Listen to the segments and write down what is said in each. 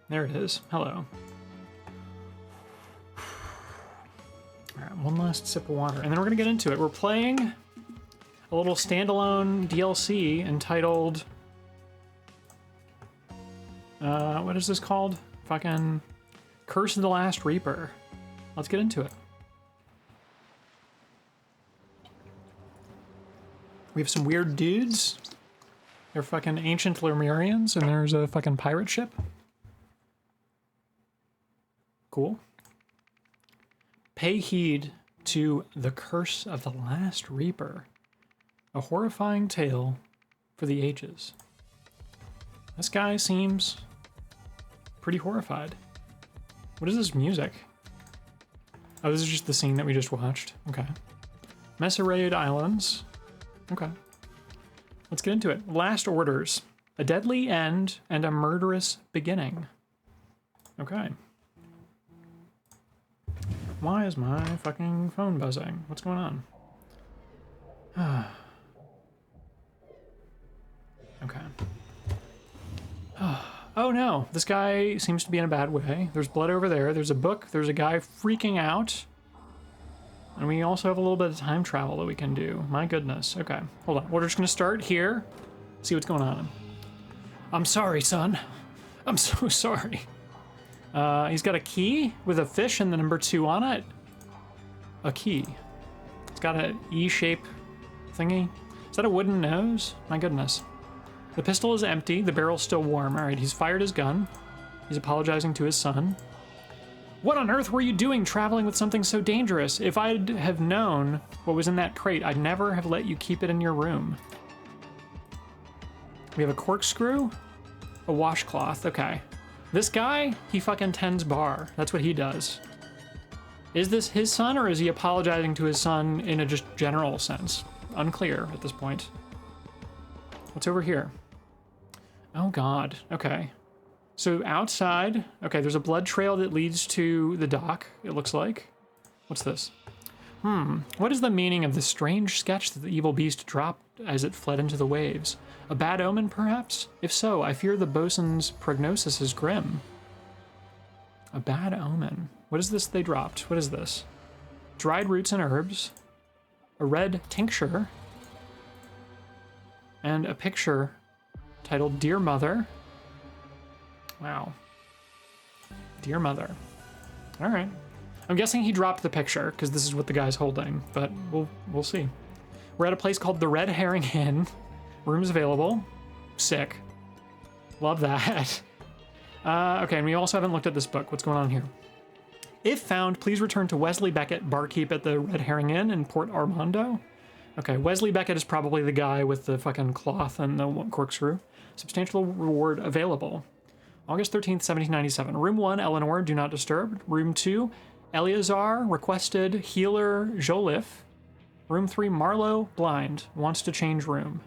There it is. Hello. All right, one last sip of water, and then we're gonna get into it. We're playing a little standalone DLC entitled, what is this called? Fucking Curse of the Last Reaper. Let's get into it. We have some weird dudes. They're fucking ancient Lemurians, and there's a fucking pirate ship. Cool. Pay heed to the Curse of the Last Reaper, a horrifying tale for the ages. This guy seems pretty horrified. What is this music? Oh, this is just the scene that we just watched. Okay. Messerade Islands. Okay. Let's get into it. Last Orders. A deadly end and a murderous beginning. Okay. Why is my fucking phone buzzing? What's going on? Okay. Oh no, this guy seems to be in a bad way. There's blood over there. There's a book. There's a guy freaking out. And we also have a little bit of time travel that we can do. My goodness. Okay, hold on. We're just gonna start here. See what's going on. I'm sorry, son. I'm so sorry. He's got a key with a fish and the number 2 on it. A key. It's got an E-shape thingy. Is that a wooden nose? My goodness. The pistol is empty. The barrel's still warm. All right, he's fired his gun. He's apologizing to his son. What on earth were you doing traveling with something so dangerous? If I'd have known what was in that crate, I'd never have let you keep it in your room. We have a corkscrew, a washcloth. Okay. This guy, he fucking tends bar. That's what he does. Is this his son, or is he apologizing to his son in a just general sense? Unclear at this point. What's over here? Oh God, okay. So outside, okay, there's a blood trail that leads to the dock, it looks like. What's this? What is the meaning of this strange sketch that the evil beast dropped as it fled into the waves? A bad omen, perhaps? If so, I fear the bosun's prognosis is grim. A bad omen. What is this they dropped? What is this? Dried roots and herbs, a red tincture, and a picture titled Dear Mother. Wow. Dear Mother. All right. I'm guessing he dropped the picture because this is what the guy's holding, but we'll see. We're at a place called the Red Herring Inn. Rooms available. Sick. Love that. Okay, and we also haven't looked at this book. What's going on here? If found, please return to Wesley Beckett, barkeep at the Red Herring Inn in Port Armando. Okay, Wesley Beckett is probably the guy with the fucking cloth and the corkscrew. Substantial reward available. August 13th, 1797. Room 1, Eleanor, do not disturb. Room 2, Eleazar, requested healer Joliffe. Room 3, Marlowe, blind, wants to change room.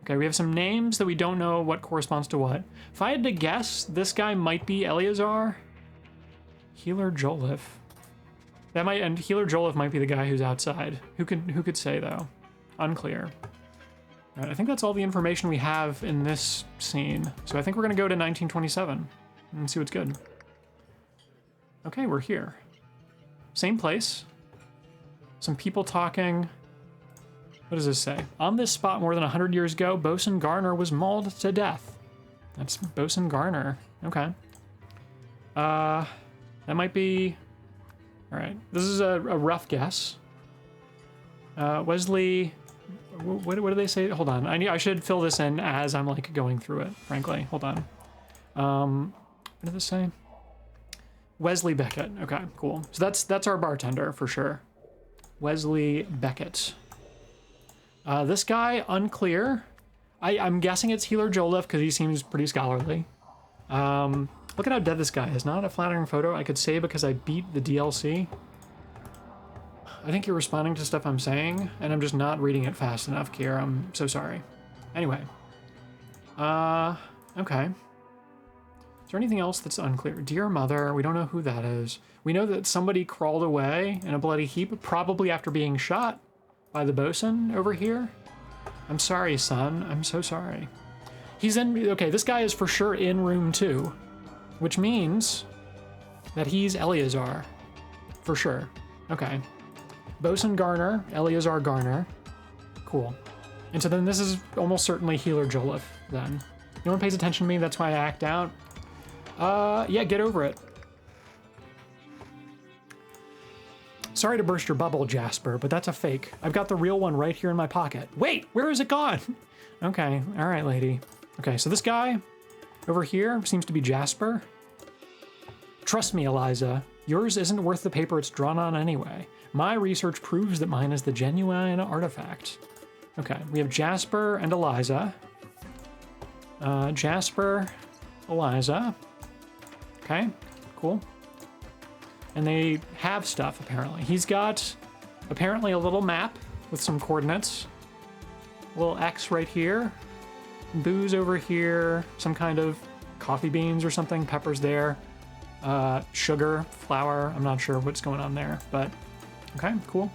Okay, we have some names that we don't know what corresponds to what. If I had to guess, this guy might be Eleazar. Healer Joliffe. That might, and Healer Joliffe might be the guy who's outside. Who could say though? Unclear. All right, I think that's all the information we have in this scene. So I think we're gonna go to 1927 and see what's good. Okay, we're here. Same place. Some people talking. What does this say? On this spot more than 100 years ago, Bosun Garner was mauled to death. That's Bosun Garner. Okay. That might be... All right. This is a rough guess. Wesley... What do they say? Hold on. I should fill this in as I'm like going through it, frankly. Hold on. What did this say? Wesley Beckett. Okay, cool. So that's our bartender for sure. Wesley Beckett. This guy, unclear. I'm guessing it's Healer Joliffe because he seems pretty scholarly. Look at how dead this guy is. Not a flattering photo, I could say, because I beat the DLC. I think you're responding to stuff I'm saying, and I'm just not reading it fast enough, Kier. I'm so sorry. Anyway. Okay. Is there anything else that's unclear? Dear Mother, we don't know who that is. We know that somebody crawled away in a bloody heap, probably after being shot by the bosun over here. I'm sorry, son. I'm so sorry. He's in... Okay, this guy is for sure in room 2. which means that he's Eleazar, for sure. Okay. Bosun Garner, Eleazar Garner. Cool. And so then this is almost certainly Healer Joliffe, then. No one pays attention to me, that's why I act out. Yeah, get over it. Sorry to burst your bubble, Jasper, but that's a fake. I've got the real one right here in my pocket. Wait, where is it gone? Okay, all right, lady. Okay, so this guy over here seems to be Jasper. Trust me, Eliza, yours isn't worth the paper it's drawn on anyway. My research proves that mine is the genuine artifact. Okay, we have Jasper and Eliza. Jasper, Eliza. Okay, cool. And they have stuff, apparently. He's got, apparently, a little map with some coordinates. A little X right here. Booze over here. Some kind of coffee beans or something. Peppers there. Sugar, flour. I'm not sure what's going on there, but okay, cool.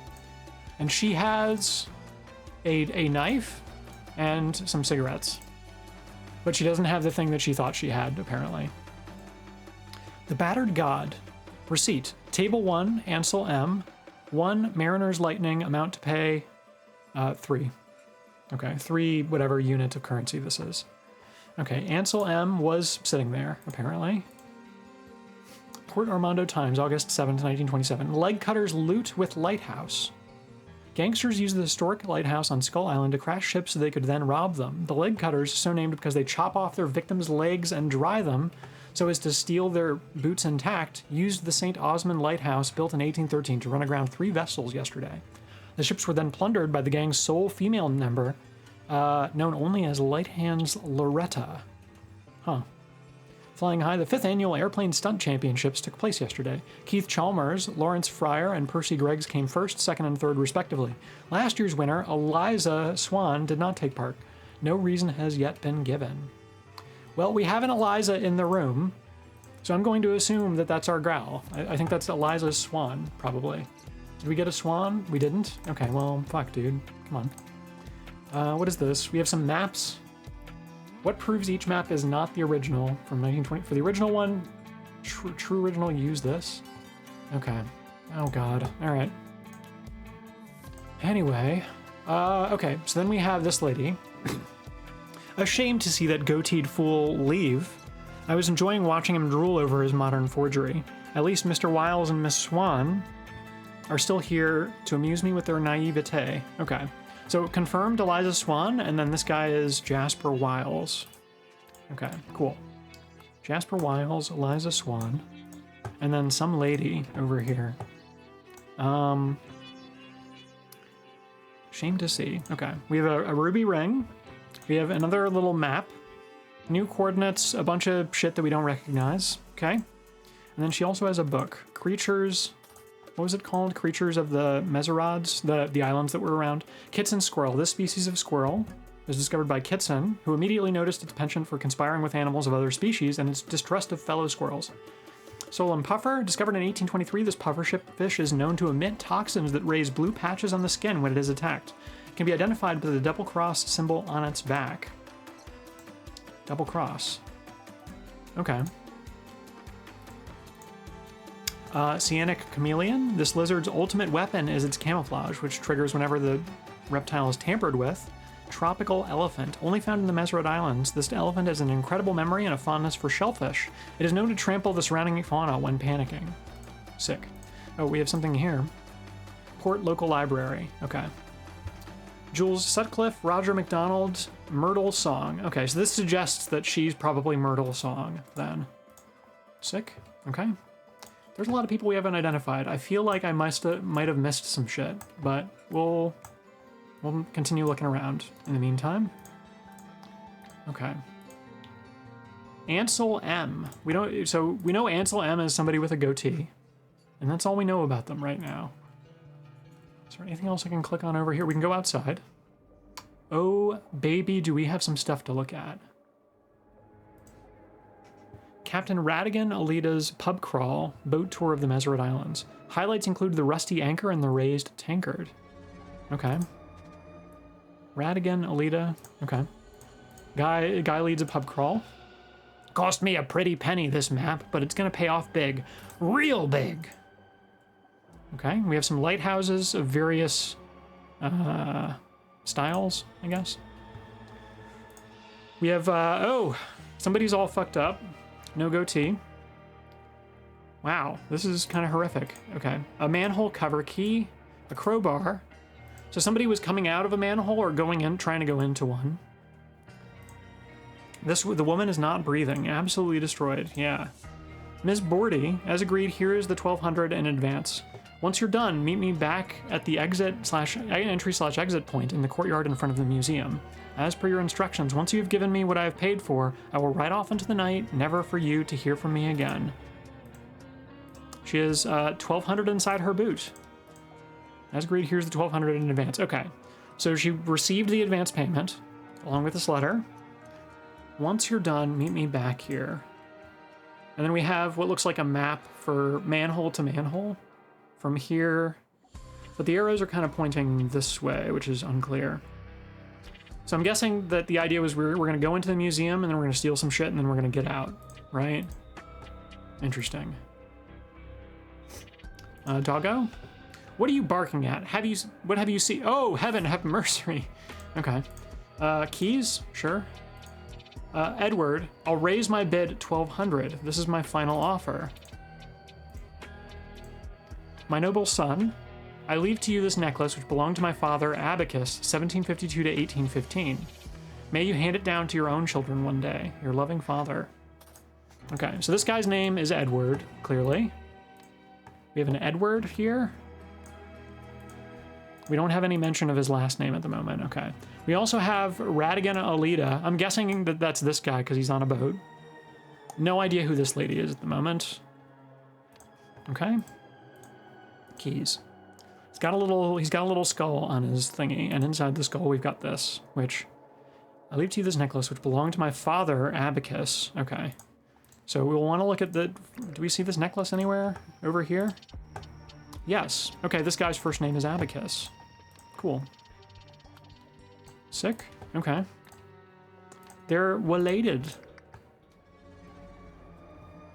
And she has a knife and some cigarettes. But she doesn't have the thing that she thought she had, apparently. The Battered God. Receipt. Table 1, Ansel M. 1, Mariner's Lightning, amount to pay, 3. Okay, 3 whatever unit of currency this is. Okay, Ansel M. was sitting there, apparently. Port Armando Times, August 7th, 1927. Leg cutters loot with lighthouse. Gangsters used the historic lighthouse on Skull Island to crash ships so they could then rob them. The leg cutters, so named because they chop off their victims' legs and dry them so as to steal their boots intact, used the St. Osmond Lighthouse built in 1813 to run aground 3 vessels yesterday. The ships were then plundered by the gang's sole female member, known only as Light Hands Loretta. Huh. Flying high, the 5th annual Airplane Stunt Championships took place yesterday. Keith Chalmers, Lawrence Fryer, and Percy Greggs came 1st, 2nd, and 3rd respectively. Last year's winner, Eliza Swan, did not take part. No reason has yet been given. Well, we have an Eliza in the room, so I'm going to assume that that's our gal. I think that's Eliza's swan, probably. Did we get a swan? We didn't? Okay, well, fuck, dude. Come on. What is this? We have some maps. What proves each map is not the original from 1920? For the original one, true original, use this. Okay. Oh, God. All right. Anyway. Okay, so then we have this lady. Ashamed to see that goateed fool leave. I was enjoying watching him drool over his modern forgery. At least Mr. Wiles and Miss Swan are still here to amuse me with their naivete. Okay. So confirmed Eliza Swan, and then this guy is Jasper Wiles. Okay, cool. Jasper Wiles, Eliza Swan, and then some lady over here. Shame to see. Okay, we have a ruby ring. We have another little map. New coordinates, a bunch of shit that we don't recognize. Okay. And then she also has a book. Creatures... What was it called? Creatures of the Mesorods, the islands that were around. Kitson squirrel. This species of squirrel was discovered by Kitson, who immediately noticed its penchant for conspiring with animals of other species and its distrust of fellow squirrels. Solon puffer. Discovered in 1823, this puffer fish is known to emit toxins that raise blue patches on the skin when it is attacked. It can be identified by the double cross symbol on its back. Double cross. Okay. Cyanic chameleon. This lizard's ultimate weapon is its camouflage, which triggers whenever the reptile is tampered with. Tropical elephant. Only found in the Mesrod Islands, this elephant has an incredible memory and a fondness for shellfish. It is known to trample the surrounding fauna when panicking. Sick. Oh, we have something here. Port Local Library. Okay. Jules Sutcliffe, Roger McDonald, Myrtle Song. Okay, so this suggests that she's probably Myrtle Song, then. Sick. Okay. There's a lot of people we haven't identified. I feel like I might have missed some shit, but we'll continue looking around in the meantime. Okay. Ansel M. We know Ansel M is somebody with a goatee, and that's all we know about them right now. Is there anything else I can click on over here? We can go outside. Oh, baby, do we have some stuff to look at. Captain Radigan Alida's pub crawl boat tour of the Mesrod Islands. Highlights include the rusty anchor and the raised tankard. Okay. Radigan Alida. Okay. Guy leads a pub crawl. Cost me a pretty penny, this map, but it's gonna pay off big. Real big. Okay, we have some lighthouses of various styles, I guess. We have, oh, somebody's all fucked up. No goatee. Wow, this is kind of horrific. Okay, a manhole cover key, a crowbar. So somebody was coming out of a manhole or going in, trying to go into one. The woman is not breathing, absolutely destroyed, yeah. Ms. Bordy, as agreed, here is the 1200 in advance. Once you're done, meet me back at the entry/exit point in the courtyard in front of the museum. As per your instructions, once you have given me what I have paid for, I will ride off into the night, never for you to hear from me again. She has 1200 inside her boot. As agreed, here's the 1200 in advance. Okay, so she received the advance payment along with this letter. Once you're done, meet me back here. And then we have what looks like a map for manhole to manhole from here. But the arrows are kind of pointing this way, which is unclear. So I'm guessing that the idea was we're going to go into the museum and then we're going to steal some shit and then we're going to get out, right? Interesting. Doggo? What are you barking at? What have you seen? Oh, heaven have mercy. Okay. Keys? Sure. Edward, I'll raise my bid 1200. This is my final offer. My noble son, I leave to you this necklace which belonged to my father, Abacus, 1752 to 1815. May you hand it down to your own children one day. Your loving father. Okay, so this guy's name is Edward, clearly. We have an Edward here. We don't have any mention of his last name at the moment. Okay. We also have Radigan Alida. I'm guessing that that's this guy because he's on a boat. No idea who this lady is at the moment. Okay. Keys. He's got a little skull on his thingy, and inside the skull we've got this, which I leave to you this necklace which belonged to my father, Abacus. Okay. So we'll want to look at do we see this necklace anywhere over here? Yes. Okay, this guy's first name is Abacus. Cool. Sick. Okay. They're related.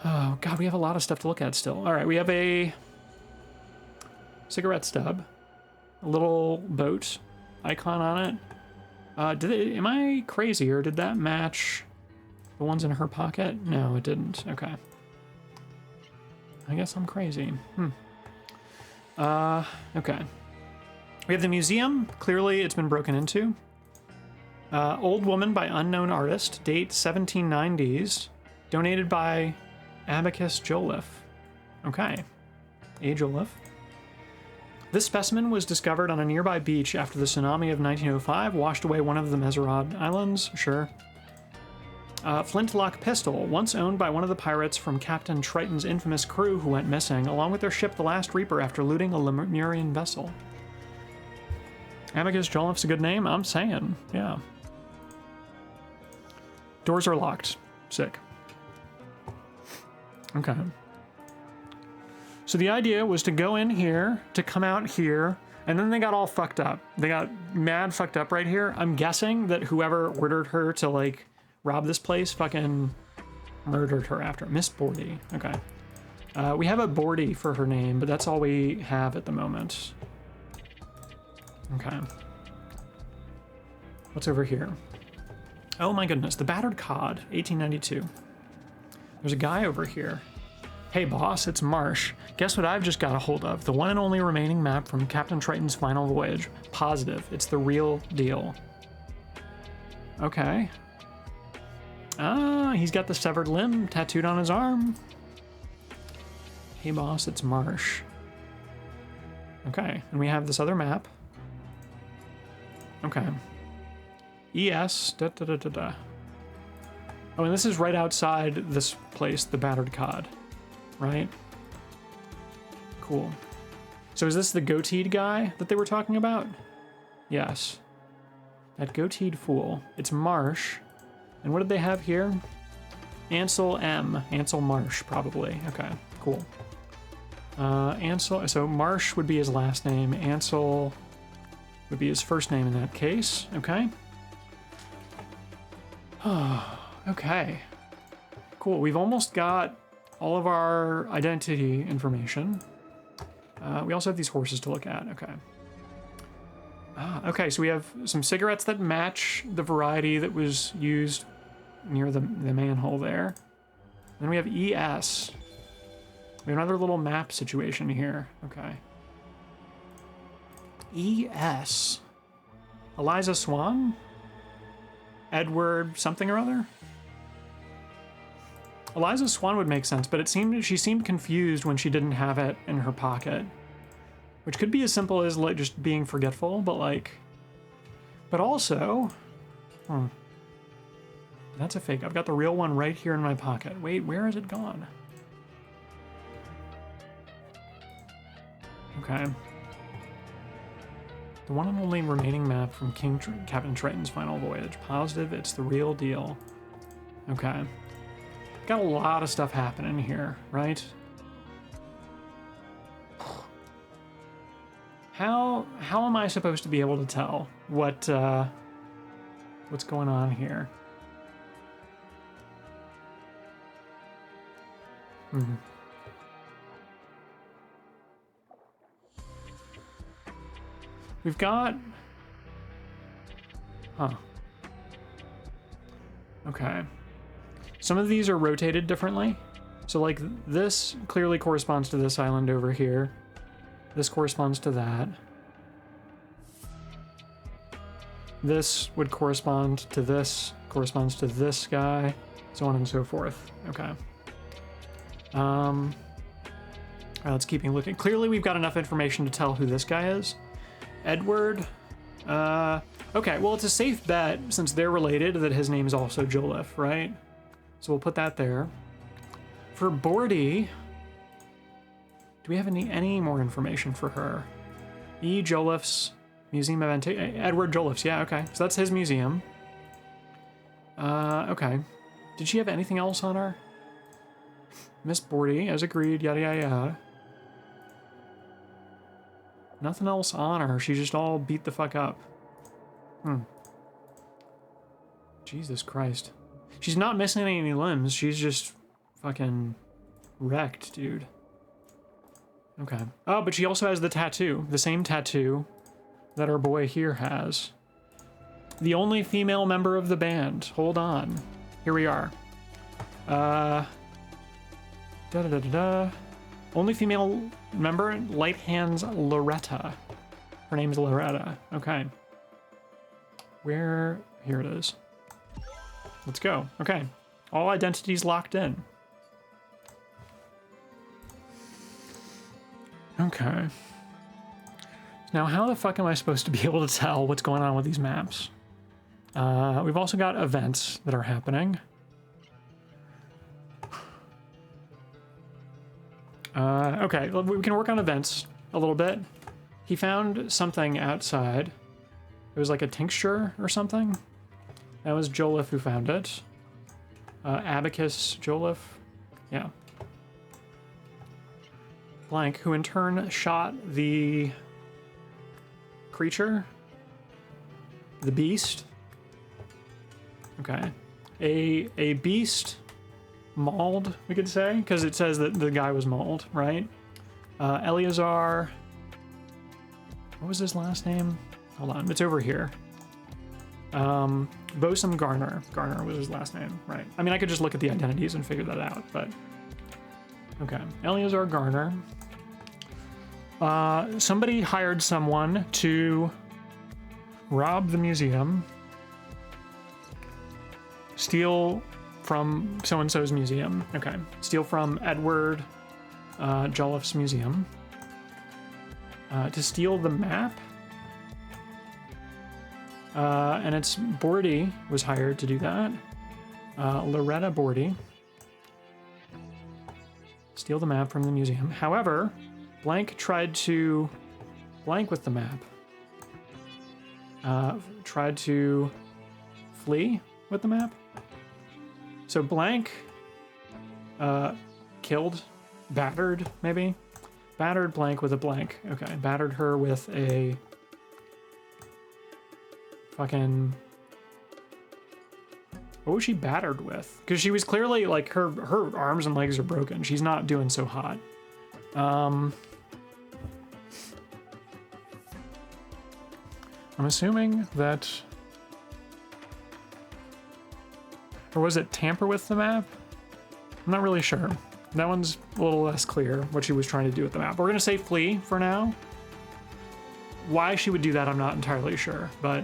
Oh, God, we have a lot of stuff to look at still. All right, we have a cigarette stub, a little boat icon on it. Am I crazy, or did that match the ones in her pocket? No, it didn't. Okay. I guess I'm crazy. Okay. We have the museum. Clearly, it's been broken into. Old Woman by Unknown Artist. Date 1790s. Donated by Abacus Jolliffe. Okay. A. Jolliffe. This specimen was discovered on a nearby beach after the tsunami of 1905 washed away one of the Mesirod Islands. Sure. Flintlock pistol, once owned by one of the pirates from Captain Triton's infamous crew who went missing, along with their ship the Last Reaper after looting a Lemurian vessel. Abacus Jolliffe's a good name, I'm saying, yeah. Doors are locked. Sick. Okay. So the idea was to go in here, to come out here, and then they got all fucked up. They got mad fucked up right here. I'm guessing that whoever ordered her to, like, rob this place fucking murdered her after. Miss Bordy. Okay. We have a Bordy for her name, but that's all we have at the moment. Okay. What's over here? Oh my goodness, the Battered Cod, 1892. There's a guy over here. Hey boss, it's Marsh. Guess what I've just got a hold of? The one and only remaining map from Captain Triton's final voyage. Positive, it's the real deal. Okay. Ah, he's got the severed limb tattooed on his arm. Hey boss, it's Marsh. Okay, and we have this other map. Okay. ES, da da da da da. Oh, and this is right outside this place, the Battered Cod, right? Cool. So is this the goateed guy that they were talking about? Yes. That goateed fool. It's Marsh. And what did they have here? Ansel M. Ansel Marsh, probably. Okay, cool. Ansel, so Marsh would be his last name. Ansel would be his first name in that case. Okay. Okay. Cool, we've almost got all of our identity information. We also have these horses to look at, okay. Okay, so we have some cigarettes that match the variety that was used near the manhole there. Then we have ES. We have another little map situation here, okay. ES. Eliza Swan? Edward something or other? Eliza Swan would make sense, but she seemed confused when she didn't have it in her pocket. Which could be as simple as like just being forgetful, but also, that's a fake. I've got the real one right here in my pocket. Wait, where is it gone? Okay. The one and only remaining map from Captain Triton's final voyage. Positive it's the real deal. Okay. Got a lot of stuff happening here, right? How am I supposed to be able to tell what's going on here? We've got... Okay. Some of these are rotated differently. So like this clearly corresponds to this island over here. This corresponds to that. This would correspond to this, corresponds to this guy, so on and so forth. Okay. All right, let's keep looking. Clearly we've got enough information to tell who this guy is. Edward. Okay, well it's a safe bet, since they're related, that his name is also Joliffe, right? So we'll put that there. For Bordy, do we have any more information for her? E. Joliffe's Museum of Antiquities. Edward Joliffe's, yeah, okay. So that's his museum. Okay. Did she have anything else on her? Miss Bordy, as agreed, yada yada yada. Nothing else on her. She just all beat the fuck up. Jesus Christ. She's not missing any limbs. She's just fucking wrecked, dude. Okay. Oh, but she also has the tattoo. The same tattoo that our boy here has. The only female member of the band. Hold on. Here we are. Only female member, Light Hands Loretta. Her name's Loretta. Okay. Where? Here it is. Let's go. Okay. All identities locked in. Okay. Now, how the fuck am I supposed to be able to tell what's going on with these maps? We've also got events that are happening. Okay, we can work on events a little bit. He found something outside. It was like a tincture or something. That was Joliffe who found it. Abacus Joliffe. Yeah. Blank, who in turn shot the creature. The beast. Okay. A beast mauled, we could say, because it says that the guy was mauled, right? Eleazar. What was his last name? Hold on, it's over here. Bosom Garner. Garner was his last name, right? I mean, I could just look at the identities and figure that out, but... Okay, Eleazar Garner. Somebody hired someone to rob the museum, steal from so-and-so's museum. Okay, steal from Edward Jolliffe's museum. To steal the map. And it's Bordy was hired to do that. Loretta Bordy. Steal the map from the museum. However, Blank tried to blank with the map. Tried to flee with the map. So Blank killed, battered, maybe? Battered Blank with a blank. Okay, battered her with a fucking What was she battered with? Because she was clearly, like, her arms and legs are broken. She's not doing so hot. I'm assuming that... Or was it tamper with the map? I'm not really sure. That one's a little less clear, what she was trying to do with the map. We're gonna say flee for now. Why she would do that, I'm not entirely sure, but...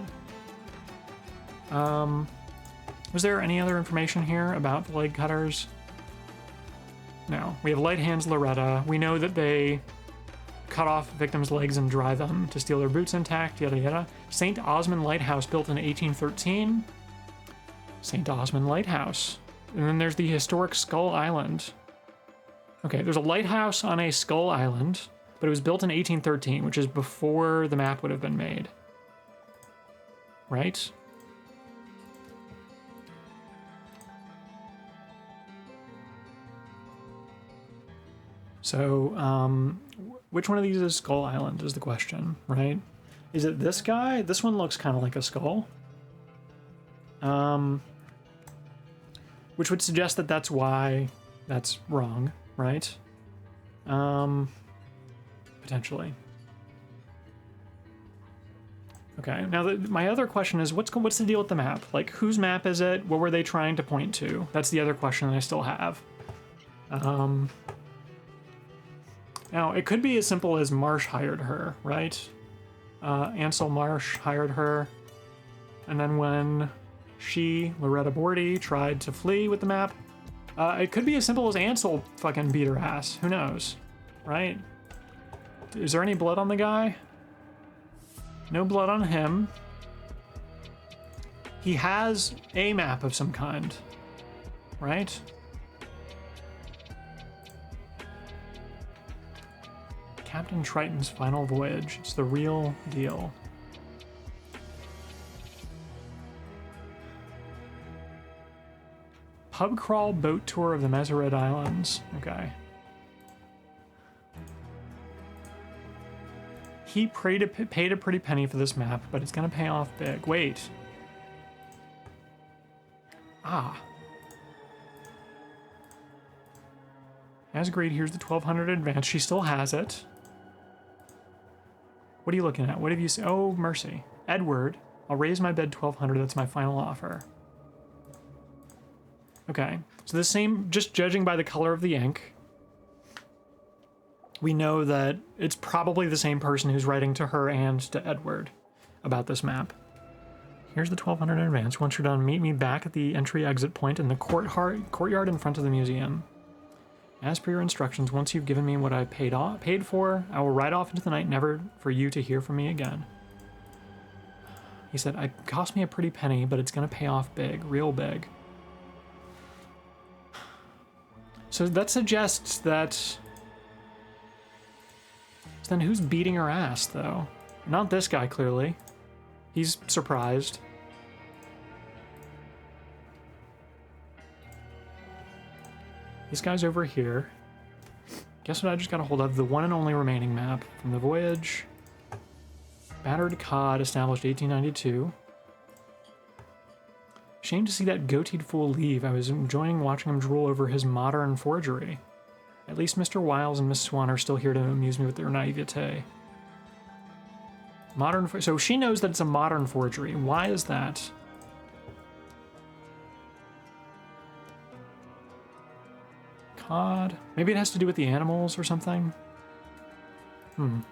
Was there any other information here about the leg cutters? No. We have Light Hands Loretta. We know that they cut off victims' legs and dry them to steal their boots intact, yada yada. St. Osmond Lighthouse, built in 1813. St. Osmond Lighthouse. And then there's the historic Skull Island. Okay, there's a lighthouse on a Skull Island, but it was built in 1813, which is before the map would have been made. Right? So, which one of these is Skull Island is the question, right? Is it this guy? This one looks kind of like a skull. Which would suggest that that's why that's wrong, right? Potentially. Okay, now my other question is, what's the deal with the map? Like, whose map is it? What were they trying to point to? That's the other question that I still have. Now, it could be as simple as Marsh hired her, right? Ansel Marsh hired her, and then when she, Loretta Bordy, tried to flee with the map, it could be as simple as Ansel fucking beat her ass. Who knows, right? Is there any blood on the guy? No blood on him. He has a map of some kind, right? Captain Triton's Final Voyage. It's the real deal. Pub crawl boat tour of the Meseret Islands. Okay. He paid a pretty penny for this map, but it's gonna pay off big. Wait. Ah. As agreed, here's the 1200 advance. She still has it. What are you looking at? What have you said? Oh, mercy. Edward, I'll raise my bid 1200. That's my final offer. Okay. So the same, just judging by the color of the ink, we know that it's probably the same person who's writing to her and to Edward about this map. Here's the 1200 in advance. Once you're done, meet me back at the entry-exit point in the courtyard in front of the museum. As per your instructions, once you've given me what I paid for, I will ride off into the night, never for you to hear from me again. He said, it cost me a pretty penny, but it's gonna pay off big, real big. So that suggests that... So then who's beating her ass, though? Not this guy, clearly. He's surprised. This guy's over here. Guess what I just got a hold of? The one and only remaining map from the voyage. Battered cod, established 1892. Shame to see that goateed fool leave. I was enjoying watching him drool over his modern forgery. At least Mr. Wiles and Miss Swan are still here to amuse me with their naivete. So she knows that it's a modern forgery. Why is that? Cod. Maybe it has to do with the animals or something. And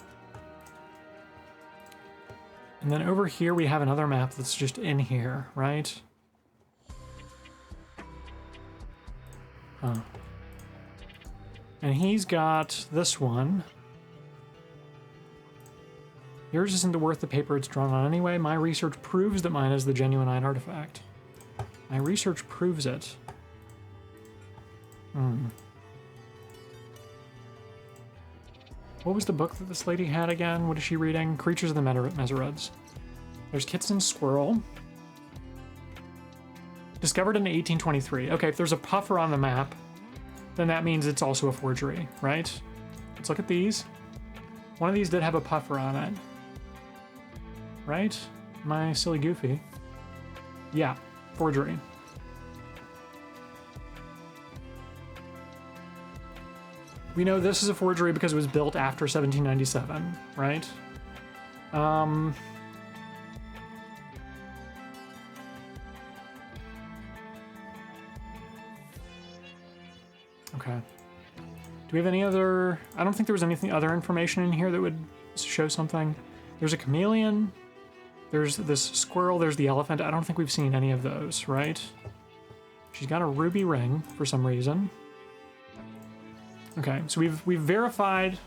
then over here we have another map that's just in here, right? Huh. And he's got this one. Yours isn't worth the paper it's drawn on anyway. My research proves that mine is the genuine artifact. My research proves it. What was the book that this lady had again? What is she reading? Creatures of the Mesereds. There's Kitson Squirrel. Discovered in 1823. Okay, if there's a puffer on the map, then that means it's also a forgery, right? Let's look at these. One of these did have a puffer on it. Right? My silly goofy. Yeah, forgery. We know this is a forgery because it was built after 1797, right? Okay. Do we have any other... I don't think there was anything other information in here that would show something. There's a chameleon. There's this squirrel. There's the elephant. I don't think we've seen any of those, right? She's got a ruby ring for some reason. Okay, so we've verified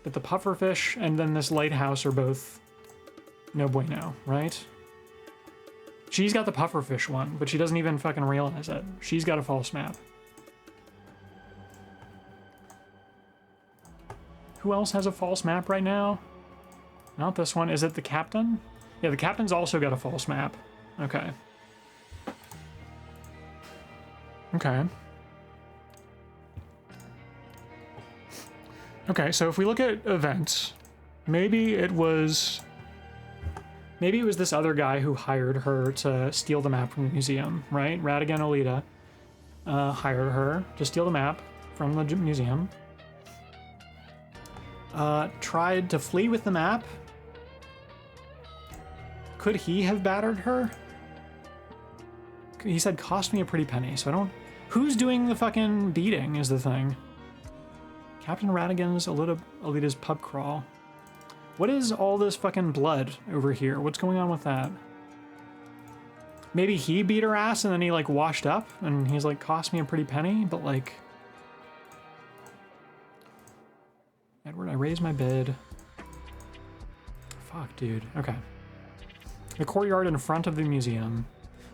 that the pufferfish and then this lighthouse are both no bueno, right? She's got the pufferfish one, but she doesn't even fucking realize it. She's got a false map. Who else has a false map right now? Not this one. Is it the captain? Yeah, the captain's also got a false map. Okay. Okay. Okay, so if we look at events, maybe it was this other guy who hired her to steal the map from the museum, right? Radigan Olita hired her to steal the map from the museum. Tried to flee with the map. Could he have battered her? He said, cost me a pretty penny, so I don't... Who's doing the fucking beating is the thing. Captain Radigan's Olita's pub crawl. What is all this fucking blood over here? What's going on with that? Maybe he beat her ass and then he like washed up and he's like, cost me a pretty penny, but like... Edward, I raised my bid. Fuck, dude. Okay. The courtyard in front of the museum.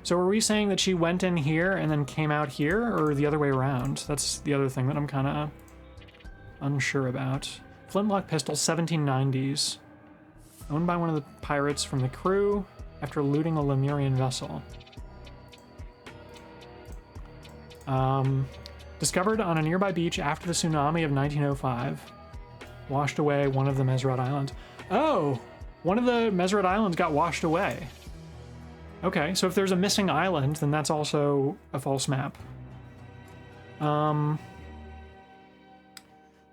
So are we saying that she went in here and then came out here, or the other way around? That's the other thing that I'm kind of unsure about. Flintlock pistol, 1790s. Owned by one of the pirates from the crew after looting a Lemurian vessel. Discovered on a nearby beach after the tsunami of 1905. Washed away one of the Meseret Islands. Oh! One of the Meseret Islands got washed away. Okay, so if there's a missing island, then that's also a false map.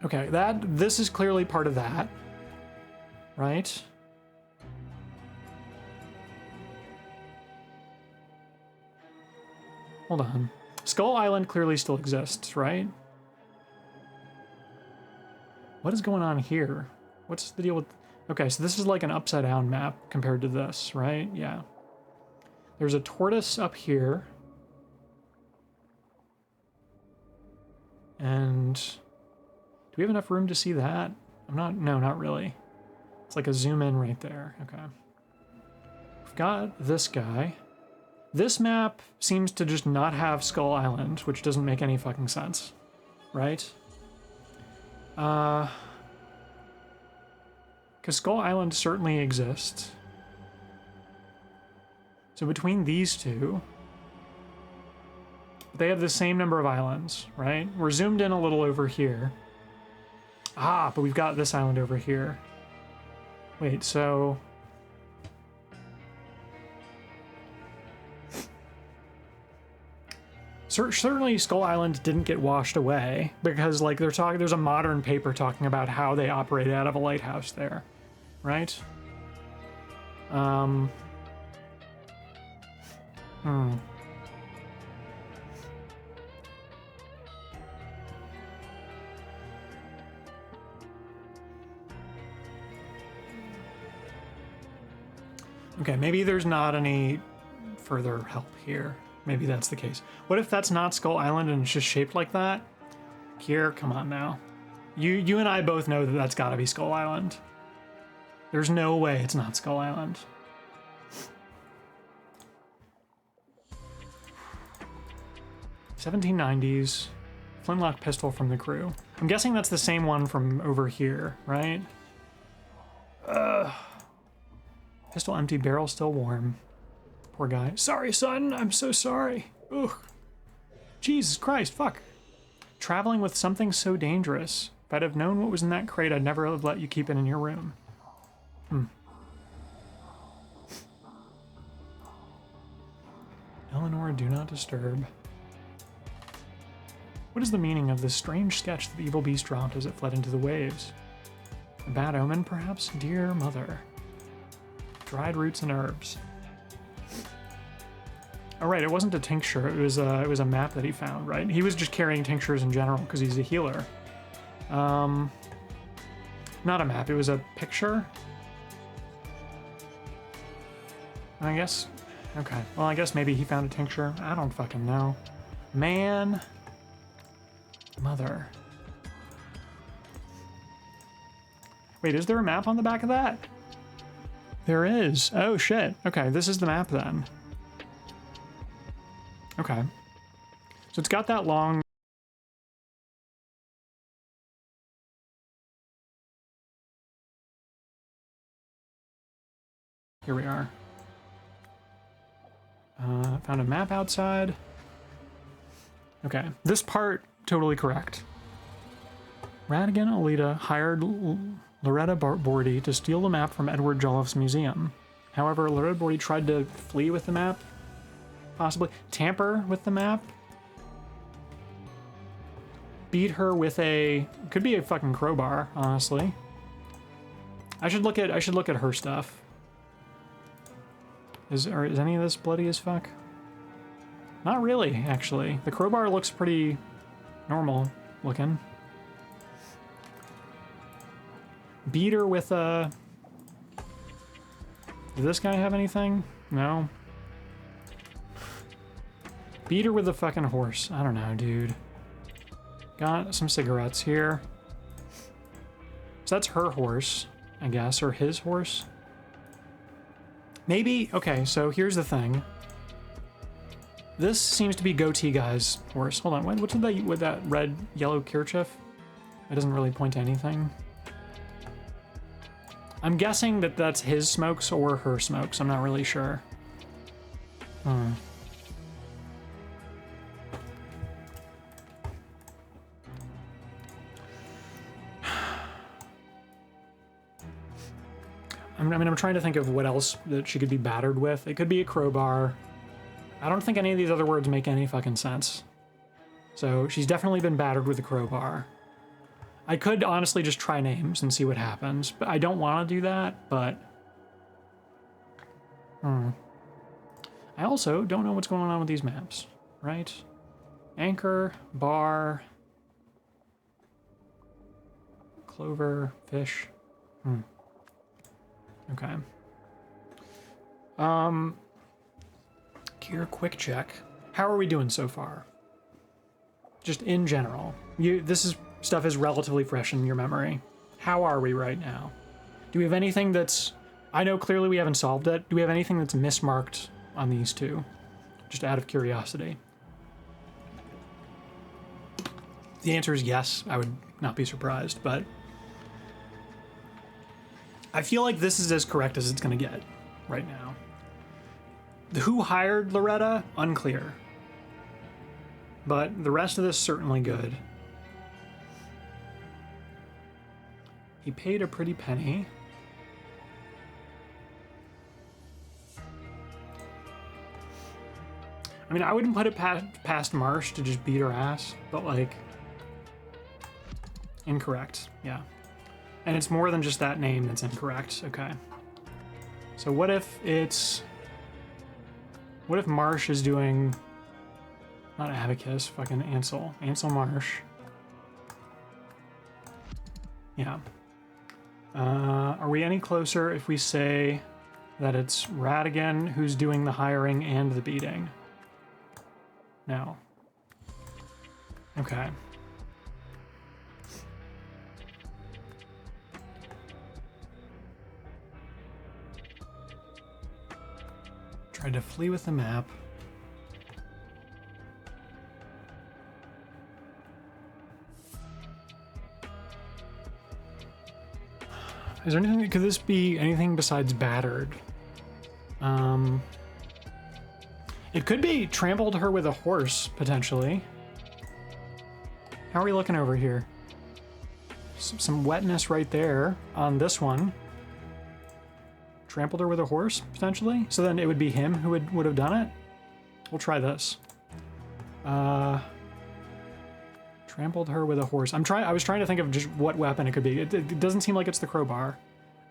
Okay, this is clearly part of that, right? Hold on. Skull Island clearly still exists, right? What is going on here? What's the deal with... Okay, so this is like an upside down map compared to this, right? Yeah. There's a tortoise up here. And do we have enough room to see that? No, not really. It's like a zoom in right there. Okay. We've got this guy. This map seems to just not have Skull Island, which doesn't make any fucking sense, right? Because Skull Island certainly exists. So between these two, they have the same number of islands, right? We're zoomed in a little over here. Ah, but we've got this island over here. Wait, so... Certainly Skull Island didn't get washed away because like there's a modern paper talking about how they operate out of a lighthouse there, right? Okay, maybe there's not any further help here. Maybe that's the case. What if that's not Skull Island and it's just shaped like that? Kier, come on now. You and I both know that that's gotta be Skull Island. There's no way it's not Skull Island. $1790s. Flintlock pistol from the crew. I'm guessing that's the same one from over here, right? Pistol empty, barrel still warm. Poor guy. Sorry, son. I'm so sorry. Ugh. Jesus Christ, fuck. Traveling with something so dangerous. If I'd have known what was in that crate, I'd never have let you keep it in your room. Eleanor, do not disturb. What is the meaning of this strange sketch that the evil beast dropped as it fled into the waves? A bad omen, perhaps? Dear mother. Dried roots and herbs. Oh, right, it wasn't a tincture. It was a map that he found, right? He was just carrying tinctures in general because he's a healer. Not a map. It was a picture. I guess. Okay. Well, I guess maybe he found a tincture. I don't fucking know. Man. Mother. Wait, is there a map on the back of that? There is. Oh, shit. Okay, this is the map then. Okay. So it's got that long... Here we are. Found a map outside. Okay, this part, totally correct. Radigan Alita hired Loretta Bordy to steal the map from Edward Jolliffe's museum. However, Loretta Bordy tried to flee with the map. Possibly. Tamper with the map. Beat her with a... Could be a fucking crowbar, honestly. I should look at her stuff. Is any of this bloody as fuck? Not really, actually. The crowbar looks pretty normal looking. Beat her with a... Does this guy have anything? No. Beat her with a fucking horse. I don't know, dude. Got some cigarettes here. So that's her horse, I guess, or his horse. Maybe, okay, so here's the thing. This seems to be Goatee Guy's horse. Hold on, what's with that red, yellow kerchief? It doesn't really point to anything. I'm guessing that that's his smokes or her smokes. I'm not really sure. I'm trying to think of what else that she could be battered with. It could be a crowbar. I don't think any of these other words make any fucking sense. So she's definitely been battered with a crowbar. I could honestly just try names and see what happens, but I don't want to do that, but... I also don't know what's going on with these maps, right? Anchor, bar... Clover, fish... Okay. Gear quick check. How are we doing so far? Just in general. Stuff is relatively fresh in your memory. How are we right now? Do we have anything that's... I know clearly we haven't solved it. Do we have anything that's mismarked on these two? Just out of curiosity. The answer is yes. I would not be surprised, but... I feel like this is as correct as it's going to get right now. Who hired Loretta? Unclear. But the rest of this certainly good. He paid a pretty penny. I mean, I wouldn't put it past Marsh to just beat her ass, but like... Incorrect, yeah. And it's more than just that name that's incorrect. Okay. So what if it's... What if Marsh is doing... Not Abacus, fucking Ansel. Ansel Marsh. Yeah. Are we any closer if we say that it's Radigan who's doing the hiring and the beating? No. Okay. Tried to flee with the map. Is there anything, could this be anything besides battered? It could be trampled her with a horse, potentially. How are we looking over here? Some wetness right there on this one. Trampled her with a horse, potentially? So then it would be him who would have done it? We'll try this. Trampled her with a horse. I was trying to think of just what weapon it could be. It doesn't seem like it's the crowbar.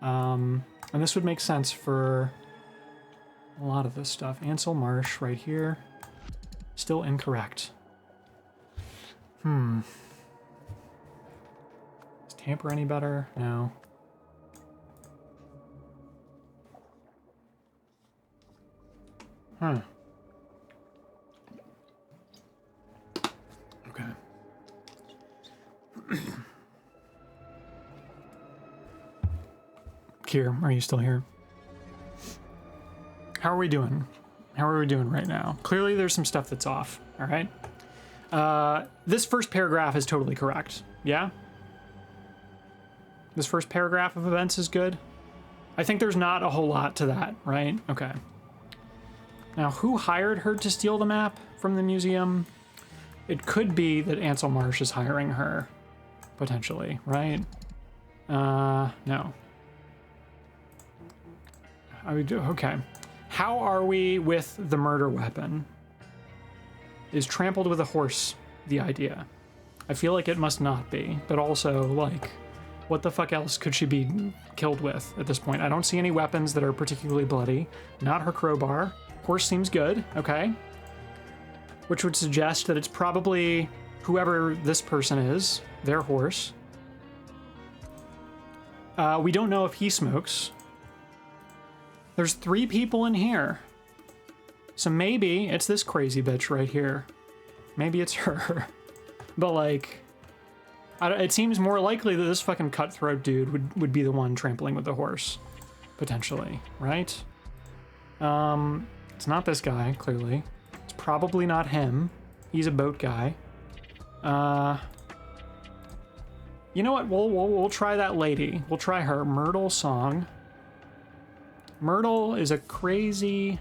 And this would make sense for a lot of this stuff. Ansel Marsh right here. Still incorrect. Is Tamper any better? No. Huh. Okay. Kier, are you still here? How are we doing? How are we doing right now? Clearly there's some stuff that's off, all right? This first paragraph is totally correct, yeah? This first paragraph of events is good? I think there's not a whole lot to that, right? Okay. Now, who hired her to steal the map from the museum? It could be that Ansel Marsh is hiring her, potentially, right? No. Okay. How are we with the murder weapon? Is trampled with a horse the idea? I feel like it must not be, but also, like, what the fuck else could she be killed with at this point? I don't see any weapons that are particularly bloody. Not her crowbar. Horse seems good, okay. Which would suggest that it's probably whoever this person is, their horse. We don't know if he smokes. There's 3 people in here. So maybe it's this crazy bitch right here. Maybe it's her. But like, it seems more likely that this fucking cutthroat dude would be the one trampling with the horse. Potentially, right? It's not this guy, clearly. It's probably not him. He's a boat guy. You know what? We'll try that lady. We'll try her. Myrtle Song. Myrtle is a crazy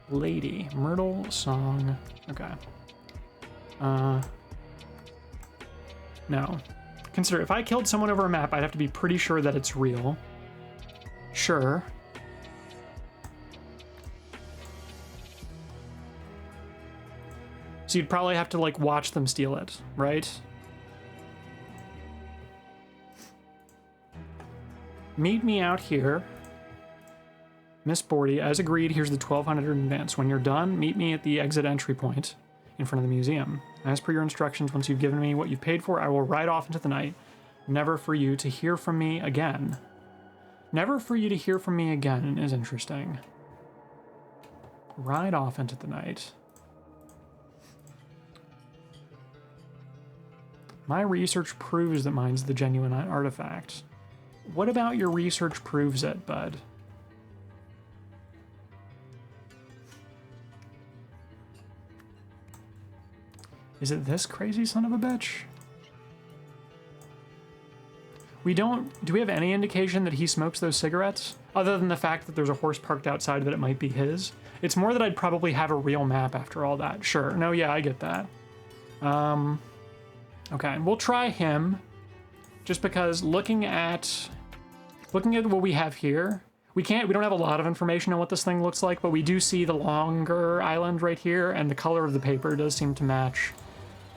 lady. Myrtle Song. Okay. No. Consider, if I killed someone over a map, I'd have to be pretty sure that it's real. Sure. So you'd probably have to, like, watch them steal it, right? Meet me out here. Miss Bordy, as agreed, here's the 1200 in advance. When you're done, meet me at the exit entry point in front of the museum. As per your instructions, once you've given me what you've paid for, I will ride off into the night. Never for you to hear from me again. Never for you to hear from me again is interesting. Ride off into the night. My research proves that mine's the genuine artifact. What about your research proves it, bud? Is it this crazy son of a bitch? Do we have any indication that he smokes those cigarettes? Other than the fact that there's a horse parked outside that it might be his? It's more that I'd probably have a real map after all that. Sure, no, yeah, I get that. Okay, we'll try him. Just because looking at what we have here, we don't have a lot of information on what this thing looks like, but we do see the longer island right here, and the color of the paper does seem to match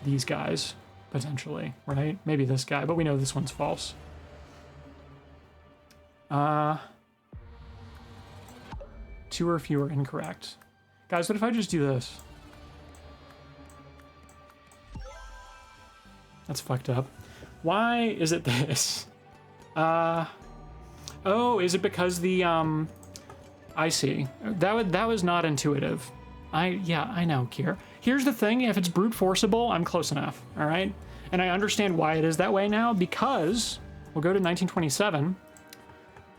these guys, potentially, right? Maybe this guy, but we know this one's false. 2 or fewer incorrect. Guys, what if I just do this? That's fucked up. Why is it this? Oh, is it because the, I see. That was not intuitive. Yeah, I know, Kier. Here's the thing, if it's brute forcible, I'm close enough, all right? And I understand why it is that way now, because we'll go to 1927.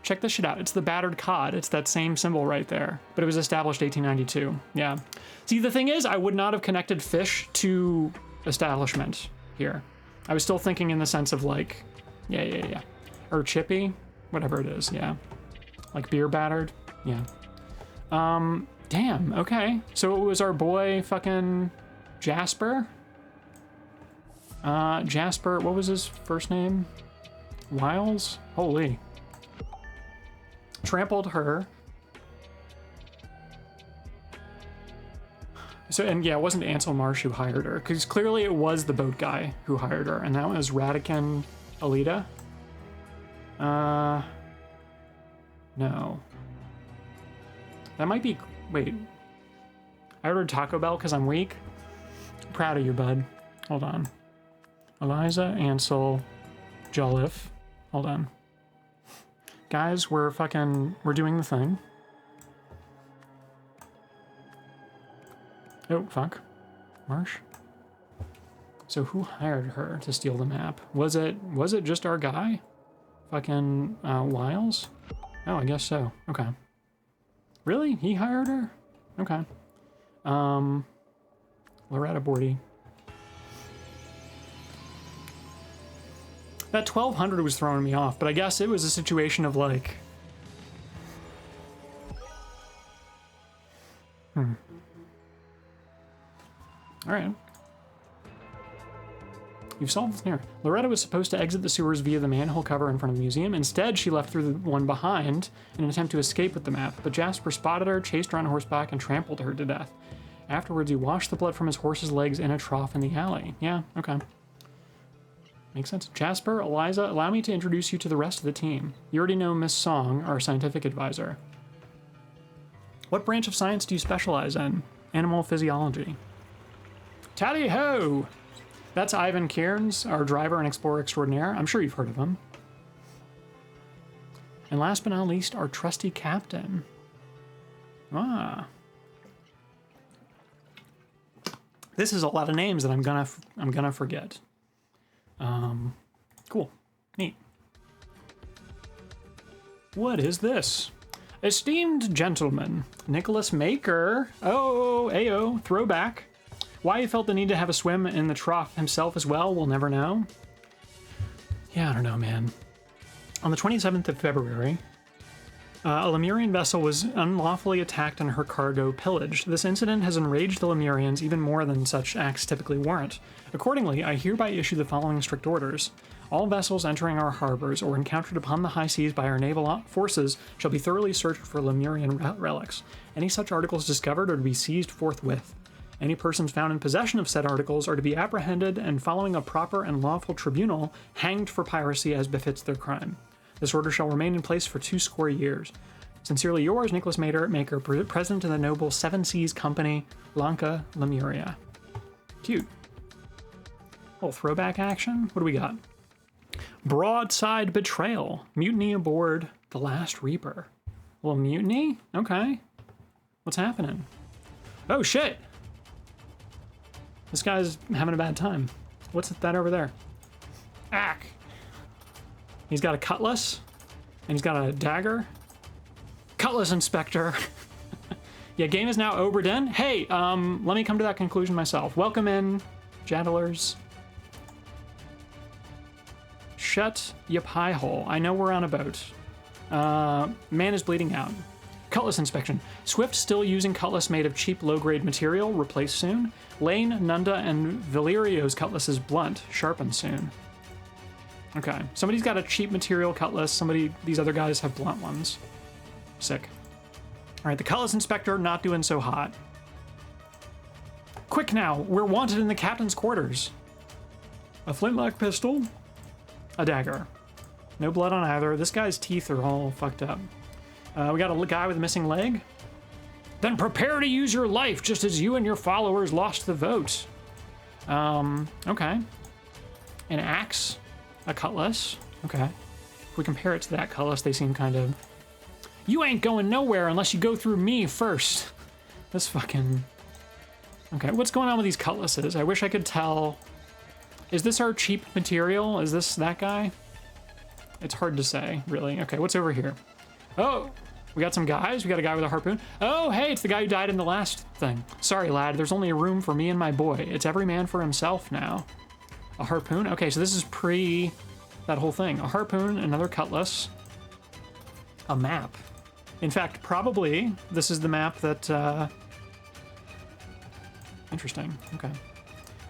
Check this shit out. It's the battered cod. It's that same symbol right there, but it was established 1892. Yeah. See, the thing is, I would not have connected fish to establishment here. I was still thinking in the sense of like, yeah. Or chippy, whatever it is, yeah. Like beer battered, yeah. Damn, okay. So it was our boy fucking Jasper? Jasper, what was his first name? Wiles? Holy. Trampled her. So, and yeah, it wasn't Ansel Marsh who hired her, because clearly it was the boat guy who hired her, and that was Radican Alita. No. That might be, wait. I ordered Taco Bell because I'm weak. Proud of you, bud. Hold on. Eliza Ansel Jolliffe. Hold on. Guys, we're doing the thing. Oh, fuck. Marsh? So who hired her to steal the map? Was it just our guy? Fucking, Wiles? Oh, I guess so. Okay. Really? He hired her? Okay. Loretta Bordy. That 1200 was throwing me off, but I guess it was a situation of like... Alright. You've solved this near. Loretta was supposed to exit the sewers via the manhole cover in front of the museum. Instead, she left through the one behind in an attempt to escape with the map, but Jasper spotted her, chased her on horseback, and trampled her to death. Afterwards, he washed the blood from his horse's legs in a trough in the alley. Yeah, okay. Makes sense. Jasper, Eliza, allow me to introduce you to the rest of the team. You already know Miss Song, our scientific advisor. What branch of science do you specialize in? Animal physiology. Tally-ho! That's Ivan Cairns, our driver and explorer extraordinaire. I'm sure you've heard of him. And last but not least, our trusty captain. Ah. This is a lot of names that I'm gonna forget. Cool. Neat. What is this? Esteemed gentlemen, Nicholas Maker. Oh, ayo, throwback. Why he felt the need to have a swim in the trough himself as well, we'll never know. Yeah, I don't know, man. On the 27th of February, a Lemurian vessel was unlawfully attacked and her cargo pillaged. This incident has enraged the Lemurians even more than such acts typically warrant. Accordingly, I hereby issue the following strict orders. All vessels entering our harbors or encountered upon the high seas by our naval forces shall be thoroughly searched for Lemurian relics. Any such articles discovered are to be seized forthwith. Any persons found in possession of said articles are to be apprehended and, following a proper and lawful tribunal, hanged for piracy as befits their crime. This order shall remain in place for 20 years. Sincerely yours, Nicholas Maker, President of the noble Seven Seas Company, Lanka, Lemuria. Cute. Little throwback action. What do we got? Broadside betrayal. Mutiny aboard the Last Reaper. A little mutiny? Okay. What's happening? Oh, shit! This guy's having a bad time. What's that over there? Ack! He's got a cutlass, and he's got a dagger. Cutlass Inspector. Yeah, game is now over, Den. Hey, let me come to that conclusion myself. Welcome in, Jadalers. Shut your pie hole. I know we're on a boat. Man is bleeding out. Cutlass inspection. Swift still using cutlass made of cheap low-grade material. Replaced soon. Lane, Nunda, and Valerio's cutlass is blunt. Sharpened soon. Okay, somebody's got a cheap material cutlass. These other guys have blunt ones. Sick. All right, the Cutlass Inspector not doing so hot. Quick now, we're wanted in the captain's quarters. A flintlock pistol, a dagger. No blood on either. This guy's teeth are all fucked up. We got a guy with a missing leg. Then prepare to use your life just as you and your followers lost the vote. Okay. An axe. A cutlass. Okay. If we compare it to that cutlass, they seem kind of... You ain't going nowhere unless you go through me first. This fucking... Okay, what's going on with these cutlasses? I wish I could tell. Is this our cheap material? Is this that guy? It's hard to say, really. Okay, what's over here? Oh, we got some guys. We got a guy with a harpoon. Oh, hey, it's the guy who died in the last thing. Sorry, lad, there's only a room for me and my boy. It's every man for himself now. A harpoon? Okay, so this is pre that whole thing. A harpoon, another cutlass, a map. In fact, probably this is the map that, Interesting, okay.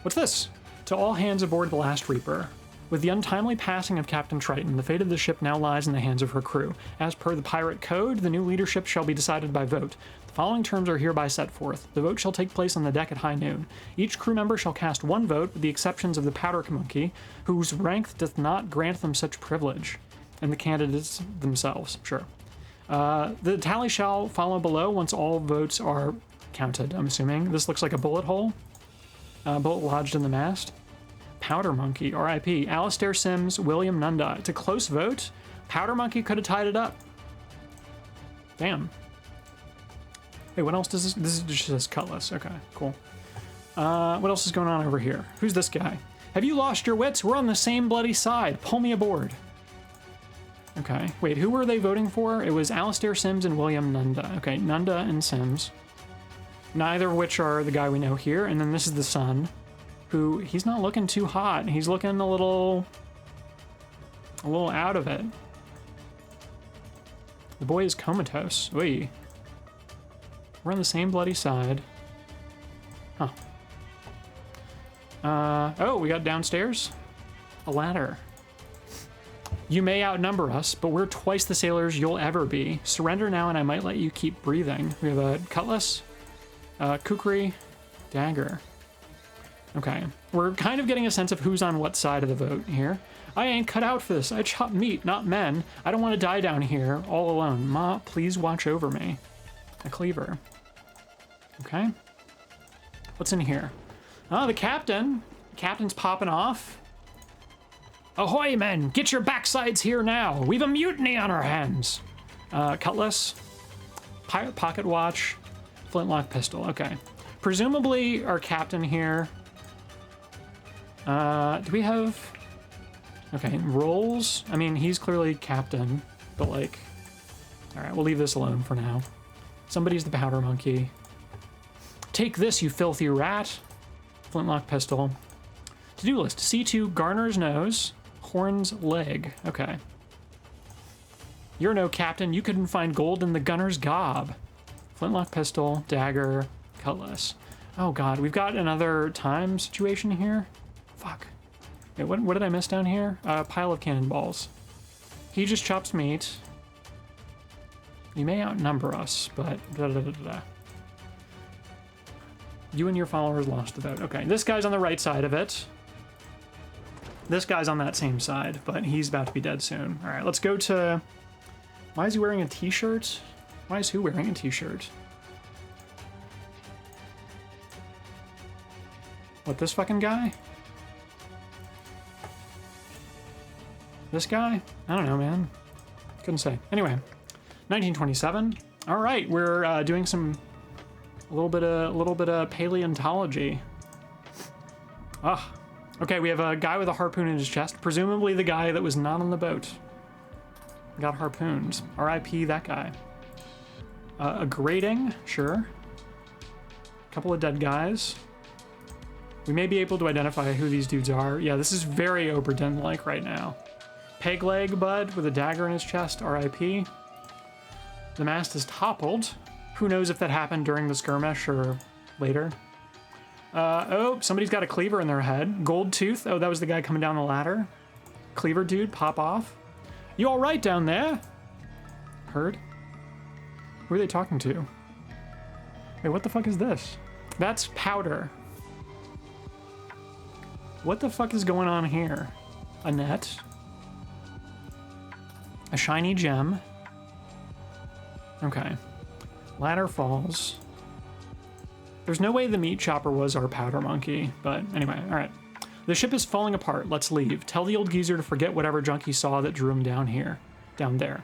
What's this? To all hands aboard the Last Reaper. With the untimely passing of Captain Triton, the fate of the ship now lies in the hands of her crew. As per the pirate code, the new leadership shall be decided by vote. The following terms are hereby set forth. The vote shall take place on the deck at high noon. Each crew member shall cast one vote, with the exceptions of the powder monkey, whose rank doth not grant them such privilege, and the candidates themselves. Sure. The tally shall follow below once all votes are counted, I'm assuming. This looks like a bullet hole. Bullet lodged in the mast. Powder Monkey, RIP. Alastair Sims, William Nunda. It's a close vote. Powder Monkey could have tied it up. Damn. Hey, what else does this? This is just says Cutlass. Okay, cool. What else is going on over here? Who's this guy? Have you lost your wits? We're on the same bloody side. Pull me aboard. Okay, wait, who were they voting for? It was Alastair Sims and William Nunda. Okay, Nunda and Sims. Neither of which are the guy we know here. And then this is the son, who, he's not looking too hot. He's looking a little out of it. The boy is comatose. Oy. We're on the same bloody side. Huh. Oh, we got downstairs? A ladder. You may outnumber us, but we're twice the sailors you'll ever be. Surrender now and I might let you keep breathing. We have a cutlass, kukri, dagger. Okay, we're kind of getting a sense of who's on what side of the vote here. I ain't cut out for this. I chop meat, not men. I don't want to die down here all alone. Ma, please watch over me. A cleaver. Okay. What's in here? Oh, the captain. Captain's popping off. Ahoy, men! Get your backsides here now! We've a mutiny on our hands! Cutlass. Pirate pocket watch. Flintlock pistol. Okay. Presumably our captain here. Do we have... Okay, roles? I mean, he's clearly captain, but like... Alright, we'll leave this alone for now. Somebody's the powder monkey. Take this, you filthy rat! Flintlock pistol. To-do list. C2, Garner's nose. Horn's leg. Okay. You're no captain. You couldn't find gold in the gunner's gob. Flintlock pistol, dagger, cutlass. Oh god, we've got another time situation here. Fuck. Wait, what did I miss down here? A pile of cannonballs. He just chops meat. You may outnumber us, but You and your followers lost the vote. Okay, this guy's on the right side of it. This guy's on that same side, but he's about to be dead soon. All right, let's go to... Why is he wearing a t-shirt? Why is who wearing a t-shirt? What, this fucking guy? This guy? I don't know, man. Couldn't say. Anyway, 1927. All right, we're doing a little bit of paleontology. Ah. Okay, we have a guy with a harpoon in his chest, presumably the guy that was not on the boat. Got harpoons. R.I.P. that guy. A grating, sure. A couple of dead guys. We may be able to identify who these dudes are. Yeah, this is very Oberdin-like right now. Peg leg bud with a dagger in his chest, R.I.P. The mast is toppled. Who knows if that happened during the skirmish or later. Oh, somebody's got a cleaver in their head. Gold tooth. Oh, that was the guy coming down the ladder. Cleaver dude, pop off. You all right down there? Heard? Who are they talking to? Wait, what the fuck is this? That's powder. What the fuck is going on here? A net. A shiny gem. Okay. Ladder falls. There's no way the meat chopper was our powder monkey, but anyway, all right. The ship is falling apart. Let's leave. Tell the old geezer to forget whatever junk he saw that drew him down here. Down there.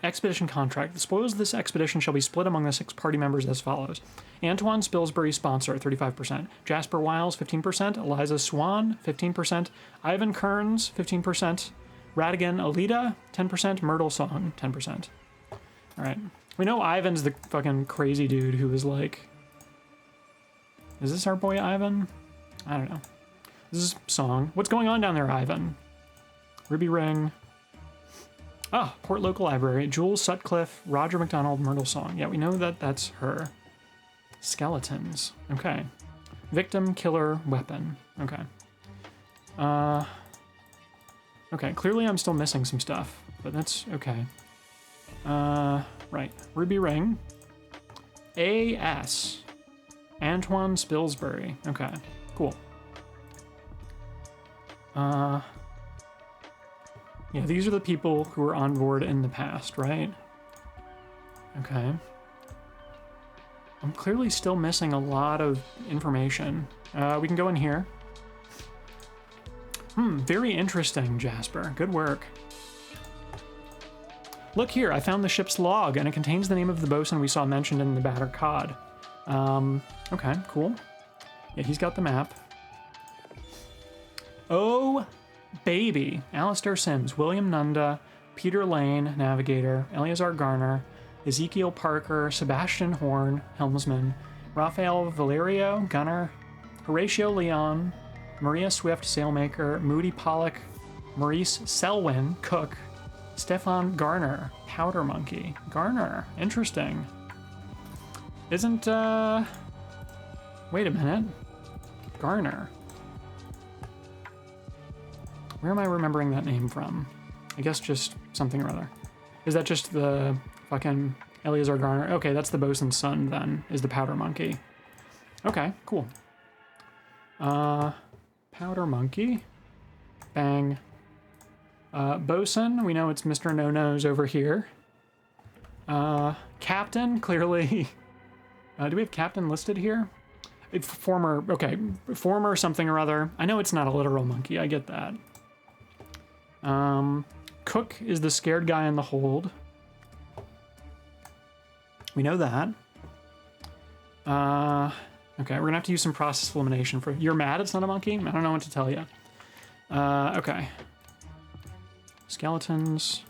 Expedition contract. The spoils of this expedition shall be split among the 6 party members as follows. Antoine Spilsbury, sponsor, 35%. Jasper Wiles, 15%. Eliza Swan, 15%. Ivan Kearns, 15%. Radigan Alita, 10%. Myrtle Song, 10%. All right. We know Ivan's the fucking crazy dude who was like... Is this our boy Ivan? I don't know. This is Song. What's going on down there, Ivan? Ruby Ring. Ah, Port Local Library. Jules Sutcliffe, Roger McDonald, Myrtle Song. Yeah, we know that that's her. Skeletons. Okay. Victim, killer, weapon. Okay. Okay, clearly I'm still missing some stuff, but that's okay. Right. Ruby Ring. A.S. Antoine Spilsbury. Okay, cool. Yeah, these are the people who were on board in the past, right? Okay. I'm clearly still missing a lot of information. We can go in here. Very interesting, Jasper. Good work. Look here, I found the ship's log, and it contains the name of the bosun we saw mentioned in the battered cod. Okay, cool. Yeah, he's got the map. Oh, baby. Alistair Sims, William Nunda, Peter Lane, navigator, Eleazar Garner, Ezekiel Parker, Sebastian Horn, helmsman, Rafael Valerio, gunner, Horatio Leon, Maria Swift, sailmaker, Moody Pollock, Maurice Selwyn, cook, Stefan Garner, powder monkey. Garner, interesting. Isn't, wait a minute. Garner. Where am I remembering that name from? I guess just something or other. Is that just the fucking Eleazar Garner? Okay, that's the bosun's son then, is the powder monkey. Okay, cool. Powder monkey. Bang. Bosun, we know it's Mr. No-Nose over here. Captain, clearly. Do we have captain listed here? Former, okay, former something or other. I know it's not a literal monkey, I get that. Cook is the scared guy in the hold. We know that. Okay, we're gonna have to use some process elimination for... You're mad it's not a monkey? I don't know what to tell you. Okay. Skeletons.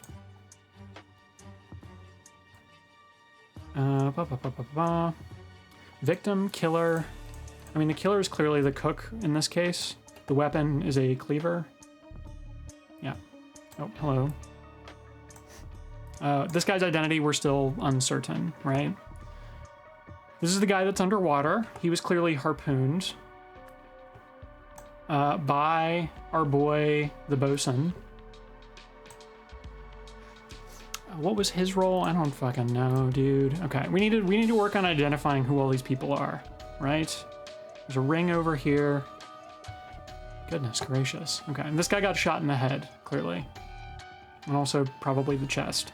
Victim, killer. I mean, the killer is clearly the cook in this case. The weapon is a cleaver. Yeah. Oh, hello. This guy's identity, we're still uncertain, right? This is the guy that's underwater. He was clearly harpooned by our boy, the bosun. What was his role? I don't fucking know, dude. Okay, we need to work on identifying who all these people are, right? There's a ring over here. Goodness gracious. Okay, and this guy got shot in the head, clearly. And also probably the chest.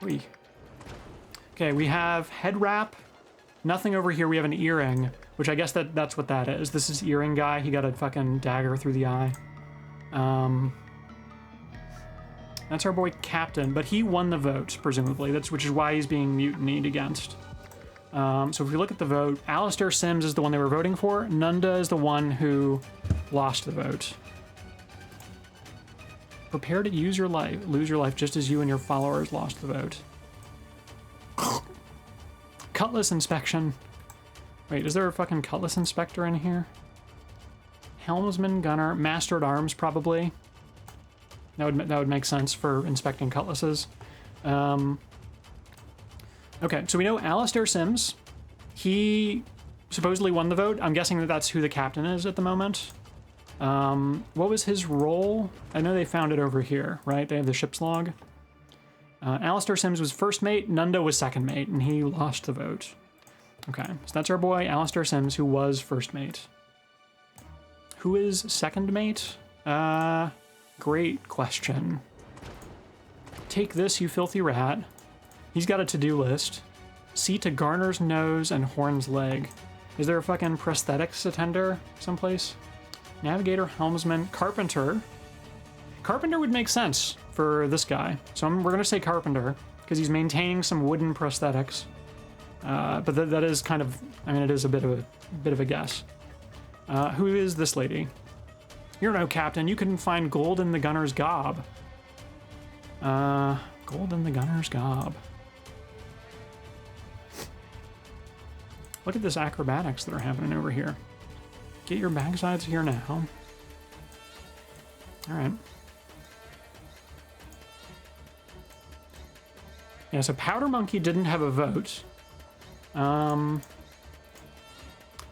Whee. Okay, we have head wrap. Nothing over here. We have an earring, which I guess that's what that is. This is earring guy. He got a fucking dagger through the eye. That's our boy Captain, but he won the vote, presumably. Which is why he's being mutinied against. So if we look at the vote, Alistair Sims is the one they were voting for. Nunda is the one who lost the vote. Prepare to lose your life just as you and your followers lost the vote. Cutlass inspection. Wait, is there a fucking cutlass inspector in here? Helmsman, gunner, master at arms, probably. That would make sense for inspecting cutlasses. Okay, so we know Alistair Sims. He supposedly won the vote. I'm guessing that's who the captain is at the moment. What was his role? I know they found it over here, right? They have the ship's log. Alistair Sims was first mate, Nunda was second mate, and he lost the vote. Okay, so that's our boy, Alistair Sims, who was first mate. Who is second mate? Great question. Take this, you filthy rat. He's got a to-do list. See to Garner's nose and Horn's leg. Is there a fucking prosthetics attender someplace? Navigator, helmsman, carpenter. Carpenter would make sense for this guy. So we're gonna say carpenter, because he's maintaining some wooden prosthetics. But that is kind of, I mean, it is a bit of a guess. Who is this lady? You're no captain. You couldn't find gold in the gunner's gob. Gold in the gunner's gob. Look at this acrobatics that are happening over here. Get your backsides here now. All right. Yeah, so Powder Monkey didn't have a vote.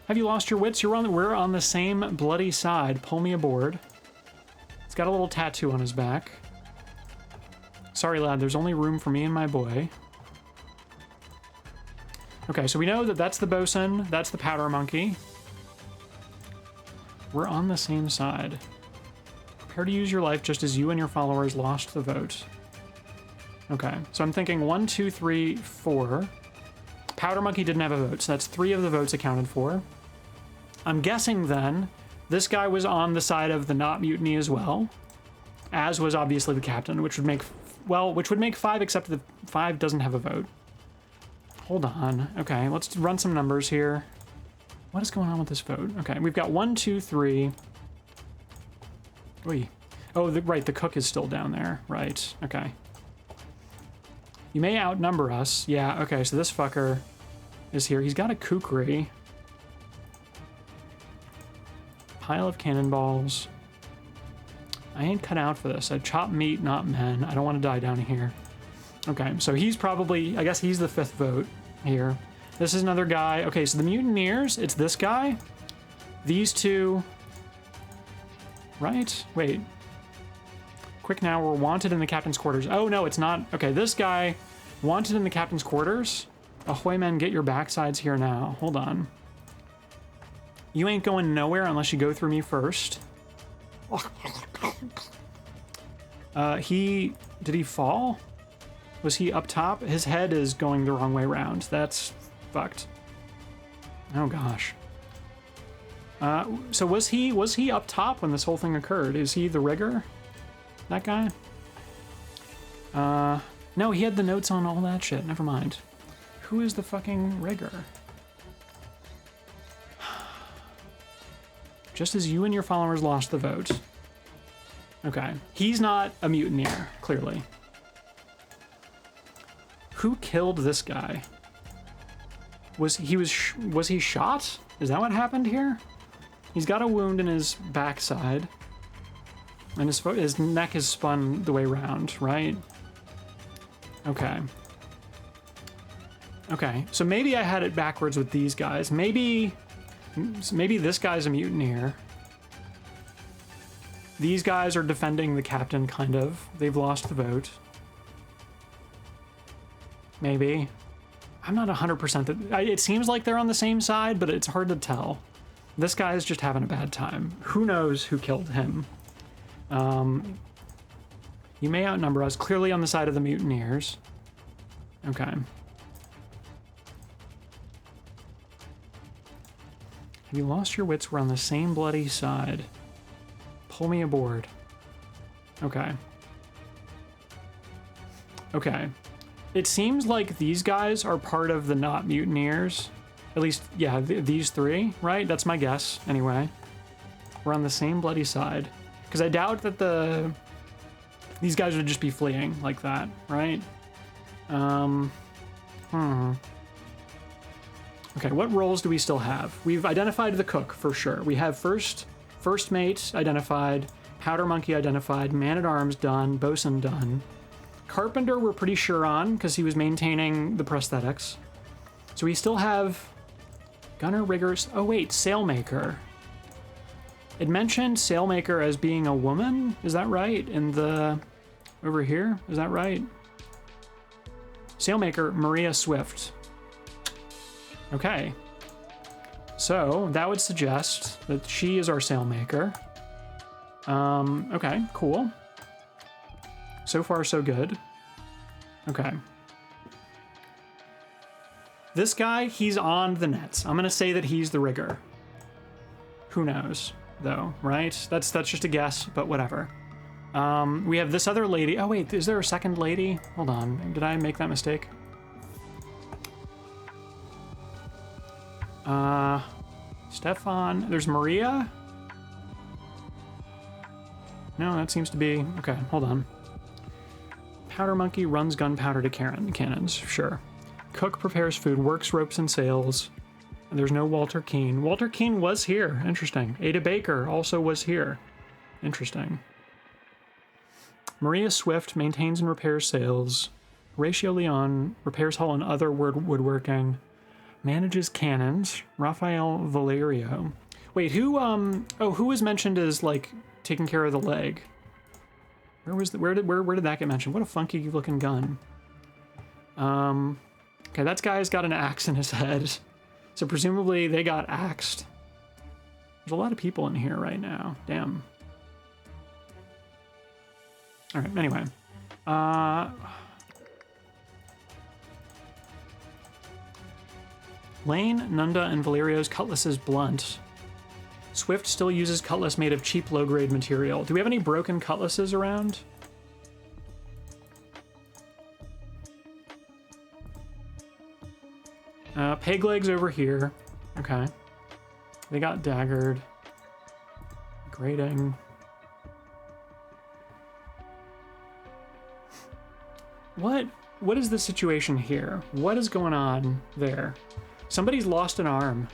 Have you lost your wits? We're on the same bloody side. Pull me aboard. He's got a little tattoo on his back. Sorry, lad, there's only room for me and my boy. Okay, so we know that that's the bosun, that's the powder monkey. We're on the same side. Prepare to use your life just as you and your followers lost the vote. Okay, so I'm thinking 1, 2, 3, 4. Powder monkey didn't have a vote, so that's 3 of the votes accounted for. I'm guessing then this guy was on the side of the not mutiny as well, as was obviously the captain, which would make, well, which would make 5, except that 5 doesn't have a vote. Hold on. Okay, let's run some numbers here. What is going on with this vote? Okay, we've got 1, 2, 3. Oy. Oh, right, the cook is still down there. Right, okay. You may outnumber us. Yeah, okay, so this fucker is here. He's got a kukri. Pile of cannonballs. I ain't cut out for this. I chop meat, not men. I don't want to die down here. Okay, so he's probably, I guess he's the 5th vote here. This is another guy. Okay, so the mutineers, it's this guy. These 2. Right? Wait. Quick now, we're wanted in the captain's quarters. Oh, no, it's not. Okay, this guy, wanted in the captain's quarters. Ahoy, men, get your backsides here now. Hold on. You ain't going nowhere unless you go through me first. Did he fall? Was he up top? His head is going the wrong way around. That's fucked. Oh gosh. So was he up top when this whole thing occurred? Is he the rigger? That guy? No, he had the notes on all that shit. Never mind. Who is the fucking rigger? Just as you and your followers lost the vote. Okay. He's not a mutineer, clearly. Who killed this guy? Was he shot? Is that what happened here? He's got a wound in his backside. And his neck is spun the way around, right? Okay. Okay, so maybe I had it backwards with these guys. Maybe this guy's a mutineer. These guys are defending the captain, kind of. They've lost the vote. Maybe. I'm not 100%. It seems like they're on the same side, but it's hard to tell. This guy is just having a bad time. Who knows who killed him? You may outnumber us. Clearly on the side of the mutineers. Okay. Have you lost your wits? We're on the same bloody side. Pull me aboard. Okay. Okay. It seems like these guys are part of the not mutineers. At least, yeah, these 3, right? That's my guess, anyway. We're on the same bloody side. Because I doubt that these guys would just be fleeing like that, right? Okay, what roles do we still have? We've identified the cook, for sure. We have first mate identified, powder monkey identified, man-at-arms done, bosun done. Carpenter we're pretty sure on, because he was maintaining the prosthetics. So we still have gunner, riggers. Oh wait, sailmaker. It mentioned sailmaker as being a woman, is that right? Over here, is that right? Sailmaker, Maria Swift. Okay. So that would suggest that she is our sailmaker. Okay, cool. So far, so good. Okay. This guy, he's on the nets. I'm gonna say that he's the rigger. Who knows, though, right? That's just a guess, but whatever. We have this other lady. Oh wait, is there a second lady? Hold on, did I make that mistake? Stefan, there's Maria? No, that seems to be, okay, hold on. Powder monkey runs gunpowder to cannons, sure. Cook prepares food, works ropes and sails. And there's no Walter Keane. Walter Keane was here, interesting. Ada Baker also was here, interesting. Maria Swift maintains and repairs sails. Horatio Leon repairs hull and other woodworking. Manages cannons. Rafael Valerio. Wait, who was mentioned as, like, taking care of the leg? Where did that get mentioned? What a funky looking gun. Okay, that guy's got an axe in his head. So presumably they got axed. There's a lot of people in here right now. Damn. All right, anyway. Lane, Nunda, and Valerio's cutlass is blunt. Swift still uses cutlass made of cheap low-grade material. Do we have any broken cutlasses around? Peg legs over here. Okay. They got daggered. Grading. What is the situation here? What is going on there? Somebody's lost an arm.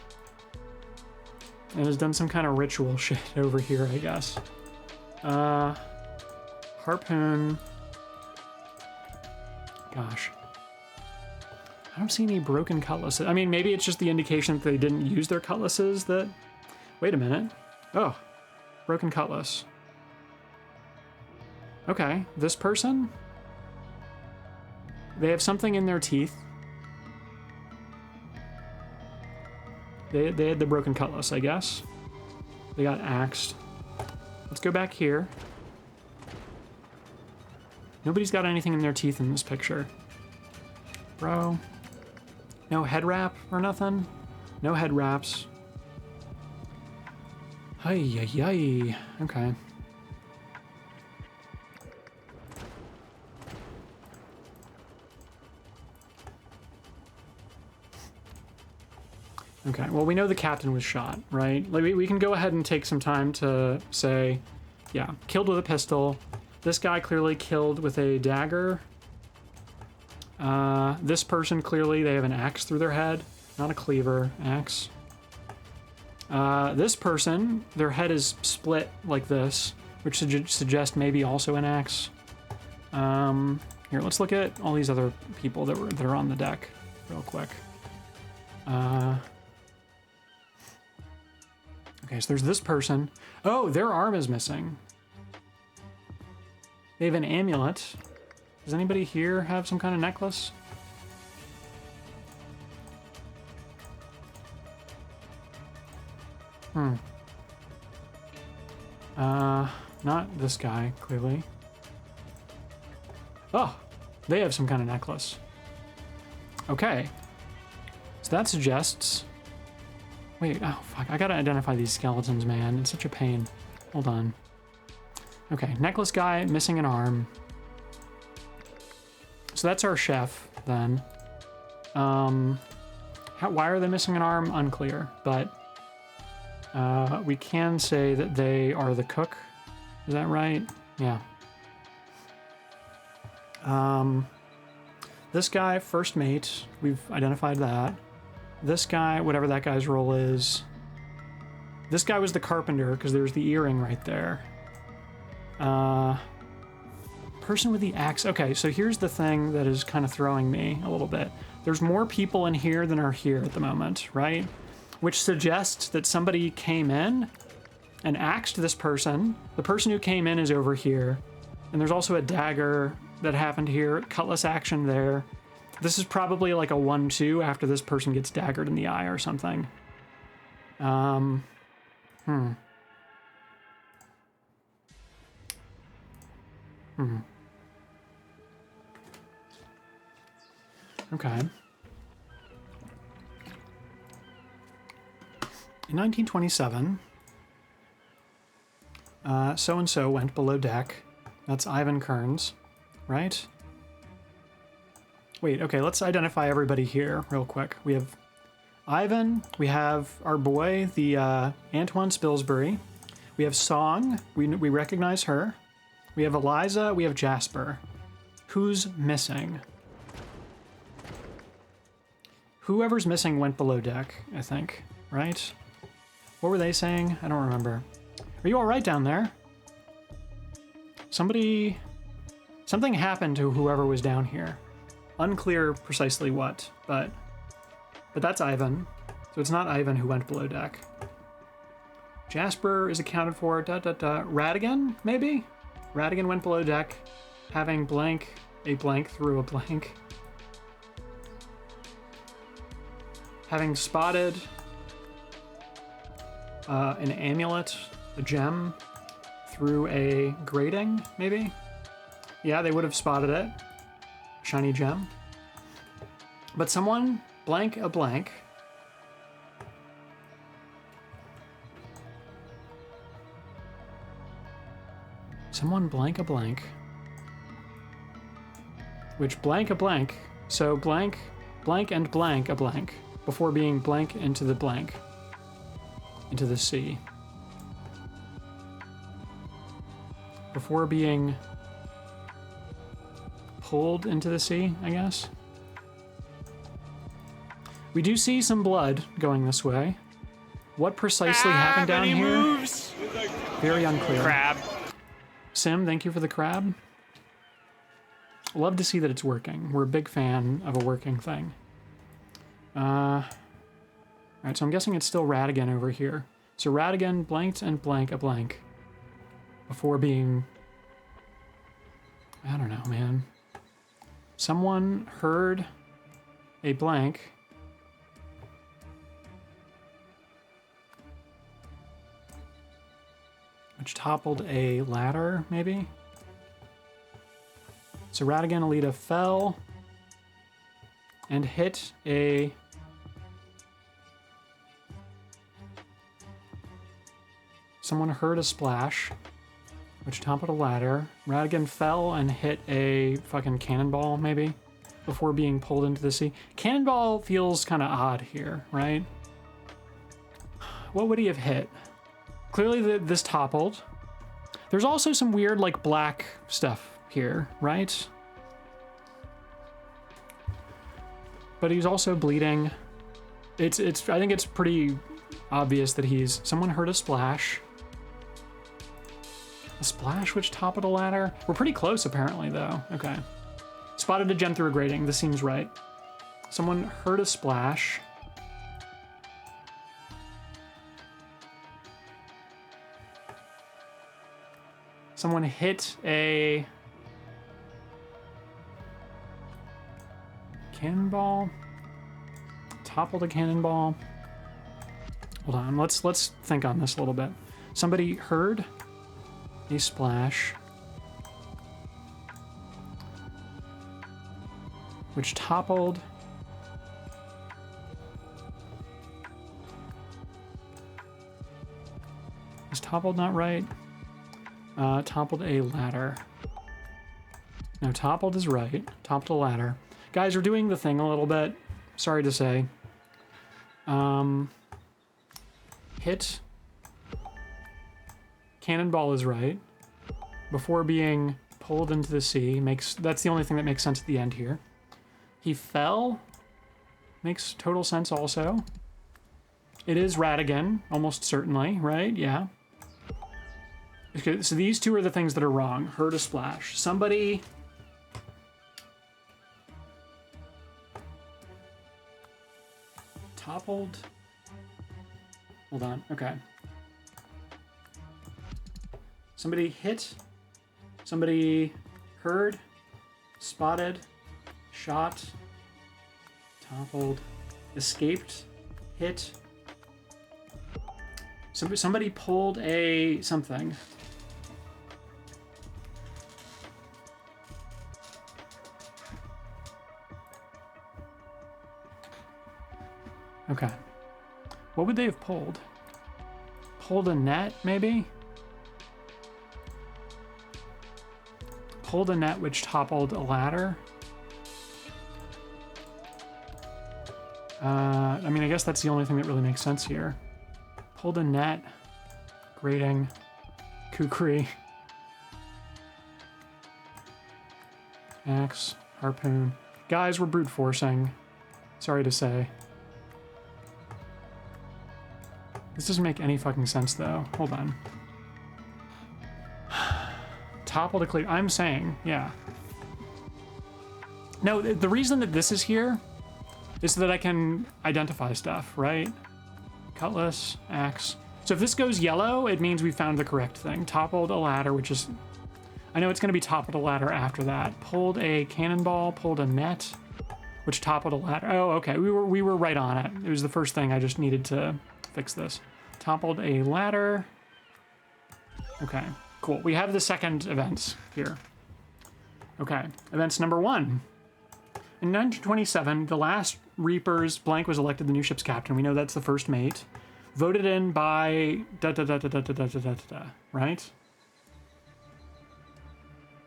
And has done some kind of ritual shit over here, I guess. Harpoon. Gosh. I don't see any broken cutlasses. I mean, maybe it's just the indication that they didn't use their cutlasses that... Wait a minute. Oh. Broken cutlass. Okay. This person? They have something in their teeth. They had the broken cutlass, I guess. They got axed. Let's go back here. Nobody's got anything in their teeth in this picture. Bro. No head wrap or nothing? No head wraps. Ay. Okay. Okay, well, we know the captain was shot, right? Like, we can go ahead and take some time to say, yeah, killed with a pistol. This guy clearly killed with a dagger. This person, clearly, they have an axe through their head. Not a cleaver, axe. This person, their head is split like this, which suggests maybe also an axe. Here, let's look at all these other people that are on the deck real quick. Okay, so there's this person. Oh, their arm is missing. They have an amulet. Does anybody here have some kind of necklace? Not this guy, clearly. Oh, they have some kind of necklace. Okay. So that suggests... Wait, oh fuck, I gotta identify these skeletons, man. It's such a pain. Hold on. Okay, necklace guy, missing an arm. So that's our chef, then. Why are they missing an arm? Unclear, but we can say that they are the cook. Is that right? Yeah. This guy, first mate, we've identified that. This guy, whatever that guy's role is. This guy was the carpenter, because there's the earring right there. Person with the axe. Okay, so here's the thing that is kind of throwing me a little bit. There's more people in here than are here at the moment, right? Which suggests that somebody came in and axed this person. The person who came in is over here. And there's also a dagger that happened here, cutlass action there. This is probably like a 1-2 after this person gets daggered in the eye or something. Okay. In 1927, so-and-so went below deck. That's Ivan Kearns, right? Wait, okay, let's identify everybody here real quick. We have Ivan, we have our boy, the Antoine Spilsbury. We have Song, we recognize her. We have Eliza, we have Jasper. Who's missing? Whoever's missing went below deck, I think, right? What were they saying? I don't remember. Are you all right down there? Something happened to whoever was down here. Unclear precisely what, but But that's Ivan. So it's not Ivan who went below deck. Jasper is accounted for. Radigan, maybe? Radigan went below deck, having blank, a blank through a blank. Having spotted an amulet, a gem, through a grating, maybe? Yeah, they would have spotted it. Shiny gem. But someone blank a blank. Someone blank a blank. Which blank a blank. So blank, blank and blank a blank. Before being blank into the blank. Into the sea. Before being pulled into the sea, I guess. We do see some blood going this way. What precisely happened down here? Moves. Very unclear. Crab. Sim, thank you for the crab. Love to see that it's working. We're a big fan of a working thing. Alright, so I'm guessing it's still Radigan over here. So Radigan blanked and blank a blank. Before being... I don't know, man. Someone heard a blank. Which toppled a ladder, maybe? So Radigan Alita fell and hit a... Someone heard a splash, which toppled a ladder. Radigan fell and hit a fucking cannonball, maybe, before being pulled into the sea. Cannonball feels kind of odd here, right? What would he have hit? Clearly this toppled. There's also some weird, like, black stuff here, right? But he's also bleeding. I think it's pretty obvious that someone heard a splash. A splash which toppled a ladder? We're pretty close, apparently, though. Okay. Spotted a gem through a grating. This seems right. Someone heard a splash. Someone hit a cannonball. Toppled a cannonball. Hold on, let's think on this a little bit. Somebody heard a splash, which toppled is toppled not right? Toppled a ladder. No, toppled is right. Toppled a ladder. Guys, we're doing the thing a little bit. Sorry to say. Hit. Cannonball is right. Before being pulled into the sea. That's the only thing that makes sense at the end here. He fell. Makes total sense also. It is Radigan, almost certainly, right? Yeah. Okay, so these two are the things that are wrong. Heard a splash. Somebody... toppled... Hold on, okay. Somebody hit... Somebody heard... spotted... shot... toppled... escaped... hit... Somebody pulled a... something. Okay. What would they have pulled? Pulled a net, maybe? Pulled a net which toppled a ladder? I mean, I guess that's the only thing that really makes sense here. Pulled a net, grating, kukri, axe, harpoon. Guys, we're brute forcing. Sorry to say. This doesn't make any fucking sense, though. Hold on. Toppled a clear... I'm saying, yeah. No, the reason that this is here is so that I can identify stuff, right? Cutlass, axe. So if this goes yellow, it means we found the correct thing. Toppled a ladder, which is... I know it's going to be toppled a ladder after that. Pulled a cannonball, pulled a net, which toppled a ladder. Oh, okay, we were right on it. It was the first thing. I just needed to fix this. Toppled a ladder. Okay, cool. We have the second events here. Okay, events number 1. In 1927, the last Reapers blank was elected the new ship's captain. We know that's the first mate. Voted in by right?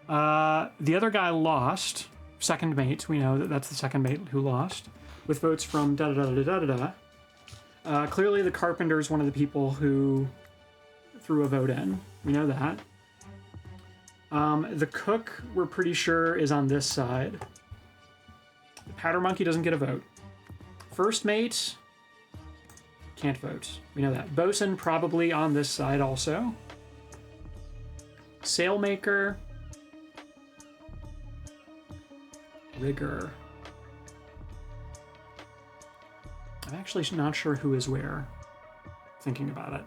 The other guy lost. Second mate. We know that that's the second mate who lost. With votes from clearly the carpenter is one of the people who threw a vote in. We know that. The cook, we're pretty sure, is on this side. The powder monkey doesn't get a vote. First mate, can't vote. We know that. Bosun probably on this side also. Sailmaker. Rigger. I'm actually not sure who is where, thinking about it.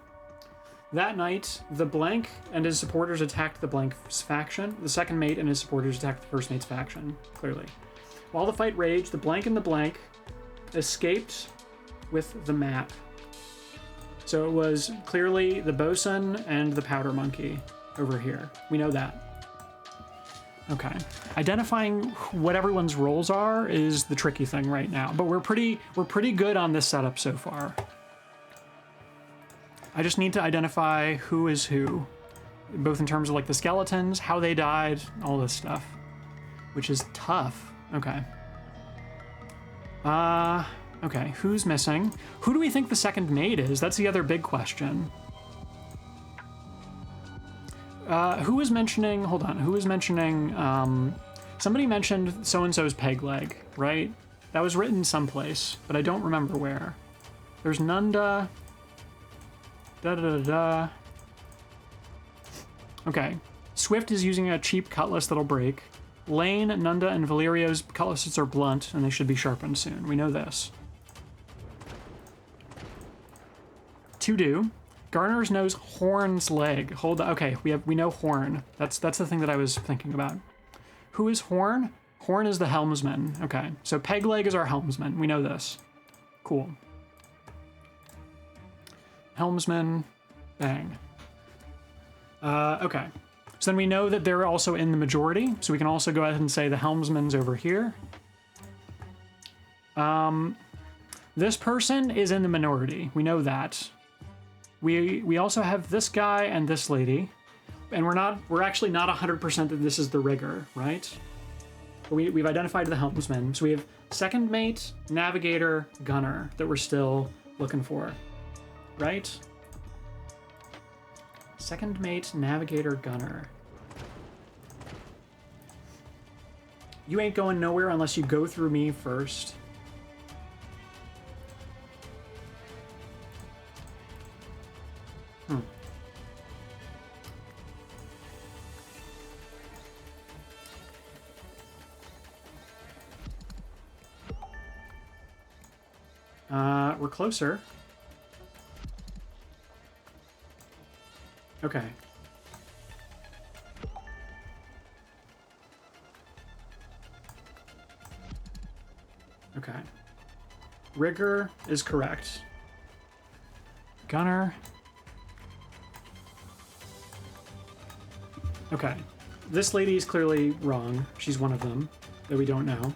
That night, the blank and his supporters attacked the blank's faction. The second mate and his supporters attacked the first mate's faction, clearly. While the fight raged, the blank and the blank escaped with the map. So it was clearly the bosun and the powder monkey over here. We know that. Okay. Identifying what everyone's roles are is the tricky thing right now, but we're pretty good on this setup so far. I just need to identify who is who, both in terms of like the skeletons, how they died, all this stuff, which is tough. Okay. Okay, who's missing? Who do we think the second mate is? That's the other big question. Who was mentioning, hold on, who was mentioning, somebody mentioned so-and-so's peg leg, right? That was written someplace, but I don't remember where. There's Nunda. Okay. Swift is using a cheap cutlass that'll break. Lane, Nunda, and Valerio's cutlasses are blunt, and they should be sharpened soon. We know this. To do. Garner's knows Horn's leg. Hold on. Okay, we know Horn. That's the thing that I was thinking about. Who is Horn? Horn is the helmsman. Okay, so Pegleg is our helmsman. We know this. Cool. Helmsman, bang. Okay. So then we know that they're also in the majority, so we can also go ahead and say the helmsman's over here. This person is in the minority. We know that. We also have this guy and this lady, and we're actually not 100% that this is the rigger, right? But we've identified the helmsman. So we have second mate, navigator, gunner that we're still looking for, right? Second mate, navigator, gunner. You ain't going nowhere unless you go through me first. We're closer. Okay. Okay. Rigger is correct. Gunner. Okay. This lady is clearly wrong. She's one of them that we don't know.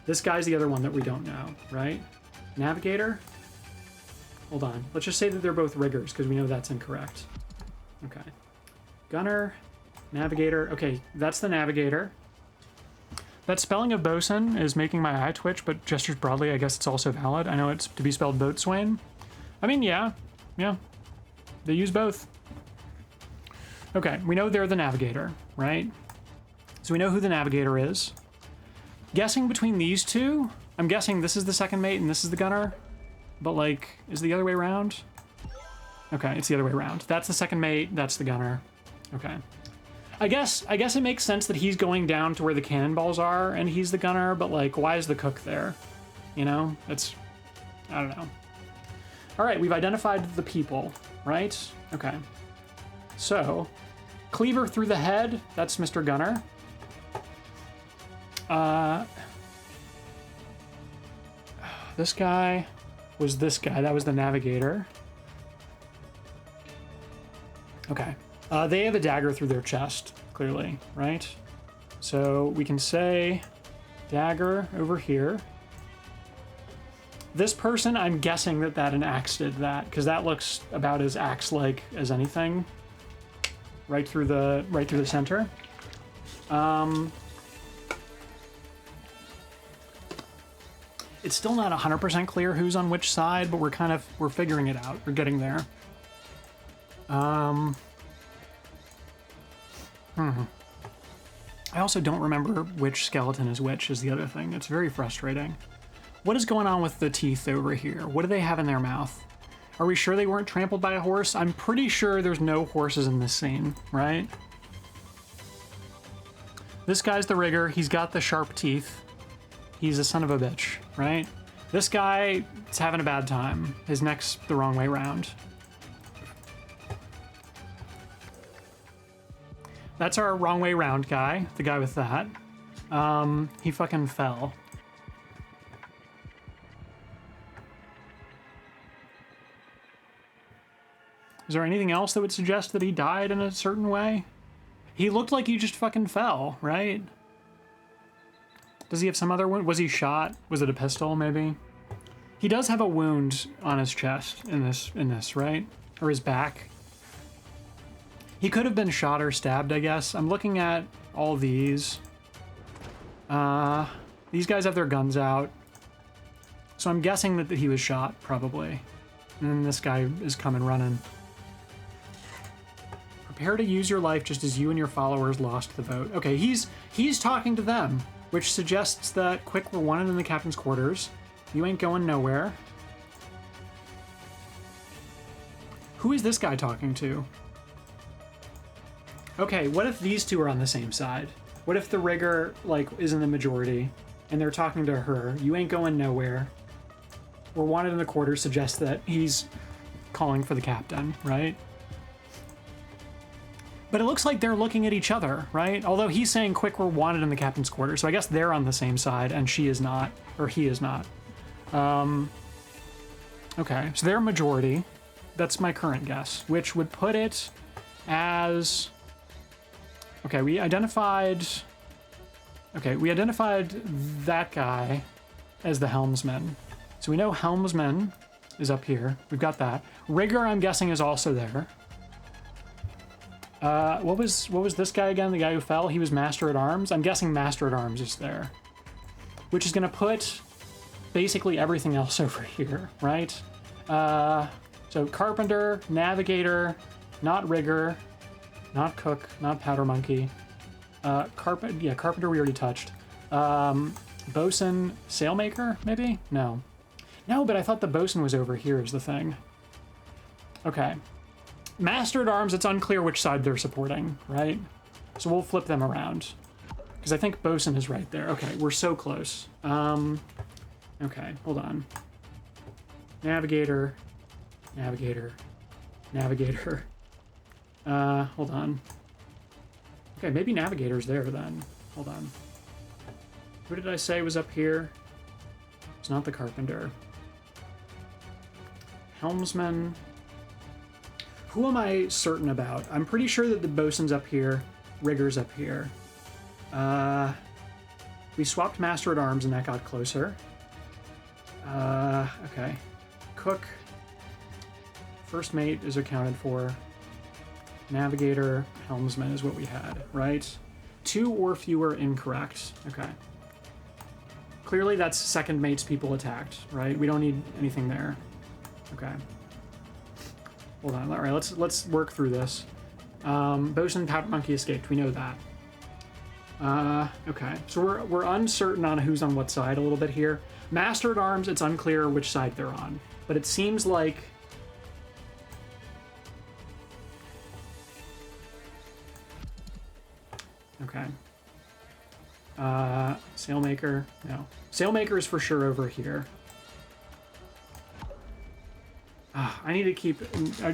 This guy's the other one that we don't know, right? Navigator? Hold on. Let's just say that they're both riggers, because we know that's incorrect. Okay. Gunner, navigator. Okay, that's the navigator. That spelling of bosun is making my eye twitch, but gestures broadly, I guess it's also valid. I know it's to be spelled boatswain. I mean, yeah. They use both. Okay, we know they're the navigator, right? So we know who the navigator is. Guessing between these two, I'm guessing this is the second mate and this is the gunner. But like, is it the other way around? Okay, it's the other way around. That's the second mate, that's the gunner. Okay. I guess it makes sense that he's going down to where the cannonballs are and he's the gunner, but like, why is the cook there? You know, it's, I don't know. All right, we've identified the people, right? Okay. So, cleaver through the head, that's Mr. Gunner. This guy was this guy, that was the navigator. Okay. They have a dagger through their chest, clearly, right? So we can say dagger over here. This person, I'm guessing that an axe did that, because that looks about as axe-like as anything. Right through the center. It's still not 100% clear who's on which side, but we're figuring it out. We're getting there. I also don't remember which skeleton is which is the other thing. It's very frustrating. What is going on with the teeth over here? What do they have in their mouth? Are we sure they weren't trampled by a horse? I'm pretty sure there's no horses in this scene, right? This guy's the rigger. He's got the sharp teeth. He's a son of a bitch, right? This guy is having a bad time. His neck's the wrong way around. That's our wrong way round guy, the guy with that. He fucking fell. Is there anything else that would suggest that he died in a certain way? He looked like he just fucking fell, right? Does he have some other wound? Was he shot? Was it a pistol, maybe? He does have a wound on his chest in this, right? Or his back. He could have been shot or stabbed, I guess. I'm looking at all these. These guys have their guns out. So I'm guessing that he was shot, probably. And then this guy is coming running. Prepare to use your life just as you and your followers lost the vote. Okay, he's talking to them, which suggests that, quick, we're wanted in the captain's quarters. You ain't going nowhere. Who is this guy talking to? Okay, what if these two are on the same side? What if the rigger, like, is in the majority, and they're talking to her? You ain't going nowhere. We're wanted in the quarters suggests that he's calling for the captain, right? But it looks like they're looking at each other, right? Although he's saying, quick, we're wanted in the captain's quarters. So I guess they're on the same side, and she is not, or he is not. Okay, so they're majority. That's my current guess, which would put it as... Okay, we identified that guy as the helmsman. So we know helmsman is up here. We've got that. Rigger, I'm guessing, is also there. What was this guy again? The guy who fell? He was Master at Arms? I'm guessing Master at Arms is there. Which is gonna put basically everything else over here, right? So Carpenter, Navigator, not Rigger, not Cook, not Powder Monkey. Carpenter we already touched. Bosun, Sailmaker, maybe? No. No, but I thought the bosun was over here is the thing. Okay. Master at Arms, it's unclear which side they're supporting, right? So we'll flip them around. Because I think bosun is right there. Okay, we're so close. Okay, hold on. Navigator. Navigator. Navigator. Hold on. Okay, maybe Navigator's there then. Hold on. Who did I say was up here? It's not the Carpenter. Helmsman. Who am I certain about? I'm pretty sure that the bosun's up here, Rigger's up here. We swapped Master at Arms and that got closer. Okay. Cook. First mate is accounted for. Navigator, helmsman is what we had, right? 2 or fewer incorrect. Okay. Clearly that's second mate's people attacked, right? We don't need anything there. Okay. Hold on. All right, let's work through this. Bosun, Powder Monkey escaped. We know that. Okay. So we're uncertain on who's on what side a little bit here. Master at Arms, it's unclear which side they're on, but it seems like Okay. Sailmaker, no. Sailmaker is for sure over here. I need to keep,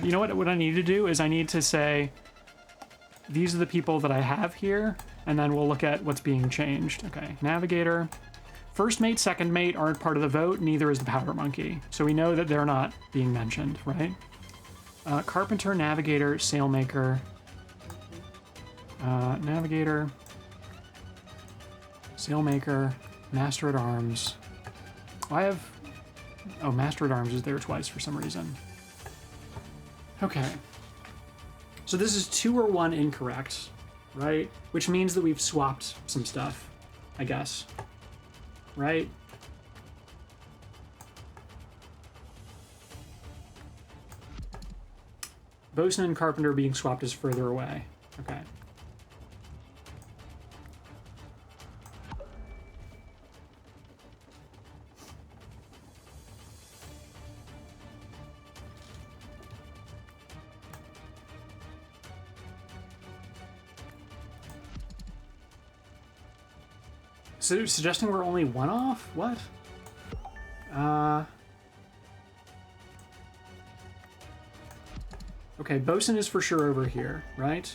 you know what I need to do is I need to say, these are the people that I have here, and then we'll look at what's being changed. Okay, Navigator. First mate, second mate aren't part of the vote, neither is the Powder Monkey. So we know that they're not being mentioned, right? Carpenter, Navigator, Sailmaker. Navigator. Sailmaker, Master at Arms. Oh, Master at Arms is there twice for some reason. Okay. So this is 2 or 1 incorrect, right? Which means that we've swapped some stuff, I guess. Right? Bosun and Carpenter being swapped is further away. Okay. So suggesting we're only 1 off? What? Okay, Bosun is for sure over here, right?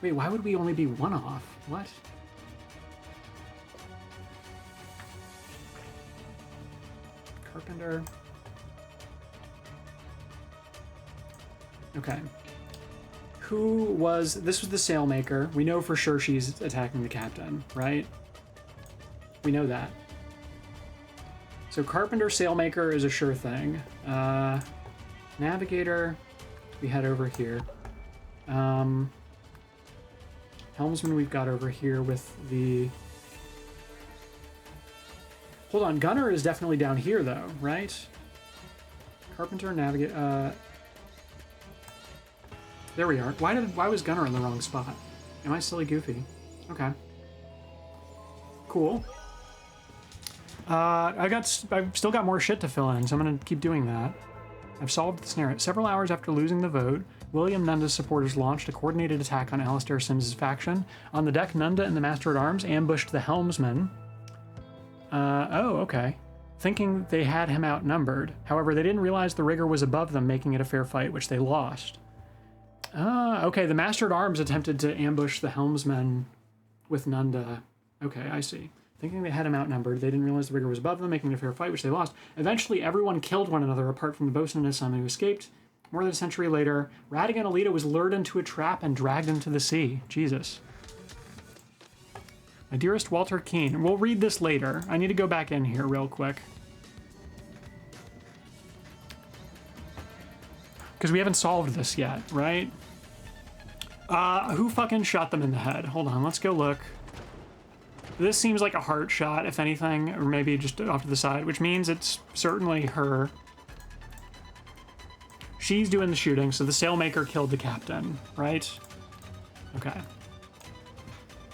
Wait, why would we only be 1 off? What? Carpenter. Okay. This was the Sailmaker. We know for sure she's attacking the captain, right? We know that. So Carpenter, Sailmaker is a sure thing. Navigator, we had over here. Helmsman we've got over here with the... Hold on, Gunner is definitely down here though, right? Carpenter, Navigator, there we are. Why was Gunner in the wrong spot? Am I silly goofy? Okay. Cool. I've still got more shit to fill in, so I'm gonna keep doing that. I've solved the scenario. Several hours after losing the vote, William Nunda's supporters launched a coordinated attack on Alistair Sims' faction. On the deck, Nunda and the Master-at-Arms ambushed the helmsman. Oh, okay. Thinking they had him outnumbered. However, they didn't realize the rigger was above them, making it a fair fight, which they lost. Okay, the Master-at-Arms attempted to ambush the helmsman with Nunda. Okay, I see. Thinking they had him outnumbered, they didn't realize the rigger was above them, making it a fair fight, which they lost. Eventually, everyone killed one another, apart from the bosun and his son who escaped. More than a century later, Radigan Alita was lured into a trap and dragged into the sea. Jesus. My dearest Walter Keane. We'll read this later. I need to go back in here real quick. Because we haven't solved this yet, right? Who fucking shot them in the head? Hold on, let's go look. This seems like a heart shot, if anything, or maybe just off to the side, which means it's certainly her. She's doing the shooting, so the Sailmaker killed the captain, right? Okay.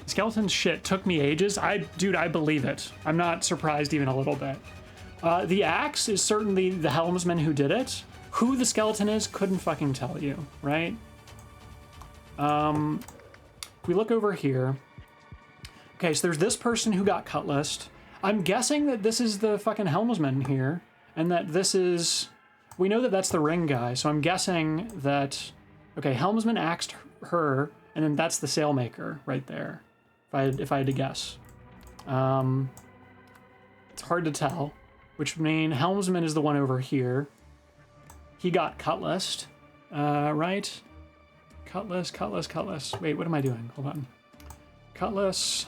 Skeleton shit took me ages. Dude, I believe it. I'm not surprised even a little bit. The axe is certainly the helmsman who did it. Who the skeleton is, couldn't fucking tell you, right? We look over here. Okay, so there's this person who got cutlassed. I'm guessing that this is the fucking helmsman here, and that this is... We know that that's the ring guy, so I'm guessing that... Okay, helmsman axed her, and then that's the sailmaker right there, if I had to guess. It's hard to tell, which mean helmsman is the one over here. He got cutlassed, right? Cutlass. Wait, what am I doing? Hold on. Cutlass.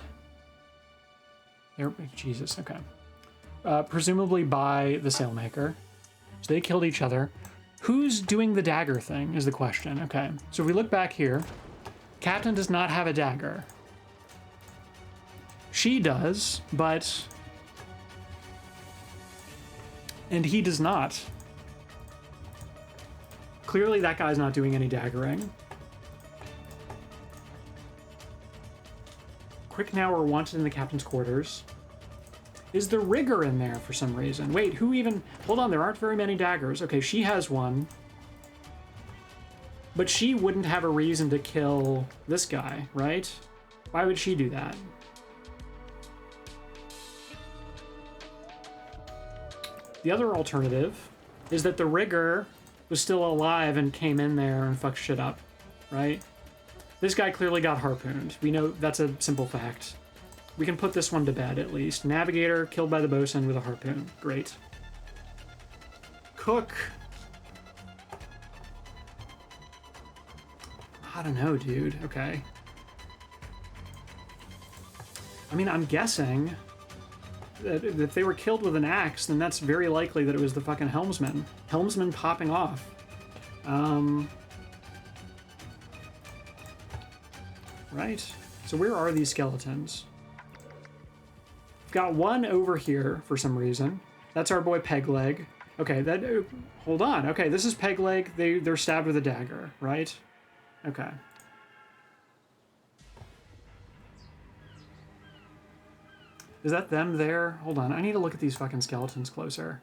There, Jesus, okay. Presumably by the sailmaker. So they killed each other. Who's doing the dagger thing is the question. Okay, so if we look back here, Captain does not have a dagger. She does, but... And he does not. Clearly that guy's not doing any daggering. Quick now we're wanted in the captain's quarters. Is the rigger in there for some reason? Wait, who even... Hold on, there aren't very many daggers. Okay, she has one. But she wouldn't have a reason to kill this guy, right? Why would she do that? The other alternative is that the rigger was still alive and came in there and fucked shit up, right? This guy clearly got harpooned. We know that's a simple fact. We can put this one to bed at least. Navigator killed by the bosun with a harpoon. Great. Cook. I don't know, dude. Okay. I mean, I'm guessing that if they were killed with an axe, then that's very likely that it was the fucking helmsman. Helmsman popping off. Right? So where are these skeletons? We've got one over here for some reason. That's our boy Pegleg. Okay, that... hold on. Okay, this is Pegleg. They're stabbed with a dagger, right? Okay. Is that them there? Hold on, I need to look at these fucking skeletons closer.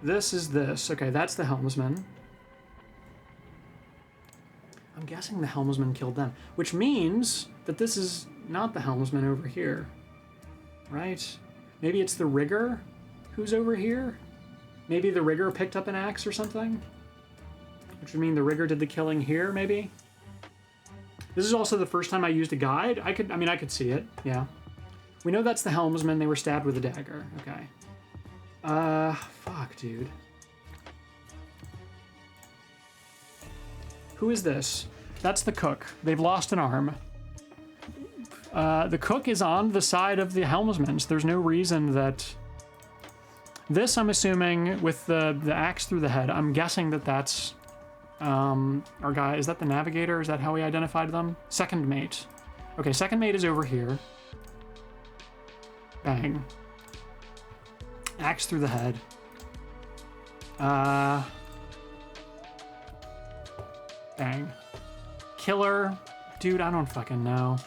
This is this. Okay, that's the helmsman. I'm guessing the helmsman killed them, which means that this is not the helmsman over here. Right? Maybe it's the rigger who's over here? Maybe the rigger picked up an axe or something? Which would mean the rigger did the killing here, maybe? This is also the first time I used a guide. I could see it, yeah. We know that's the helmsman. They were stabbed with a dagger. Okay. Fuck, dude. Who is this? That's the cook. They've lost an arm. The cook is on the side of the helmsman, so there's no reason that... This, I'm assuming, with the axe through the head, I'm guessing that that's... our guy, is that the navigator? Is that how we identified them? Second mate. Okay, second mate is over here. Bang. Axe through the head. Bang. Killer. Dude, I don't fucking know.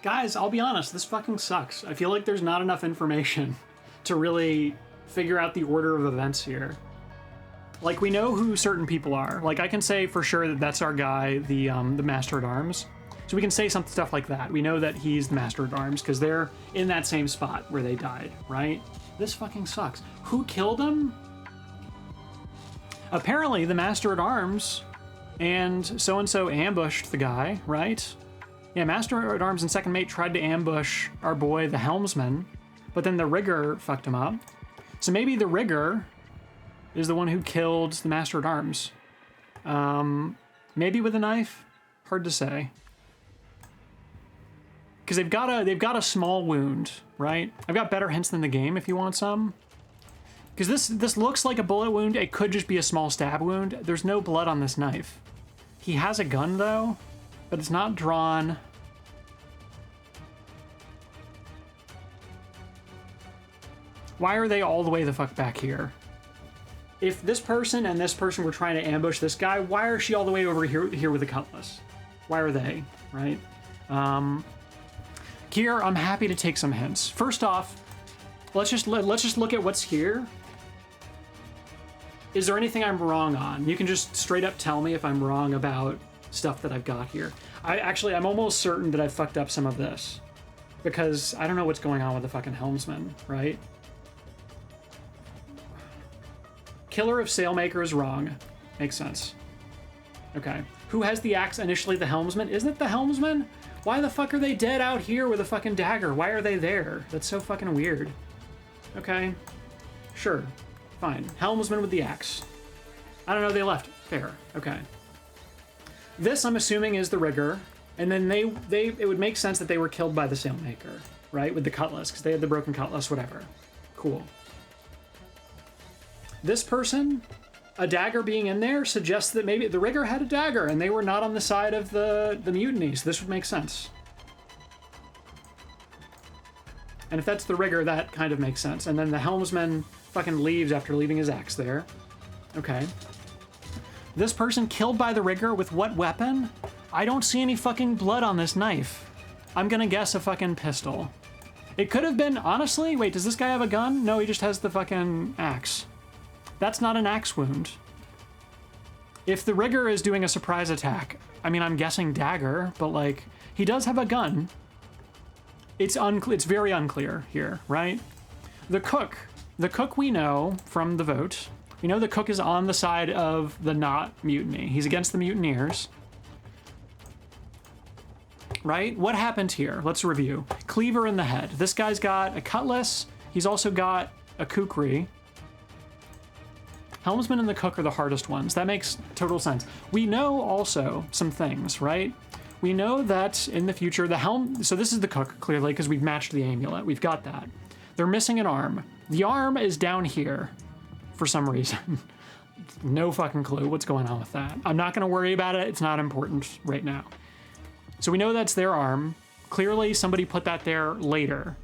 Guys, I'll be honest, this fucking sucks. I feel like there's not enough information to really figure out the order of events here. Like, we know who certain people are. Like, I can say for sure that that's our guy, the Master at Arms. So we can say some stuff like that. We know that he's the Master at Arms because they're in that same spot where they died, right? This fucking sucks. Who killed him? Apparently, the Master at Arms and so-and-so ambushed the guy, right? Yeah, Master at Arms and second mate tried to ambush our boy, the helmsman, but then the rigger fucked him up. So maybe the rigger is the one who killed the Master at Arms. Maybe with a knife? Hard to say. Because they've got a small wound, right? I've got better hints than the game if you want some. Because this looks like a bullet wound. It could just be a small stab wound. There's no blood on this knife. He has a gun though, but it's not drawn. Why are they all the way the fuck back here? If this person and this person were trying to ambush this guy, why are she all the way over here with a cutlass? Why are they, right? Here, I'm happy to take some hints. First off, let's just look at what's here. Is there anything I'm wrong on? You can just straight up tell me if I'm wrong about stuff that I've got here. I'm almost certain that I've fucked up some of this because I don't know what's going on with the fucking helmsman, right? Killer of Sailmaker is wrong. Makes sense. Okay. Who has the axe initially? The helmsman? Isn't it the helmsman? Why the fuck are they dead out here with a fucking dagger? Why are they there? That's so fucking weird. Okay. Sure. Fine. Helmsman with the axe. I don't know, they left. Fair. Okay. This, I'm assuming, is the rigger. And then it would make sense that they were killed by the Sailmaker, right? With the cutlass, because they had the broken cutlass, whatever. Cool. This person, a dagger being in there, suggests that maybe the rigger had a dagger and they were not on the side of the mutiny, so this would make sense. And if that's the rigger, that kind of makes sense. And then the helmsman fucking leaves after leaving his axe there. Okay. This person killed by the rigger with what weapon? I don't see any fucking blood on this knife. I'm gonna guess a fucking pistol. It could have been, honestly, wait, does this guy have a gun? No, he just has the fucking axe. That's not an axe wound. If the rigger is doing a surprise attack, I mean, I'm guessing dagger, but like, he does have a gun. It's very unclear here, right? The cook we know from the vote. We know the cook is on the side of the not mutiny. He's against the mutineers. Right? What happened here? Let's review. Cleaver in the head. This guy's got a cutlass. He's also got a kukri. Helmsman and the cook are the hardest ones. That makes total sense. We know also some things, right? We know that in the future, so this is the cook, clearly, because we've matched the amulet. We've got that. They're missing an arm. The arm is down here for some reason. No fucking clue what's going on with that. I'm not gonna worry about it. It's not important right now. So we know that's their arm. Clearly somebody put that there later.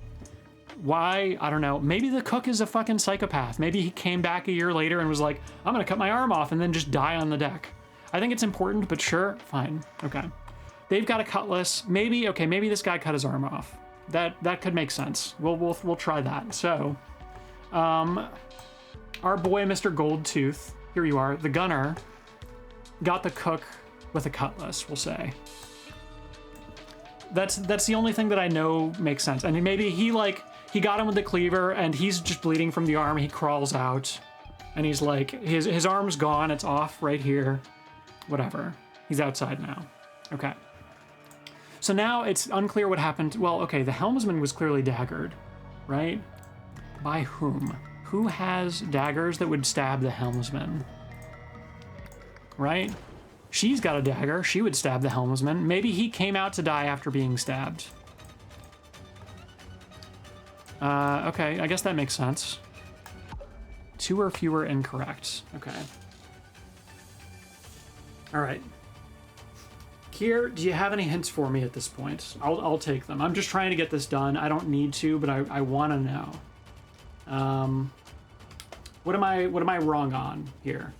Why? I don't know. Maybe the cook is a fucking psychopath. Maybe he came back a year later and was like, I'm gonna cut my arm off and then just die on the deck. I think it's important, but sure, fine, okay. They've got a cutlass. Maybe this guy cut his arm off. That could make sense. We'll try that. So, our boy, Mr. Goldtooth, here you are, the gunner, got the cook with a cutlass, we'll say. That's the only thing that I know makes sense. I mean, maybe he got him with the cleaver and he's just bleeding from the arm. He crawls out and he's like, his arm's gone. It's off right here. Whatever. He's outside now. Okay. So now it's unclear what happened. Well, okay, the helmsman was clearly daggered, right? By whom? Who has daggers that would stab the helmsman? Right? She's got a dagger. She would stab the helmsman. Maybe he came out to die after being stabbed. Okay, I guess that makes sense. 2 or fewer incorrect. Okay. All right. Kier, do you have any hints for me at this point? I'll take them. I'm just trying to get this done. I don't need to, but I want to know. What am I wrong on here?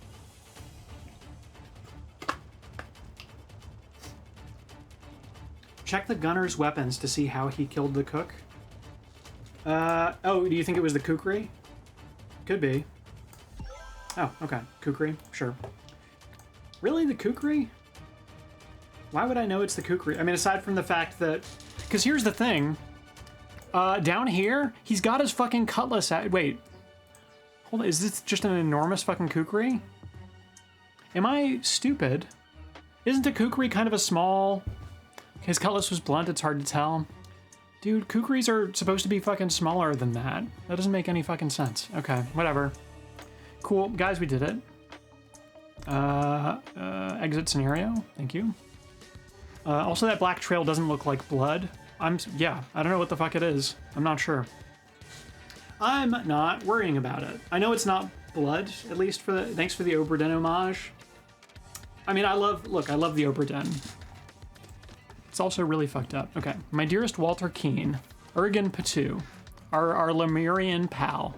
Check the gunner's weapons to see how he killed the cook. Oh, do you think it was the kukri? Could be. Oh, okay. Kukri, sure. Really, the kukri? Why would I know it's the kukri? I mean, aside from the fact that... Because here's the thing. Down here, he's got his fucking cutlass at... Wait. Hold on, is this just an enormous fucking kukri? Am I stupid? Isn't a kukri kind of a small... His cutlass was blunt, it's hard to tell. Dude, kukris are supposed to be fucking smaller than that. That doesn't make any fucking sense. Okay, whatever. Cool, guys, we did it. Exit scenario, thank you. Also, that black trail doesn't look like blood. Yeah, I don't know what the fuck it is. I'm not sure. I'm not worrying about it. I know it's not blood, at least for the... Thanks for the Obra Dinn homage. I mean, I love the Obra Dinn. It's also really fucked up. Okay, my dearest Walter Keene, Urgen Patu, our Lemurian pal.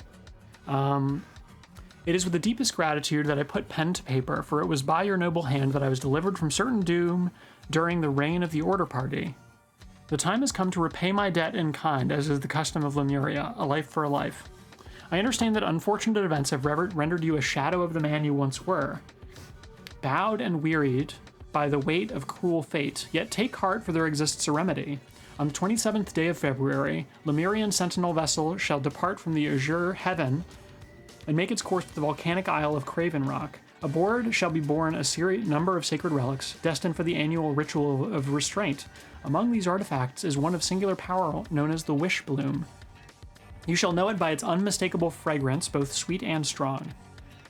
It is with the deepest gratitude that I put pen to paper, for it was by your noble hand that I was delivered from certain doom during the reign of the Order Party. The time has come to repay my debt in kind, as is the custom of Lemuria, a life for a life. I understand that unfortunate events have rendered you a shadow of the man you once were. Bowed and wearied by the weight of cruel fate, yet take heart, for there exists a remedy. On the 27th day of February, Lemurian sentinel vessel shall depart from the azure heaven and make its course to the volcanic isle of Craven Rock. Aboard shall be borne a number of sacred relics, destined for the annual ritual of restraint. Among these artifacts is one of singular power known as the Wish Bloom. You shall know it by its unmistakable fragrance, both sweet and strong.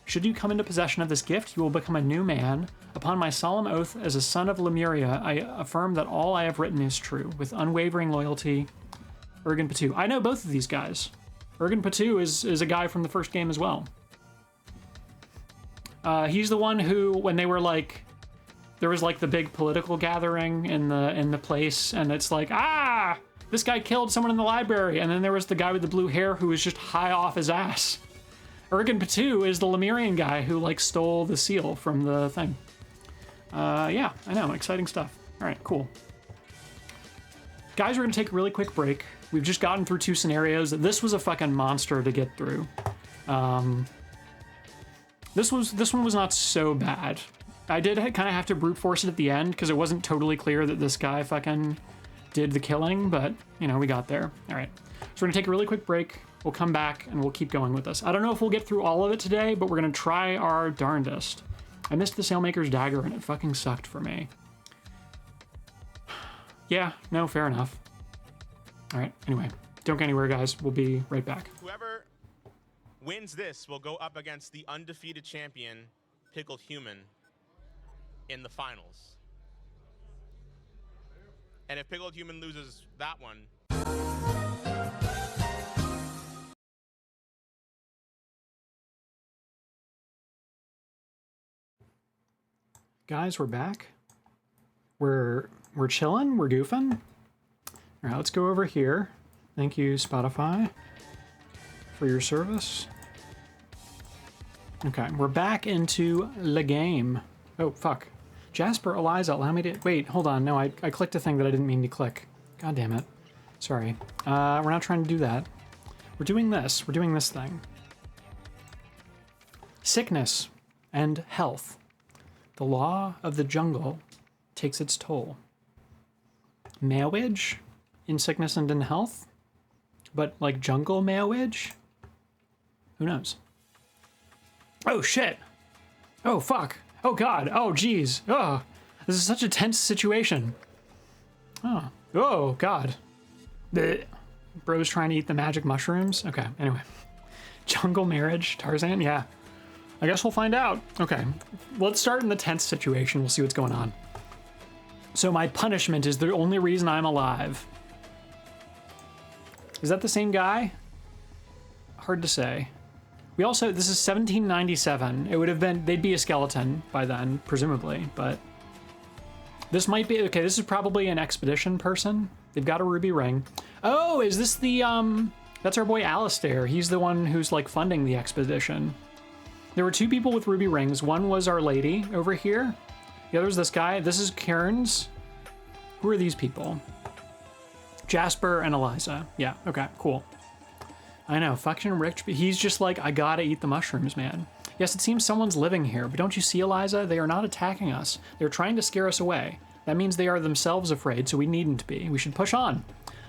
Should you come into possession of this gift, you will become a new man. Upon my solemn oath as a son of Lemuria, I affirm that all I have written is true. With unwavering loyalty, Urgen Patu. I know both of these guys. Urgen Patu is a guy from the first game as well. He's the one who, when they were like, there was like the big political gathering in the place, and it's like, this guy killed someone in the library, and then there was the guy with the blue hair who was just high off his ass. Urgen Patu is the Lemurian guy who like stole the seal from the thing. Yeah, I know, exciting stuff. All right, cool. Guys, we're gonna take a really quick break. We've just gotten through 2 scenarios. This was a fucking monster to get through. This one was not so bad. I did kind of have to brute force it at the end because it wasn't totally clear that this guy fucking did the killing, but, you know, we got there. All right. So we're going to take a really quick break. We'll come back and we'll keep going with this. I don't know if we'll get through all of it today, but we're going to try our darndest. I missed the Sailmaker's Dagger and it fucking sucked for me. Yeah, no, fair enough. All right, anyway, don't go anywhere, guys. We'll be right back. Whoever wins this will go up against the undefeated champion, Pickled Human, in the finals. And if Pickled Human loses that one, guys, we're back. We're chilling, we're goofing. All right, let's go over here. Thank you, Spotify, for your service. Okay, we're back into the game. Oh, fuck. Jasper, Eliza, allow me to... Wait, hold on. No, I clicked a thing that I didn't mean to click. God damn it. Sorry. We're not trying to do that. We're doing this. We're doing this thing. Sickness and health. The law of the jungle takes its toll. Marriage in sickness and in health? But like jungle marriage? Who knows? Oh shit! Oh fuck! Oh god! Oh jeez! Oh, this is such a tense situation. Oh, oh god. Blech. Bro's trying to eat the magic mushrooms? Okay, anyway. Jungle marriage, Tarzan? Yeah. I guess we'll find out. Okay, let's start in the tense situation. We'll see what's going on. So my punishment is the only reason I'm alive. Is that the same guy? Hard to say. We also, this is 1797. It would have been, they'd be a skeleton by then, presumably, but this might be, okay, this is probably an expedition person. They've got a ruby ring. Oh, is this the, that's our boy Alistair. He's the one who's like funding the expedition. There were two people with ruby rings. One was Our Lady over here. The other's this guy. This is Cairns. Who are these people? Jasper and Eliza. Yeah, okay, cool. I know, fucking rich, but he's just like, I gotta eat the mushrooms, man. Yes, it seems someone's living here, but don't you see, Eliza? They are not attacking us. They're trying to scare us away. That means they are themselves afraid, so we needn't be. We should push on.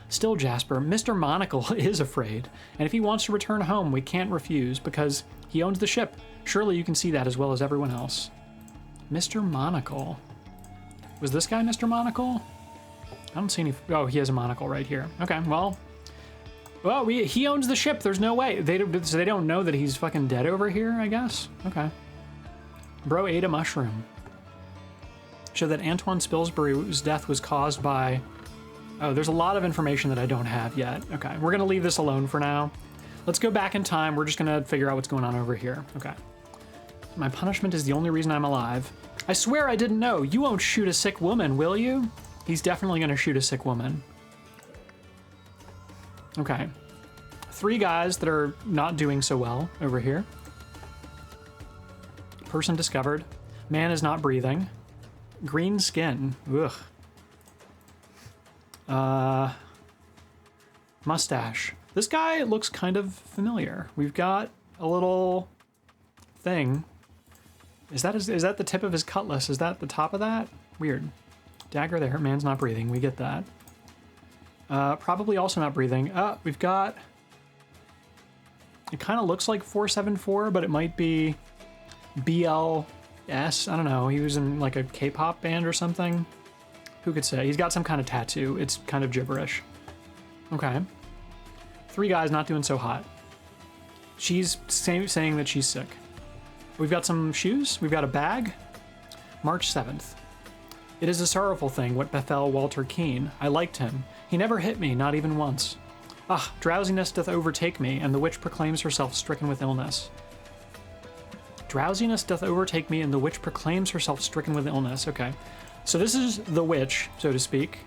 Still, Jasper, Mr. Monocle is afraid, and if he wants to return home, we can't refuse, because he owns the ship. Surely you can see that as well as everyone else. Mr. Monocle. Was this guy Mr. Monocle? I don't see any... Oh, he has a monocle right here. Okay, well... Well, he owns the ship. There's no way. So they don't know that he's fucking dead over here, I guess? Okay. Bro ate a mushroom. Show that Antoine Spilsbury's death was caused by... Oh, there's a lot of information that I don't have yet. Okay, we're gonna leave this alone for now. Let's go back in time. We're just gonna figure out what's going on over here. Okay. My punishment is the only reason I'm alive. I swear I didn't know. You won't shoot a sick woman, will you? He's definitely gonna shoot a sick woman. Okay. 3 guys that are not doing so well over here. Person discovered. Man is not breathing. Green skin. Ugh. Mustache. This guy looks kind of familiar. We've got a little thing. Is that the tip of his cutlass? Is that the top of that? Weird. Dagger there. Man's not breathing. We get that. Probably also not breathing. We've got... It kind of looks like 474, but it might be BLS. I don't know. He was in like a K-pop band or something. Who could say? He's got some kind of tattoo. It's kind of gibberish. Okay. 3 guys not doing so hot. She's saying that she's sick. We've got some shoes. We've got a bag. March 7th. It is a sorrowful thing what befell Walter Keene. I liked him. He never hit me, not even once. Ah, drowsiness doth overtake me, and the witch proclaims herself stricken with illness. Drowsiness doth overtake me, and the witch proclaims herself stricken with illness. Okay. So this is the witch, so to speak.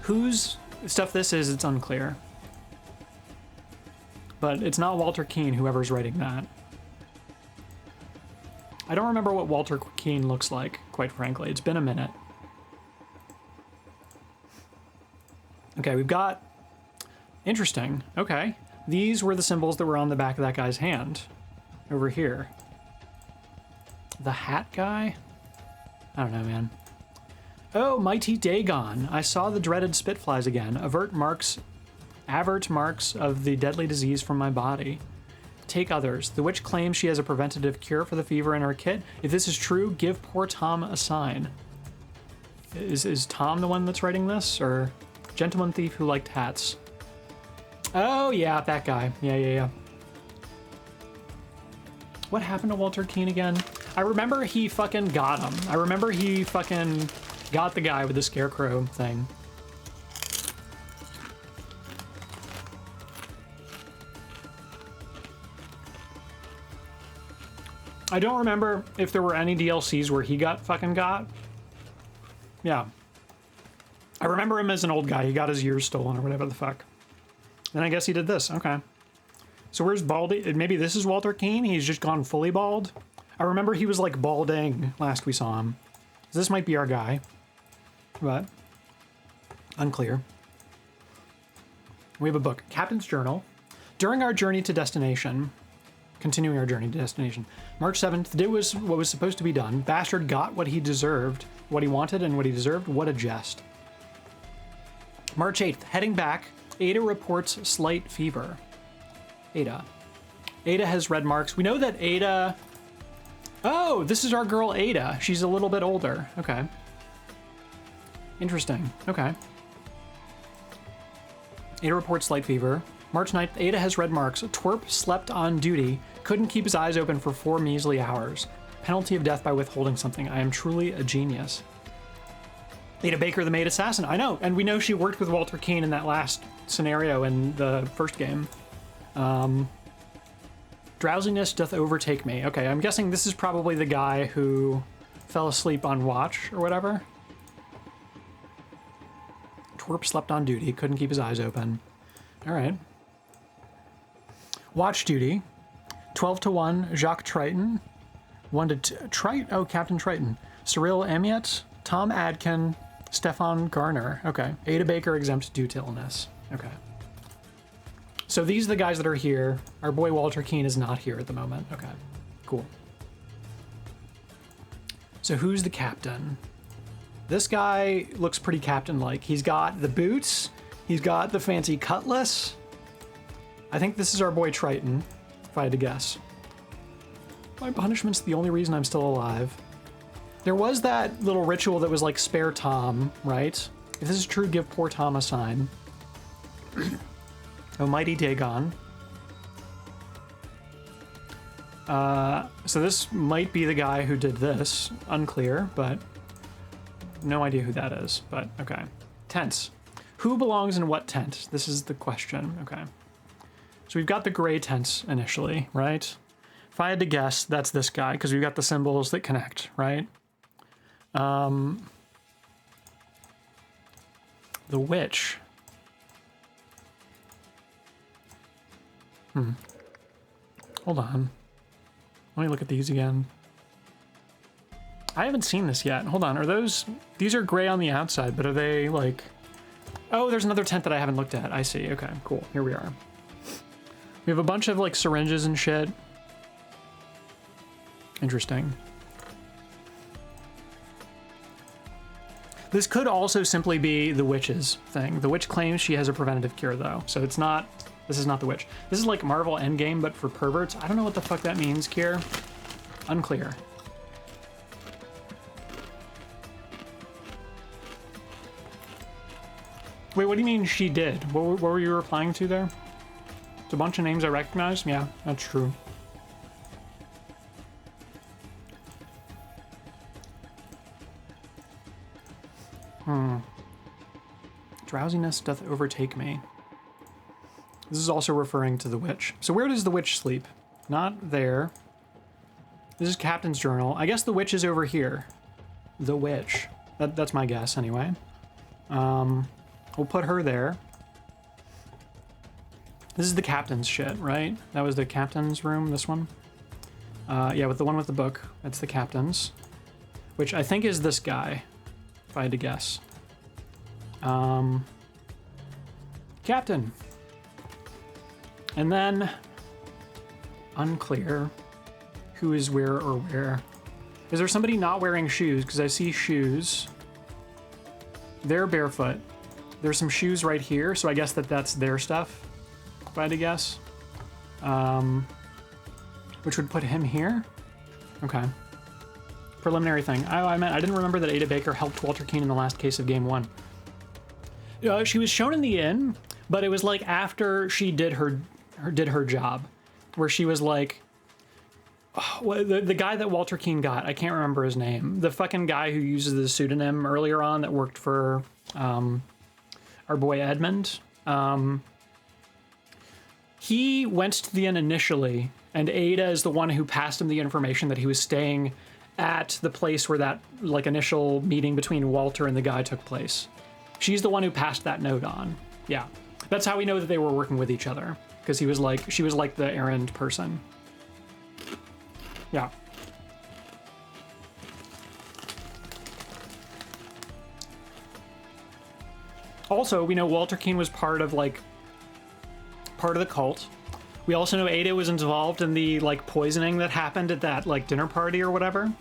Whose stuff this is, it's unclear. But it's not Walter Keene, whoever's writing that. I don't remember what Walter Keene looks like, quite frankly. It's been a minute. Okay, we've got... Interesting. Okay. These were the symbols that were on the back of that guy's hand. Over here. The hat guy? I don't know, man. Oh, mighty Dagon. I saw the dreaded spitflies again. Avert marks of the deadly disease from my body. Take others. The witch claims she has a preventative cure for the fever in her kit. If this is true, give poor Tom a sign. Is Tom the one that's writing this? Or gentleman thief who liked hats? Oh, yeah, that guy. Yeah. What happened to Walter Keane again? I remember he fucking got him. I remember he fucking got the guy with the scarecrow thing. I don't remember if there were any DLCs where he got fucking got. Yeah. I remember him as an old guy. He got his ears stolen or whatever the fuck. Then I guess he did this. Okay. So where's Baldy? Maybe this is Walter Keane? He's just gone fully bald? I remember he was like balding last we saw him. So this might be our guy. But unclear. We have a book, Captain's Journal. During our journey to destination, continuing our journey to destination, March 7th, did what was supposed to be done. Bastard got what he deserved, what he wanted and what he deserved. What a jest. March 8th, heading back, Ada reports slight fever. Ada has red marks. We know that Ada... Oh, this is our girl Ada. She's a little bit older. Okay. Interesting. Okay. Ada reports slight fever. March 9th, Ada has red marks. Twerp slept on duty. Couldn't keep his eyes open for 4 measly hours. Penalty of death by withholding something. I am truly a genius. Ada Baker, the maid assassin. I know. And we know she worked with Walter Keane in that last scenario in the first game. Drowsiness doth overtake me. Okay, I'm guessing this is probably the guy who fell asleep on watch or whatever. Twerp slept on duty, couldn't keep his eyes open. All right. Watch duty. 12-1, Jacques Triton. 1-2, oh, Captain Triton. Cyril Amiet, Tom Adkin, Stefan Garner. Okay. Ada Baker exempt due to illness. Okay. So these are the guys that are here. Our boy Walter Keane is not here at the moment. Okay, cool. So who's the captain? This guy looks pretty captain-like. He's got the boots. He's got the fancy cutlass. I think this is our boy Triton, if I had to guess. My punishment's the only reason I'm still alive. There was that little ritual that was like spare Tom, right? If this is true, give poor Tom a sign. Oh, mighty Dagon. So this might be the guy who did this. Unclear, but no idea who that is, but okay. Tents. Who belongs in what tent? This is the question. Okay. So we've got the gray tents initially, right? If I had to guess, that's this guy, because we've got the symbols that connect, right? The witch. Hold on. Let me look at these again. I haven't seen this yet. Hold on. Are those... These are gray on the outside, but are they like... Oh, there's another tent that I haven't looked at. I see. Okay, cool. Here we are. We have a bunch of like syringes and shit. Interesting. This could also simply be the witch's thing. The witch claims she has a preventative cure though, so it's not... This is not the witch. This is like Marvel Endgame, but for perverts. I don't know what the fuck that means, Kier. Unclear. Wait, what do you mean she did? What were you replying to there? It's a bunch of names I recognize? Yeah, that's true. Drowsiness doth overtake me. This is also referring to the witch. So where does the witch sleep? Not there. This is Captain's Journal. I guess the witch is over here. The witch. That's my guess, anyway. We'll put her there. This is the captain's shit, right? That was the captain's room, this one? Yeah, with the one with the book. That's the captain's. Which I think is this guy, if I had to guess. Captain. And then, unclear who is where or where. Is there somebody not wearing shoes? Because I see shoes. They're barefoot. There's some shoes right here, so I guess that's their stuff, if I had to guess. Which would put him here. Okay. Preliminary thing. I didn't remember that Ada Baker helped Walter Keane in the last case of Game 1. She was shown in the inn, but it was like after she did her job, where she was like, oh, the guy that Walter Keane got, I can't remember his name. The fucking guy who uses the pseudonym earlier on that worked for our boy Edmund. He went to the inn initially, and Ada is the one who passed him the information that he was staying at the place where that like initial meeting between Walter and the guy took place. She's the one who passed that note on. Yeah, that's how we know that they were working with each other, because she was like the errand person. Yeah. Also, we know Walter Keane was part of the cult. We also know Ada was involved in the like poisoning that happened at that like dinner party or whatever.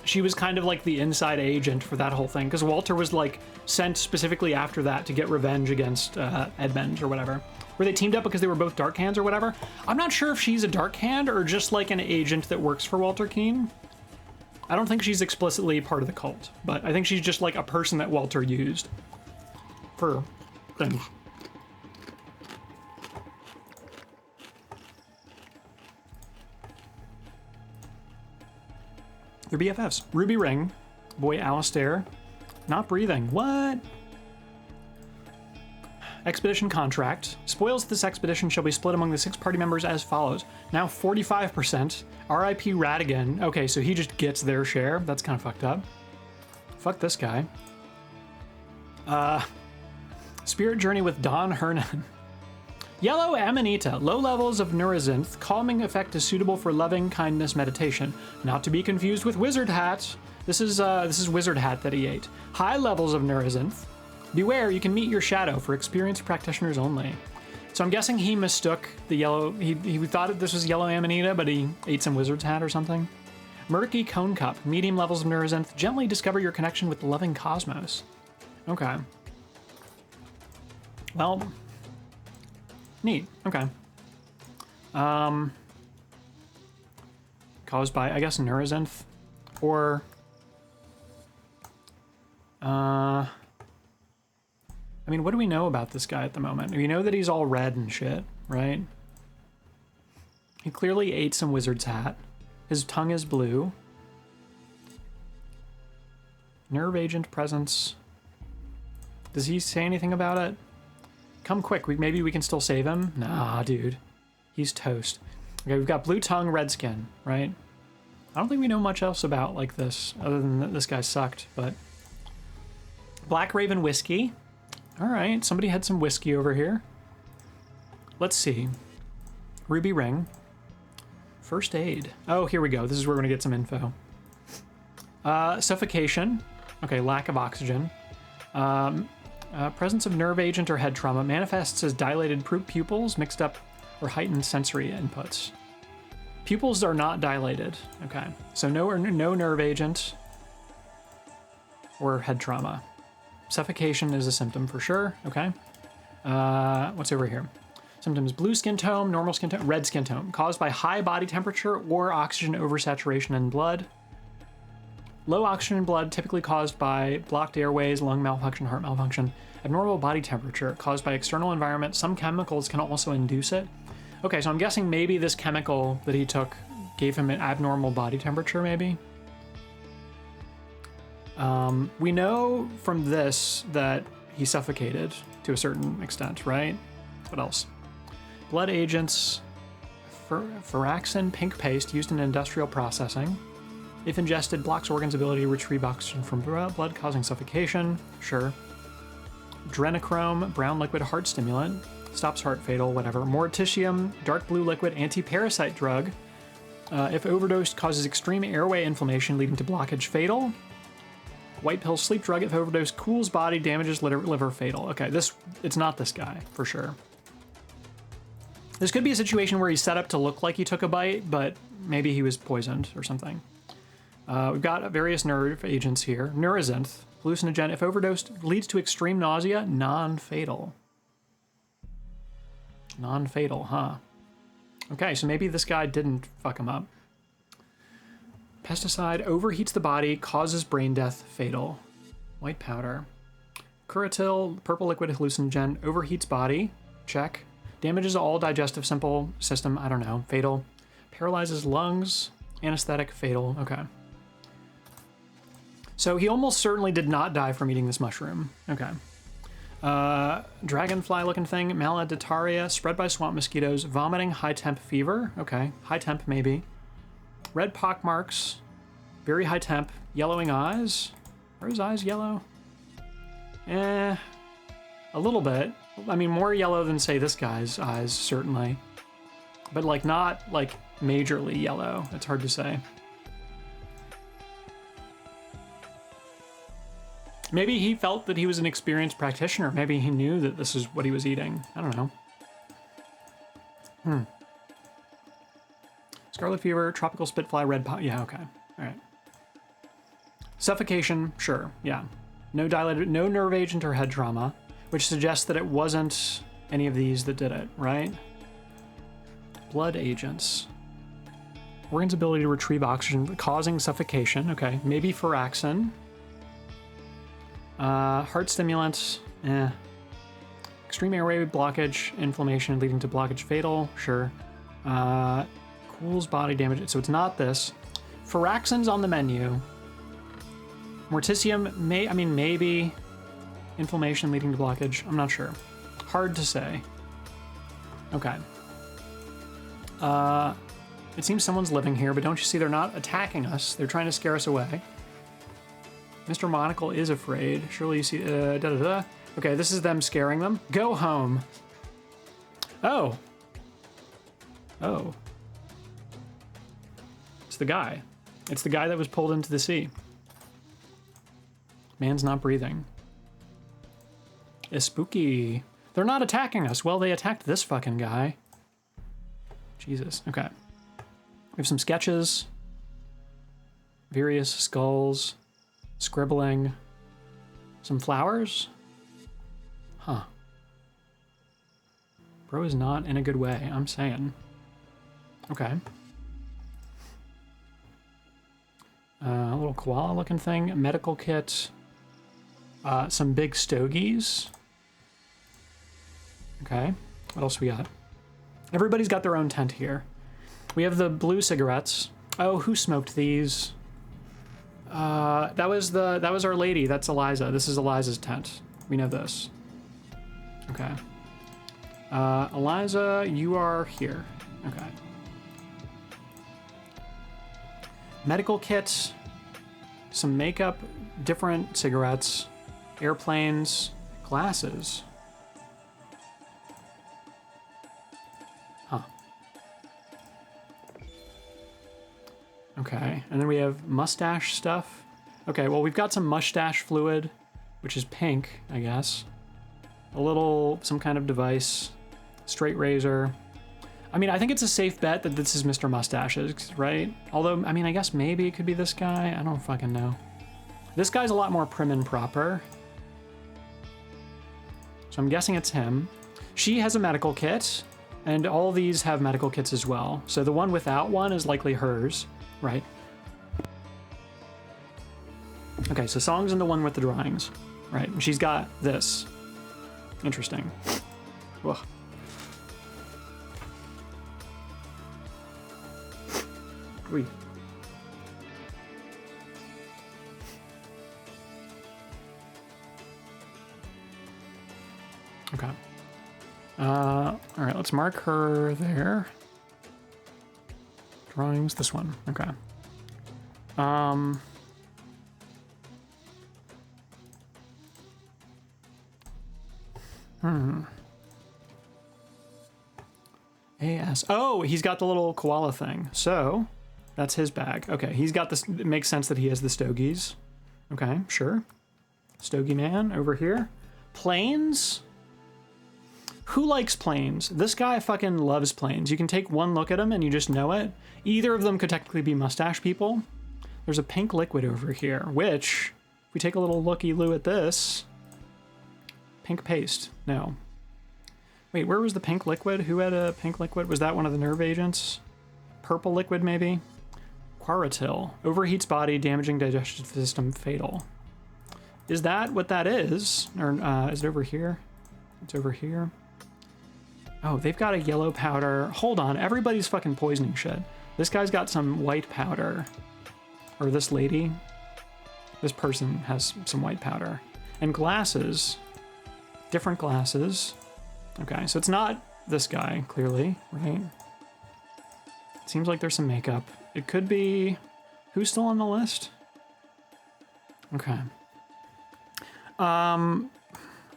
She was kind of like the inside agent for that whole thing, because Walter was like sent specifically after that to get revenge against Edmund or whatever. Were they teamed up because they were both Dark Hands or whatever? I'm not sure if she's a Dark Hand or just like an agent that works for Walter Keane. I don't think she's explicitly part of the cult, but I think she's just like a person that Walter used for things. They're BFFs. Ruby Ring. Boy Alistair. Not breathing. What? Expedition contract. Spoils of this expedition shall be split among the 6 party members as follows. Now 45%. R.I.P. Radigan. Okay, so he just gets their share. That's kind of fucked up. Fuck this guy. Spirit Journey with Don Hernan. Yellow Amanita. Low levels of Neurozinth. Calming effect is suitable for loving kindness meditation. Not to be confused with Wizard Hat. This is Wizard Hat that he ate. High levels of Neurozinth. Beware, you can meet your shadow for experienced practitioners only. So I'm guessing he mistook the yellow. He thought that this was Yellow Amanita, but he ate some Wizard's Hat or something. Murky Cone Cup. Medium levels of Neurozinth. Gently discover your connection with the loving cosmos. Okay. Well, neat. Okay. Caused by, I guess, Neurozinth, or I mean, what do we know about this guy at the moment? We know that he's all red and shit, right? He clearly ate some Wizard's Hat. His tongue is blue. Nerve agent presence. Does he say anything about it? Come quick, maybe we can still save him? Nah, dude. He's toast. Okay, we've got blue tongue, red skin, right? I don't think we know much else about like this, other than that this guy sucked, but... Black Raven whiskey. All right, somebody had some whiskey over here. Let's see. Ruby Ring. First aid. Oh, here we go. This is where we're gonna get some info. Suffocation. Okay, lack of oxygen. Presence of nerve agent or head trauma manifests as dilated pupils, mixed up or heightened sensory inputs. Pupils are not dilated. Okay, so no nerve agent or head trauma. Suffocation is a symptom for sure. Okay. What's over here? Symptoms: blue skin tone, normal skin tone, red skin tone, caused by high body temperature or oxygen oversaturation in blood. Low oxygen in blood, typically caused by blocked airways, lung malfunction, heart malfunction. Abnormal body temperature, caused by external environment. Some chemicals can also induce it. Okay, so I'm guessing maybe this chemical that he took gave him an abnormal body temperature, maybe? We know from this that he suffocated to a certain extent, right? What else? Blood agents, Firaxin pink paste used in industrial processing. If ingested, blocks organs' ability to retrieve oxygen from blood, causing suffocation. Sure. Adrenochrome, brown liquid heart stimulant. Stops heart fatal, whatever. Morticium, dark blue liquid anti-parasite drug. If overdosed, causes extreme airway inflammation leading to blockage, fatal. White pill sleep drug. If overdose, cools body, damages liver, fatal. Okay, it's not this guy, for sure. This could be a situation where he's set up to look like he took a bite, but maybe he was poisoned or something. We've got various nerve agents here. Neurozinth, hallucinogen. If overdosed, leads to extreme nausea, non-fatal. Non-fatal, huh? Okay, so maybe this guy didn't fuck him up. Pesticide overheats the body, causes brain death, fatal. White powder. Curatil, purple liquid hallucinogen, overheats body, check. Damages all digestive simple system, I don't know, fatal. Paralyzes lungs, anesthetic, fatal, okay. So he almost certainly did not die from eating this mushroom, okay. Dragonfly looking thing, maladitaria, spread by swamp mosquitoes, vomiting, high temp fever, okay, high temp maybe. Red pock marks, very high temp, yellowing eyes. Are his eyes yellow? A little bit. I mean, more yellow than, say, this guy's eyes, certainly. But, like, not, like, majorly yellow. It's hard to say. Maybe he felt that he was an experienced practitioner. Maybe he knew that this is what he was eating. I don't know. Scarlet fever, tropical spitfly, red pot. Yeah, okay. All right. Suffocation, sure, yeah. No dilated, no nerve agent or head trauma, which suggests that it wasn't any of these that did it, right? Blood agents. Organ's ability to retrieve oxygen, causing suffocation, okay. Maybe Firaxin. Heart stimulants, Extreme airway blockage, inflammation leading to blockage, fatal, sure. Cools body damage, so it's not this. Firaxin's on the menu. Morticium, maybe. Inflammation leading to blockage, I'm not sure. Hard to say. Okay. It seems someone's living here, but don't you see they're not attacking us? They're trying to scare us away. Mr. Monocle is afraid. Surely you see, Okay, this is them scaring them. Go home. Oh. Oh. It's the guy. It's the guy that was pulled into the sea. Man's not breathing. It's spooky. They're not attacking us. Well, they attacked this fucking guy. Jesus. Okay. We have some sketches. Various skulls. Scribbling. Some flowers. Huh. Bro is not in a good way, I'm saying. Okay. A little koala looking thing. A medical kit. Some big stogies. Okay. What else we got? Everybody's got their own tent here. We have the blue cigarettes. Oh, who smoked these? That was our lady. That's Eliza. This is Eliza's tent. We know this. Okay. Eliza, you are here. Okay. Medical kit, some makeup, different cigarettes, airplanes, glasses. Huh. Okay, and then we have mustache stuff. Okay, well, we've got some mustache fluid, which is pink, I guess. A little, some kind of device, straight razor. I mean, I think it's a safe bet that this is Mr. Mustaches, right? Although, I mean, I guess maybe it could be this guy. I don't fucking know. This guy's a lot more prim and proper. So I'm guessing it's him. She has a medical kit, and all these have medical kits as well. So the one without one is likely hers, right? Okay, so Song's in the one with the drawings, right? And she's got this. Interesting. Ugh. Wait. Okay. All right, let's mark her there. Drawings, this one. Okay. AS. Oh, he's got the little koala thing. So, that's his bag. Okay, he's got this. It makes sense that he has the stogies. Okay, sure. Stogie man over here. Planes? Who likes planes? This guy fucking loves planes. You can take one look at him and you just know it. Either of them could technically be mustache people. there's a pink liquid over here, which, if we take a little looky-loo at this, pink paste, no. Wait, where was the pink liquid? Who had a pink liquid? Was that one of the nerve agents? Purple liquid, maybe? Quaratil. Overheats body, damaging digestive system, fatal. Is that what that is? Or is it over here? It's over here. Oh, they've got a yellow powder. Hold on, everybody's fucking poisoning shit. This guy's got some white powder. Or this lady. This person has some white powder. And glasses. Different glasses. Okay, so it's not this guy, clearly, right? It seems like there's some makeup. It could be... Who's still on the list? Okay. I'm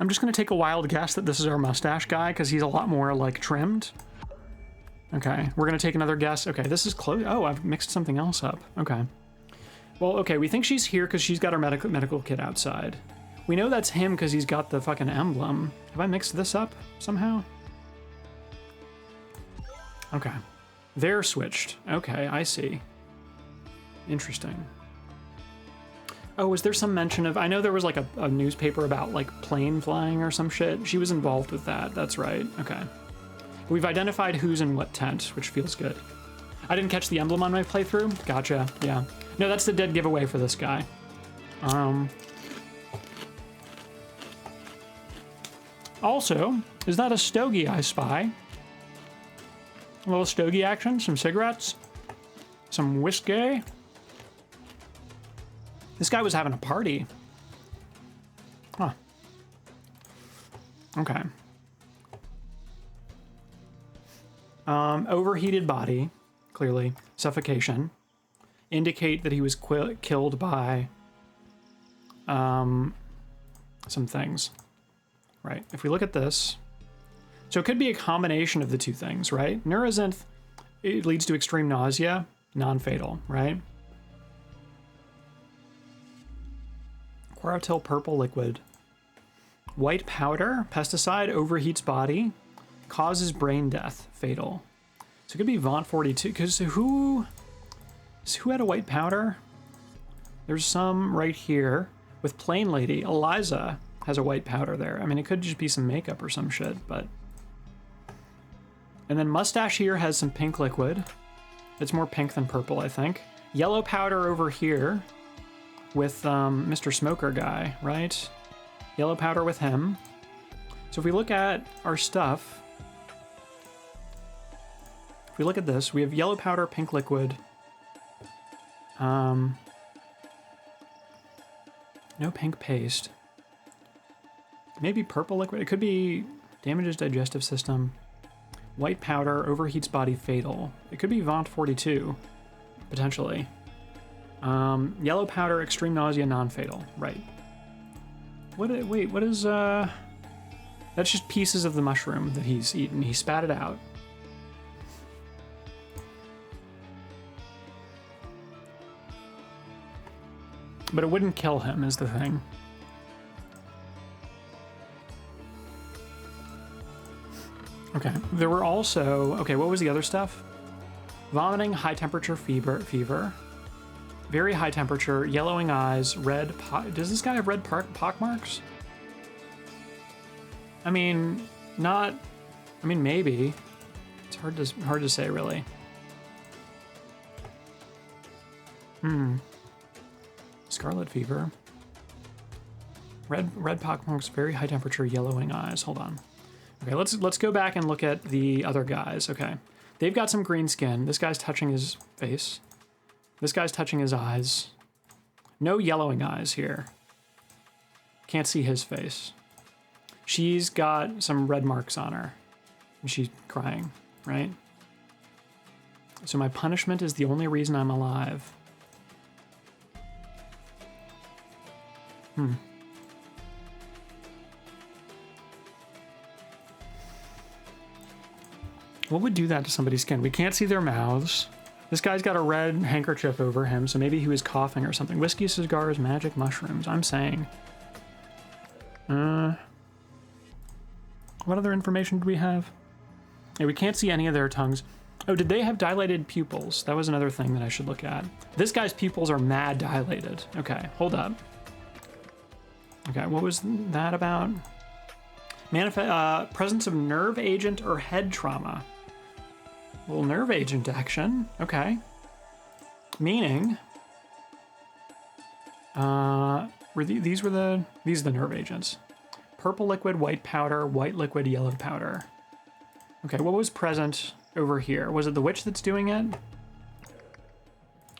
just gonna take a wild guess that this is our mustache guy, because he's a lot more, like, trimmed. Okay, we're gonna take another guess. Okay, this is close. Oh, I've mixed something else up. Okay. Well, okay, we think she's here because she's got her medical kit outside. We know that's him because he's got the fucking emblem. Have I mixed this up somehow? Okay. They're switched. Okay, I see. Interesting. Oh, was there some mention of... I know there was like a newspaper about like plane flying or some shit. She was involved with that. That's right. Okay. We've identified who's in what tent, which feels good. I didn't catch the emblem on my playthrough. Gotcha. Yeah. No, that's the dead giveaway for this guy. Also, is that a stogie I spy? A little stogie action, some cigarettes, some whiskey. This guy was having a party. Huh. Okay. Overheated body, clearly. Suffocation. Indicate that he was killed by some things. Right, if we look at this. So it could be a combination of the two things, right? Neurozinth, it leads to extreme nausea, non-fatal, right? Quaratil purple liquid. White powder, pesticide, overheats body, causes brain death, fatal. So it could be Vaunt 42, because who had a white powder? There's some right here with Plain Lady. Eliza has a white powder there. I mean, it could just be some makeup or some shit, but... And then Mustache here has some pink liquid. It's more pink than purple, I think. Yellow powder over here with Mr. Smoker guy, right? Yellow powder with him. So if we look at our stuff... If we look at this, we have yellow powder, pink liquid. No pink paste. Maybe purple liquid. It could be damages digestive system. White powder, overheats body, fatal. It could be Vaunt 42, potentially. Yellow powder, extreme nausea, non-fatal. Right. Wait, what is, That's just pieces of the mushroom that he's eaten. He spat it out. But it wouldn't kill him, is the thing. Okay, there were also... Okay, what was the other stuff? Vomiting, high temperature, fever. Very high temperature, yellowing eyes, red... Does this guy have red pock marks? I mean, not... I mean, maybe. It's hard to say, really. Scarlet fever. Red pock marks, very high temperature, yellowing eyes. Hold on. Okay, let's go back and look at the other guys. Okay, they've got some green skin. This guy's touching his face. This guy's touching his eyes. No yellowing eyes here. Can't see his face. She's got some red marks on her. And she's crying, right? So my punishment is the only reason I'm alive. What would do that to somebody's skin? We can't see their mouths. This guy's got a red handkerchief over him, so maybe he was coughing or something. Whiskey, cigars, magic mushrooms. I'm saying. What other information do we have? Yeah, we can't see any of their tongues. Oh, did they have dilated pupils? That was another thing that I should look at. This guy's pupils are mad dilated. Okay, hold up. Okay, what was that about? Presence of nerve agent or head trauma. Well, nerve agent action. Okay. Meaning, these are the nerve agents. Purple liquid, white powder, white liquid, yellow powder. Okay, what was present over here? Was it the witch that's doing it?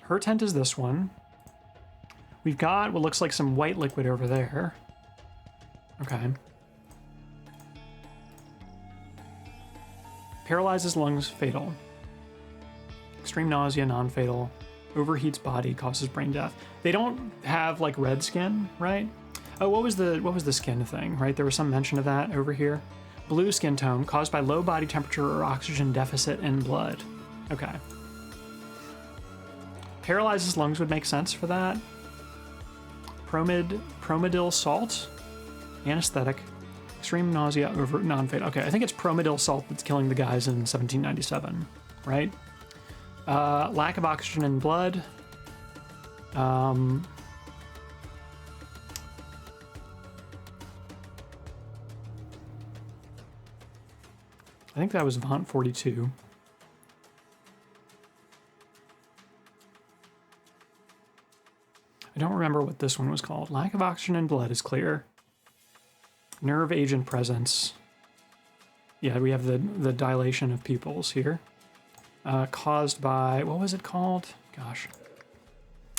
Her tent is this one. We've got what looks like some white liquid over there. Okay. Paralyzes lungs, fatal. Extreme nausea, non-fatal. Overheats body, causes brain death. They don't have like red skin, right? Oh, what was the skin thing, right? There was some mention of that over here. Blue skin tone caused by low body temperature or oxygen deficit in blood. Okay. Paralyzes lungs would make sense for that. Promedill salt, anesthetic, extreme nausea, over non-fatal. Okay, I think it's promedill salt that's killing the guys in 1797, right? Lack of oxygen in blood. I think that was Vaunt 42. I don't remember what this one was called. Lack of oxygen in blood is clear. Nerve agent presence. Yeah, we have the dilation of pupils here. Caused by, what was it called? Gosh.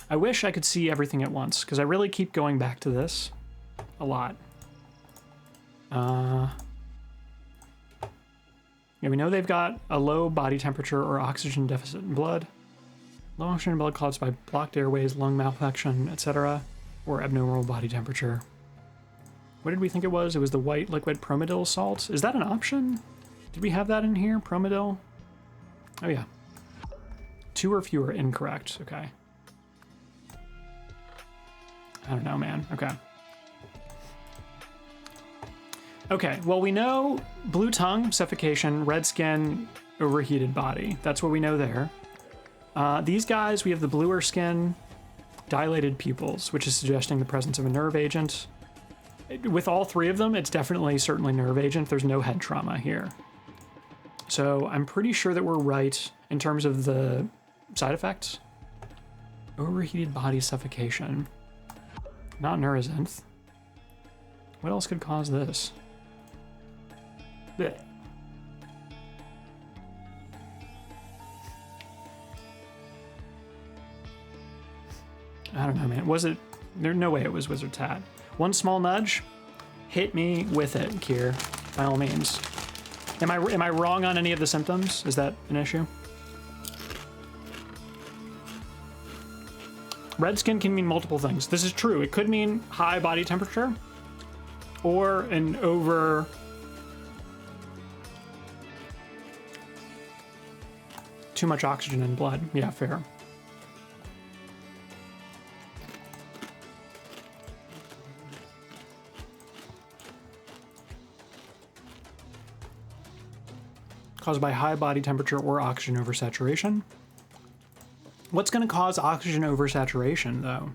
I wish I could see everything at once, because I really keep going back to this a lot. Yeah, we know they've got a low body temperature or oxygen deficit in blood. Low oxygen in blood caused by blocked airways, lung malfunction, etc., or abnormal body temperature. What did we think it was? It was the white liquid promedill salt. Is that an option? Did we have that in here? Promedill? Oh yeah. 2 or fewer incorrect. Okay. I don't know, man. Okay. Okay, well, we know blue tongue, suffocation, red skin, overheated body. That's what we know there. These guys, we have the bluer skin, dilated pupils, which is suggesting the presence of a nerve agent. With all 3 of them, it's certainly nerve agent. There's no head trauma here. So I'm pretty sure that we're right in terms of the side effects. Overheated body suffocation. Not Neurazinth. What else could cause this? Blech. I don't know, man. Was it? There's no way it was Wizard Tat. One small nudge? Hit me with it, Kier. By all means. Am I wrong on any of the symptoms? Is that an issue? Red skin can mean multiple things. This is true. It could mean high body temperature or an over... too much oxygen in blood. Yeah, fair. Caused by high body temperature or oxygen oversaturation. What's going to cause oxygen oversaturation, though?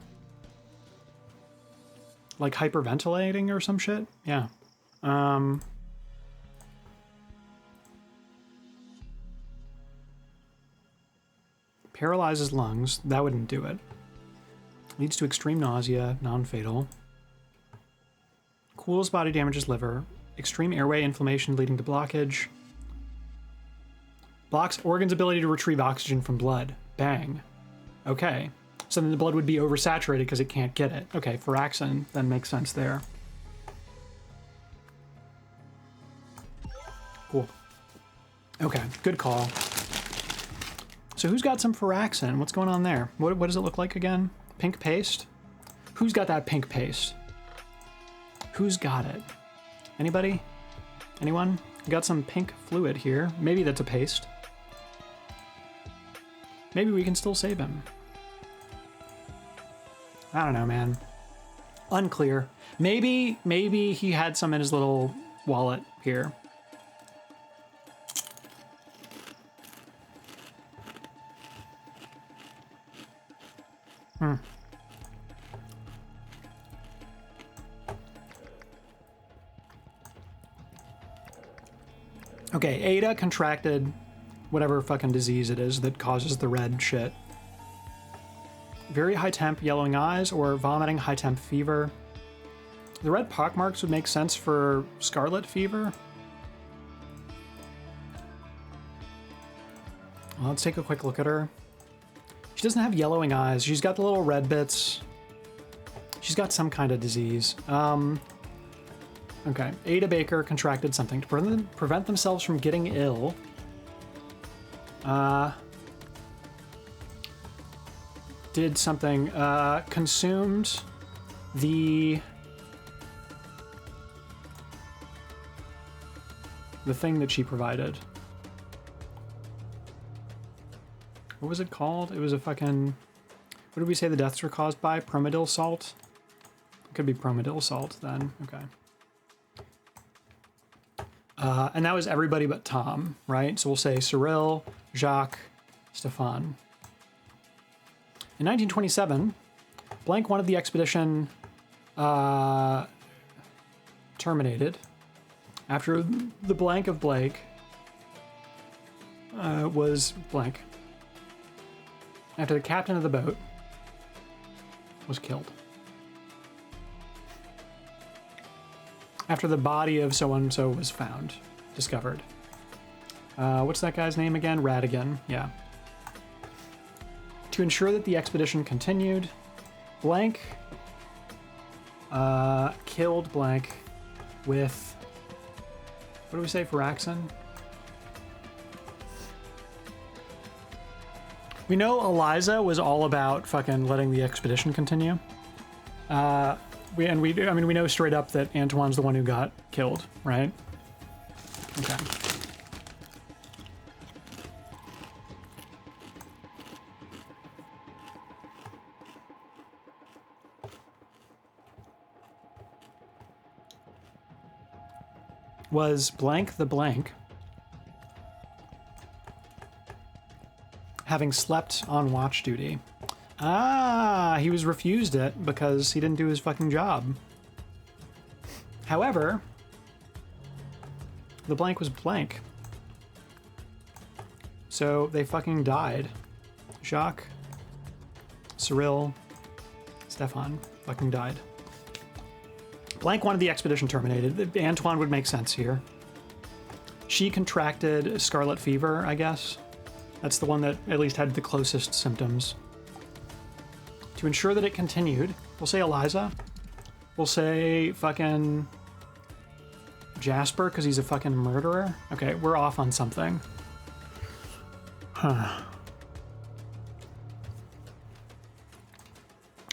Like hyperventilating or some shit? Yeah. Paralyzes lungs. That wouldn't do it. Leads to extreme nausea, non-fatal. Cools body, damages liver. Extreme airway inflammation leading to blockage. Blocks organs' ability to retrieve oxygen from blood. Bang. Okay. So then the blood would be oversaturated because it can't get it. Okay, Firaxin then makes sense there. Cool. Okay, good call. So who's got some Firaxin? What's going on there? What does it look like again? Pink paste? Who's got that pink paste? Who's got it? Anybody? Anyone? We got some pink fluid here. Maybe that's a paste. Maybe we can still save him. I don't know, man. Unclear. Maybe he had some in his little wallet here. Okay, Ada contracted whatever fucking disease it is that causes the red shit. Very high temp yellowing eyes or vomiting, high temp fever. The red pockmarks would make sense for scarlet fever. Well, let's take a quick look at her. She doesn't have yellowing eyes. She's got the little red bits. She's got some kind of disease. Okay, Ada Baker contracted something to prevent themselves from getting ill. Did something, consumed the thing that she provided. What was it called? It was a fucking, what did we say the deaths were caused by? Promedill salt? It could be promedill salt then, okay. And that was everybody but Tom, right? So we'll say Cyril, Jacques, Stefan. In 1927, Blank wanted the expedition terminated after the blank of Blake was blank. After the captain of the boat was killed. After the body of so-and-so was found, discovered. What's that guy's name again? Radigan, yeah. To ensure that the expedition continued, Blank killed Blank with, what do we say, Firaxin? We know Eliza was all about fucking letting the expedition continue. We know straight up that Antoine's the one who got killed, right? Okay. Was Blank the Blank having slept on watch duty? Ah, he was refused it because he didn't do his fucking job. However, the Blank was Blank. So they fucking died. Jacques, Cyril, Stefan fucking died. Blank wanted the expedition terminated. Antoine would make sense here. She contracted scarlet fever, I guess. That's the one that at least had the closest symptoms. To ensure that it continued, we'll say Eliza. We'll say fucking Jasper, because he's a fucking murderer. Okay, we're off on something. Huh.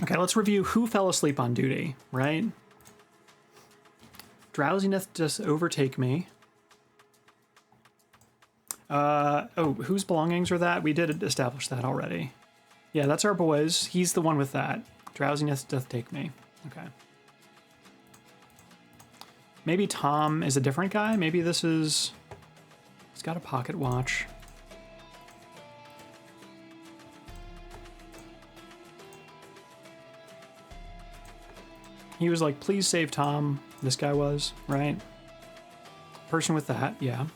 Okay, let's review who fell asleep on duty, right? Drowsiness does overtake me. Whose belongings are that? We did establish that already. Yeah, that's our boys. He's the one with that. Drowsiness doth take me. Okay. Maybe Tom is a different guy. Maybe this is... He's got a pocket watch. He was like, please save Tom. This guy was, right? Person with that, yeah.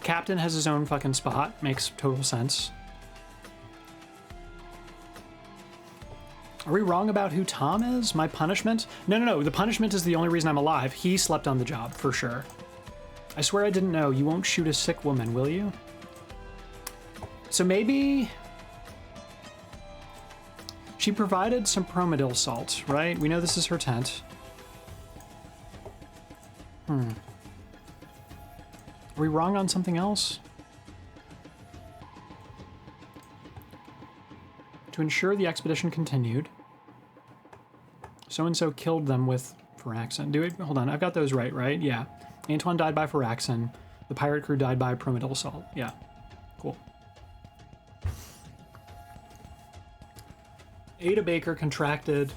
Captain has his own fucking spot. Makes total sense. Are we wrong about who Tom is? My punishment? No. The punishment is the only reason I'm alive. He slept on the job, for sure. I swear I didn't know. You won't shoot a sick woman, will you? So maybe... She provided some promedill salt, right? We know this is her tent. Are we wrong on something else? To ensure the expedition continued, so-and-so killed them with Firaxin. Hold on, I've got those right? Yeah. Antoine died by Firaxin. The pirate crew died by promedill salt. Yeah. Cool. Ada Baker contracted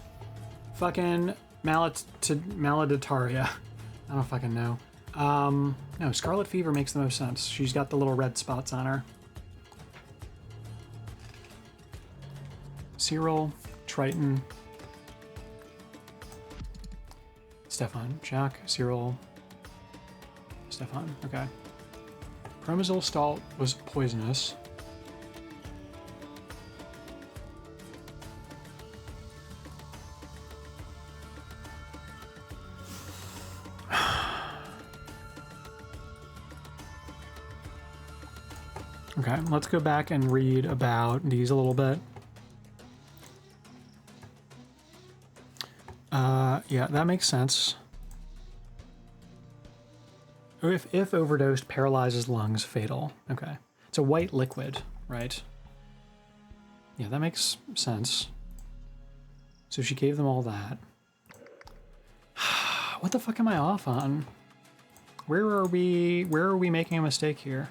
fucking maladitaria. I don't fucking know. No, scarlet fever makes the most sense. She's got the little red spots on her. Cyril, Triton, Stefan, Jack, Cyril, Stefan. Okay. Promazole salt was poisonous. Okay, let's go back and read about these a little bit. Yeah, that makes sense. If overdosed, paralyzes lungs, fatal. Okay. It's a white liquid, right? Yeah, that makes sense. So she gave them all that. What the fuck am I off on? Where are we making a mistake here?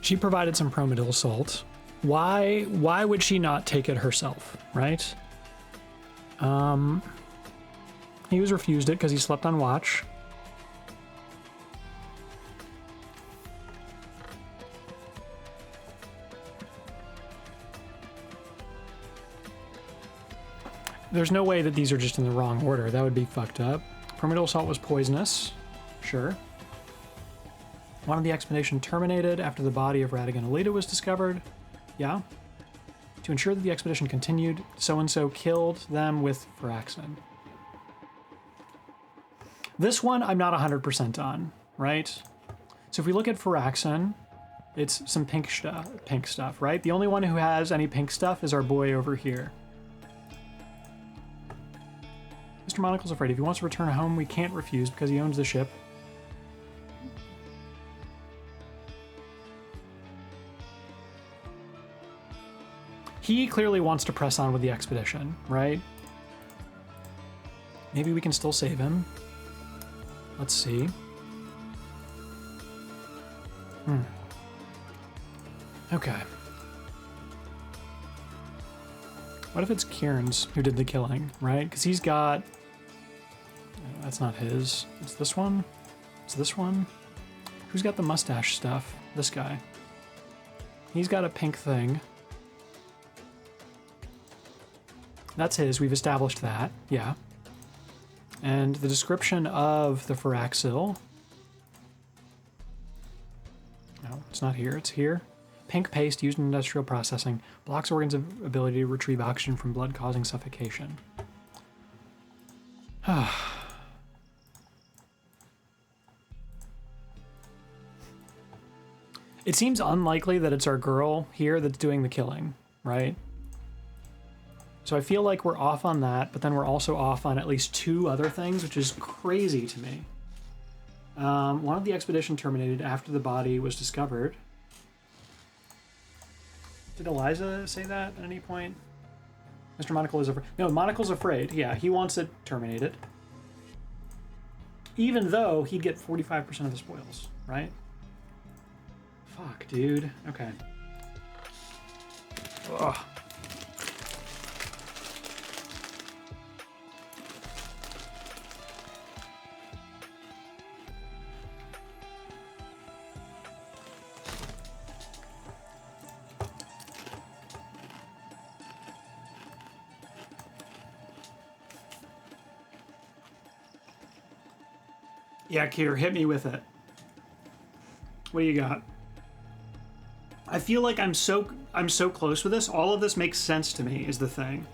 She provided some Promidil salt. Why would she not take it herself, right? He was refused it because he slept on watch. There's no way that these are just in the wrong order. That would be fucked up. Promidil salt was poisonous. Sure. Wanted the expedition terminated after the body of Radigan Alita was discovered. Yeah. To ensure that the expedition continued, so-and-so killed them with Firaxin. This one I'm not 100% on, right? So if we look at Firaxin, it's some pink stuff, right? The only one who has any pink stuff is our boy over here. Mr. Monocle's afraid if he wants to return home, we can't refuse because he owns the ship. He clearly wants to press on with the expedition, right? Maybe we can still save him. Let's see. Okay. What if it's Kieran's who did the killing, right? Because he's got... That's not his. It's this one? It's this one? Who's got the mustache stuff? This guy. He's got a pink thing. That's his. We've established that. Yeah. And the description of the Firaxil... No, it's not here. It's here. Pink paste used in industrial processing. Blocks organs' ability to retrieve oxygen from blood, causing suffocation. It seems unlikely that it's our girl here that's doing the killing, right? So I feel like we're off on that, but then we're also off on at least two other things, which is crazy to me. One of the expedition terminated after the body was discovered. Did Eliza say that at any point? Mr. Monocle is afraid. No, Monocle's afraid. Yeah, he wants it terminated. Even though he'd get 45% of the spoils, right? Fuck, dude. Okay. Ugh. Yeah, Kier, hit me with it. What do you got? I feel like I'm so close with this. All of this makes sense to me is the thing.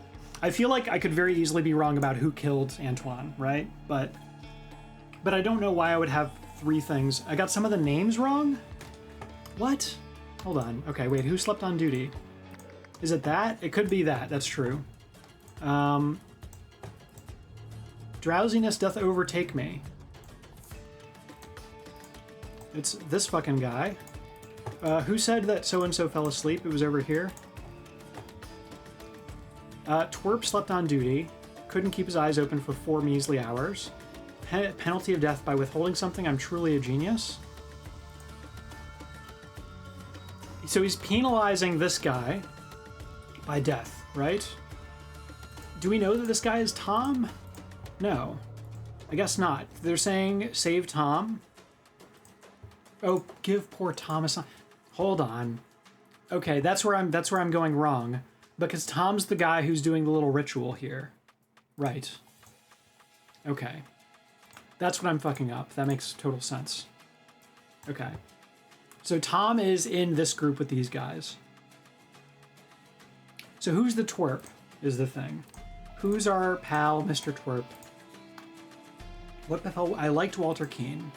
I feel like I could very easily be wrong about who killed Antoine, right? But I don't know why I would have three things. I got some of the names wrong? What? Hold on. Okay, wait, who slept on duty? Is it that? It could be that. That's true. Drowsiness doth overtake me. It's this fucking guy. Who said that so-and-so fell asleep? It was over here. Twerp slept on duty. Couldn't keep his eyes open for 4 measly hours. Penalty of death by withholding something. I'm truly a genius. So he's penalizing this guy by death, right? Do we know that this guy is Tom? No. I guess not. They're saying save Tom. Oh, give poor Thomas. Hold on. Okay, that's where I'm going wrong, because Tom's the guy who's doing the little ritual here. Right. Okay. That's what I'm fucking up. That makes total sense. Okay. So Tom is in this group with these guys. So who's the twerp is the thing. Who's our pal, Mr. Twerp? What the hell? I liked Walter Keane.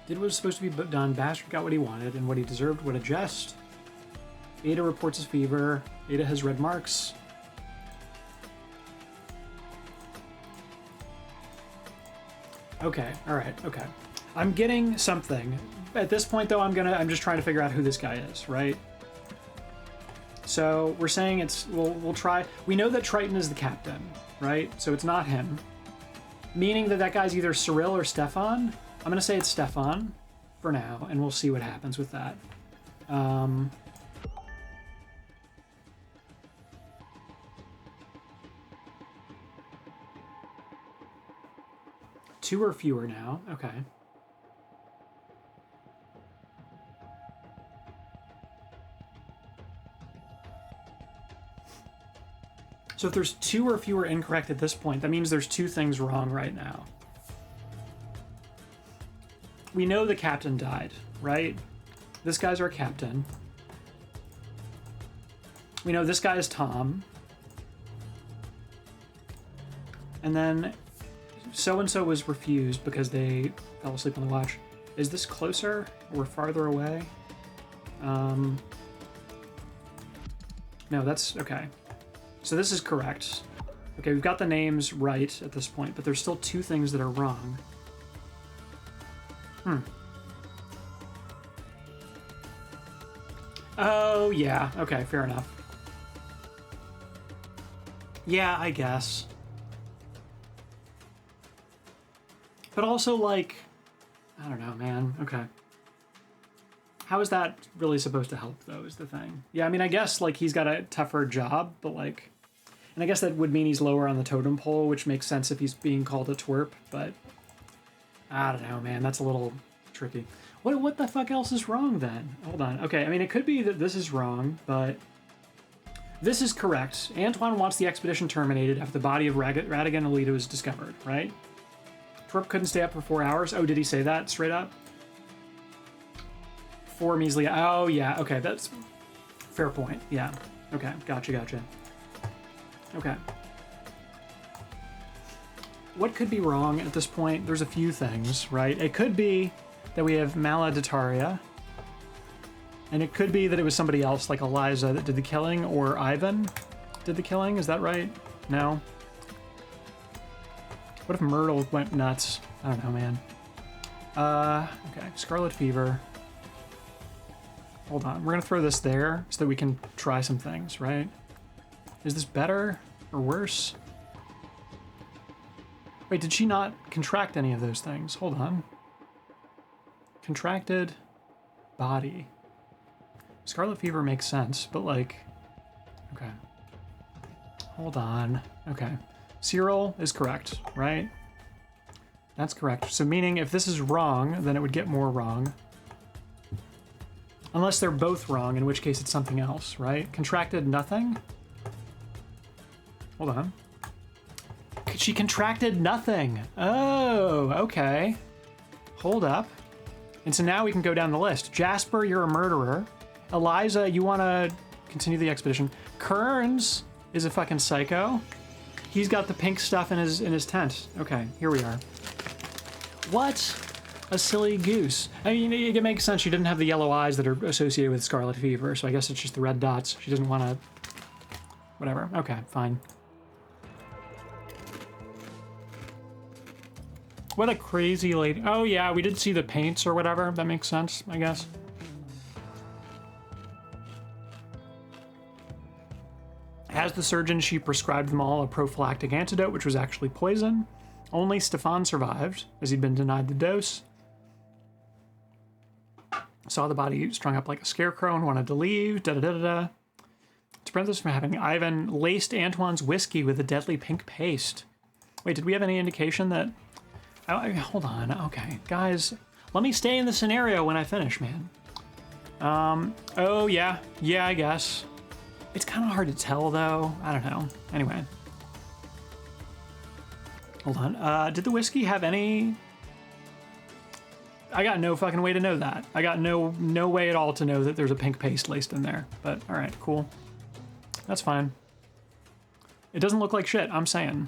Did what was supposed to be done. Bastard got what he wanted and what he deserved. What a jest. Ada reports his fever. Ada has red marks. Okay, alright, okay. I'm getting something. At this point though, I'm just trying to figure out who this guy is, right? So we're saying we'll try. We know that Triton is the captain, right? So it's not him. Meaning that guy's either Cyril or Stefan. I'm gonna say it's Stefan for now, and we'll see what happens with that. Two or fewer now, okay. So if there's two or fewer incorrect at this point, that means there's two things wrong right now. We know the captain died, right? This guy's our captain. We know this guy is Tom. And then so-and-so was refused because they fell asleep on the watch. Is this closer or farther away? No, that's okay. So this is correct. Okay, we've got the names right at this point, but there's still two things that are wrong. Oh, yeah. Okay, fair enough. Yeah, I guess. But also, like, I don't know, man. Okay. How is that really supposed to help, though, is the thing. Yeah, I mean, I guess, like, he's got a tougher job, but, like... And I guess that would mean he's lower on the totem pole, which makes sense if he's being called a twerp, but... I don't know, man. That's a little tricky. What the fuck else is wrong, then? Hold on. Okay, I mean, it could be that this is wrong, but... This is correct. Antoine wants the expedition terminated after the body of Radigan Alita was discovered, right? Twerp couldn't stay up for 4 hours. Oh, did he say that straight up? 4 measly... Oh, yeah. Okay, that's... Fair point. Yeah. Okay, gotcha. Okay. What could be wrong at this point? There's a few things, right? It could be that we have Maleditaria. And it could be that it was somebody else, like Eliza, that did the killing, or Ivan did the killing. Is that right? No? What if Myrtle went nuts? I don't know, man. Okay. Scarlet Fever. Hold on. We're gonna throw this there so that we can try some things, right? Is this better or worse? Wait, did she not contract any of those things? Hold on. Contracted body. Scarlet Fever makes sense, but like... Okay. Hold on. Okay. Cyril is correct, right? That's correct. So meaning if this is wrong, then it would get more wrong. Unless they're both wrong, in which case it's something else, right? Contracted nothing? Hold on. She contracted nothing. Oh, okay. Hold up. And so now we can go down the list. Jasper, you're a murderer. Eliza, you want to continue the expedition. Kearns is a fucking psycho. He's got the pink stuff in his tent. Okay, here we are. What a silly goose. I mean, it makes sense. She didn't have the yellow eyes that are associated with scarlet fever, so I guess it's just the red dots. She doesn't want to... Whatever. Okay, fine. What a crazy lady. Oh yeah, we did see the paints or whatever. That makes sense, I guess. As the surgeon, she prescribed them all a prophylactic antidote, which was actually poison. Only Stefan survived, as he'd been denied the dose. Saw the body strung up like a scarecrow and wanted to leave. Da da da da da. To prevent this from happening, Ivan laced Antoine's whiskey with a deadly pink paste. Wait, did we have any indication that... hold on. Okay, guys, let me stay in the scenario when I finish, man. Oh, yeah. Yeah, I guess. It's kind of hard to tell, though. I don't know. Anyway. Hold on. Did the whiskey have any... I got no fucking way to know that. I got no way at all to know that there's a pink paste laced in there. But, alright, cool. That's fine. It doesn't look like shit, I'm saying.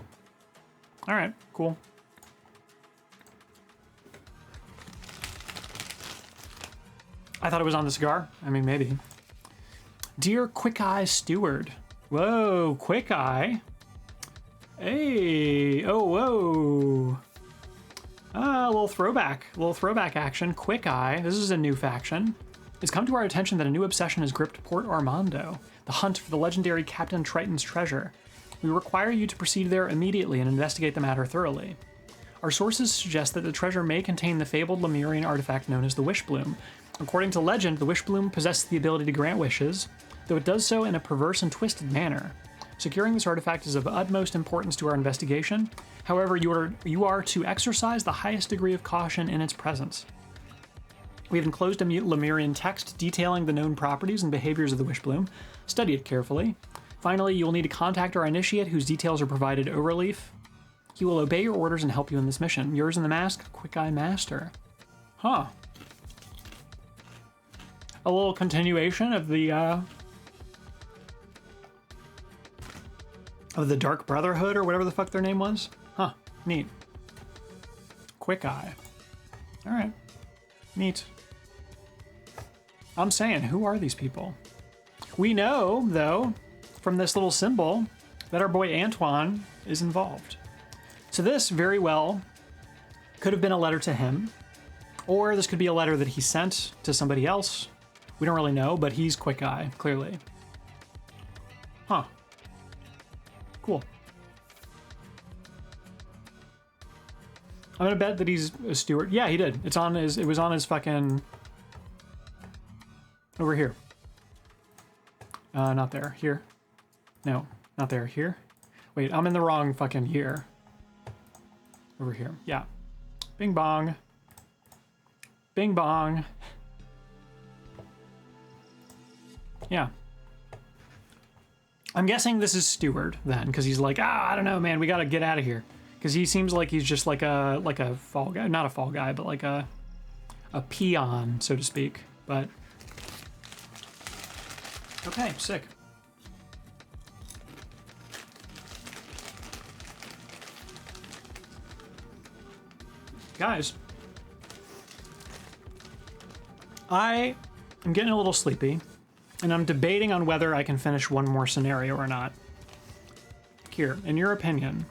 Alright, cool. I thought it was on the cigar. I mean, maybe. Dear Quick Eye Steward. Whoa, Quick Eye. Hey, oh, whoa. A little throwback action. Quick Eye, this is a new faction. It's come to our attention that a new obsession has gripped Port Armando, the hunt for the legendary Captain Triton's treasure. We require you to proceed there immediately and investigate the matter thoroughly. Our sources suggest that the treasure may contain the fabled Lemurian artifact known as the Wishbloom. According to legend, the Wishbloom possesses the ability to grant wishes, though it does so in a perverse and twisted manner. Securing this artifact is of utmost importance to our investigation. However, you are to exercise the highest degree of caution in its presence. We have enclosed a Lemurian text detailing the known properties and behaviors of the Wishbloom. Study it carefully. Finally, you will need to contact our initiate, whose details are provided overleaf. He will obey your orders and help you in this mission. Yours in the mask, Quick Eye Master. Huh. A little continuation of the Dark Brotherhood or whatever the fuck their name was. Huh, neat. Quick Eye. All right, neat. I'm saying, who are these people? We know, though, from this little symbol, that our boy Antoine is involved. So this very well could have been a letter to him, or this could be a letter that he sent to somebody else. We don't really know, but he's Quick Eye, clearly. Huh. Cool. I'm gonna bet that he's a steward. Yeah, he did. It was on his fucking... Over here. Not there. Here. No, not there. Here. Wait, I'm in the wrong fucking year. Over here. Yeah. Bing bong. Bing bong. Yeah. I'm guessing this is Steward then, because he's like, I don't know, man, we gotta get out of here. Because he seems like he's just like a fall guy, not a fall guy, but like a peon, so to speak. But okay, sick. Guys, I am getting a little sleepy, and I'm debating on whether I can finish one more scenario or not. Here, in your opinion,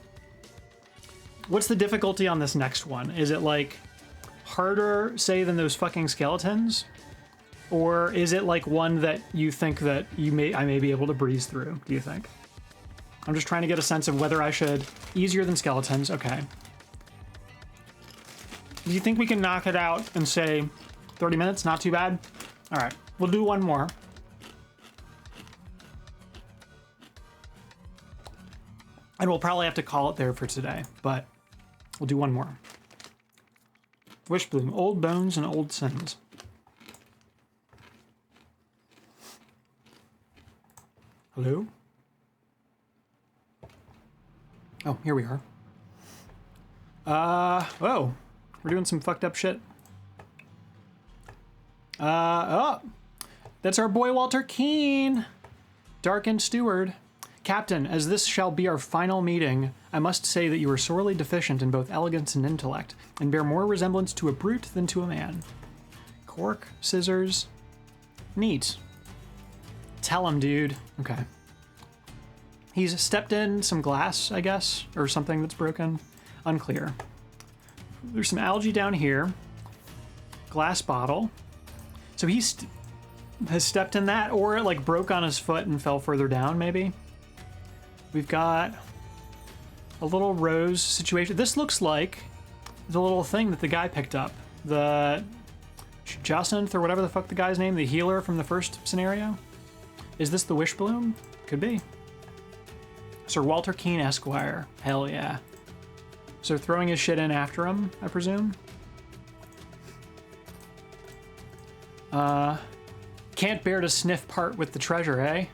what's the difficulty on this next one? Is it like harder, say, than those fucking skeletons? Or is it like one that you think that I may be able to breeze through, do you think? I'm just trying to get a sense of whether I should... Easier than skeletons, okay. Do you think we can knock it out in, say, 30 minutes? Not too bad? All right, we'll do one more. And we'll probably have to call it there for today, but we'll do one more. Wishbloom, old bones and old sins. Hello? Oh, here we are. Whoa. We're doing some fucked up shit. Oh. That's our boy Walter Keane. Darkened Steward. Captain, as this shall be our final meeting, I must say that you are sorely deficient in both elegance and intellect, and bear more resemblance to a brute than to a man. Cork, scissors. Neat. Tell him, dude. Okay. He's stepped in some glass, I guess, or something that's broken. Unclear. There's some algae down here. Glass bottle. So he has stepped in that, or it like broke on his foot and fell further down, maybe. We've got a little rose situation. This looks like the little thing that the guy picked up. The Jacinth or whatever the fuck the guy's name, the healer from the first scenario? Is this the Wish Bloom? Could be. Sir Walter Keane Esquire. Hell yeah. So throwing his shit in after him, I presume? Can't bear to sniff part with the treasure, eh?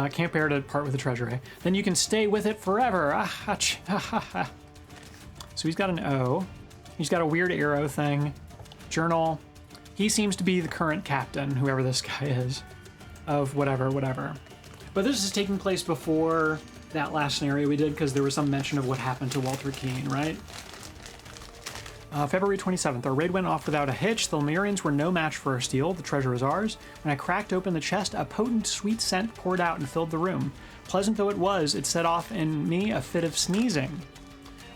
Can't bear to part with the treasure, eh? Then you can stay with it forever. So he's got an O. He's got a weird arrow thing. Journal. He seems to be the current captain, whoever this guy is, of whatever. But this is taking place before that last scenario we did, because there was some mention of what happened to Walter Keane, right? February 27th, our raid went off without a hitch. The Lemurians were no match for our steel. The treasure is ours. When I cracked open the chest, a potent, sweet scent poured out and filled the room. Pleasant though it was, it set off in me a fit of sneezing.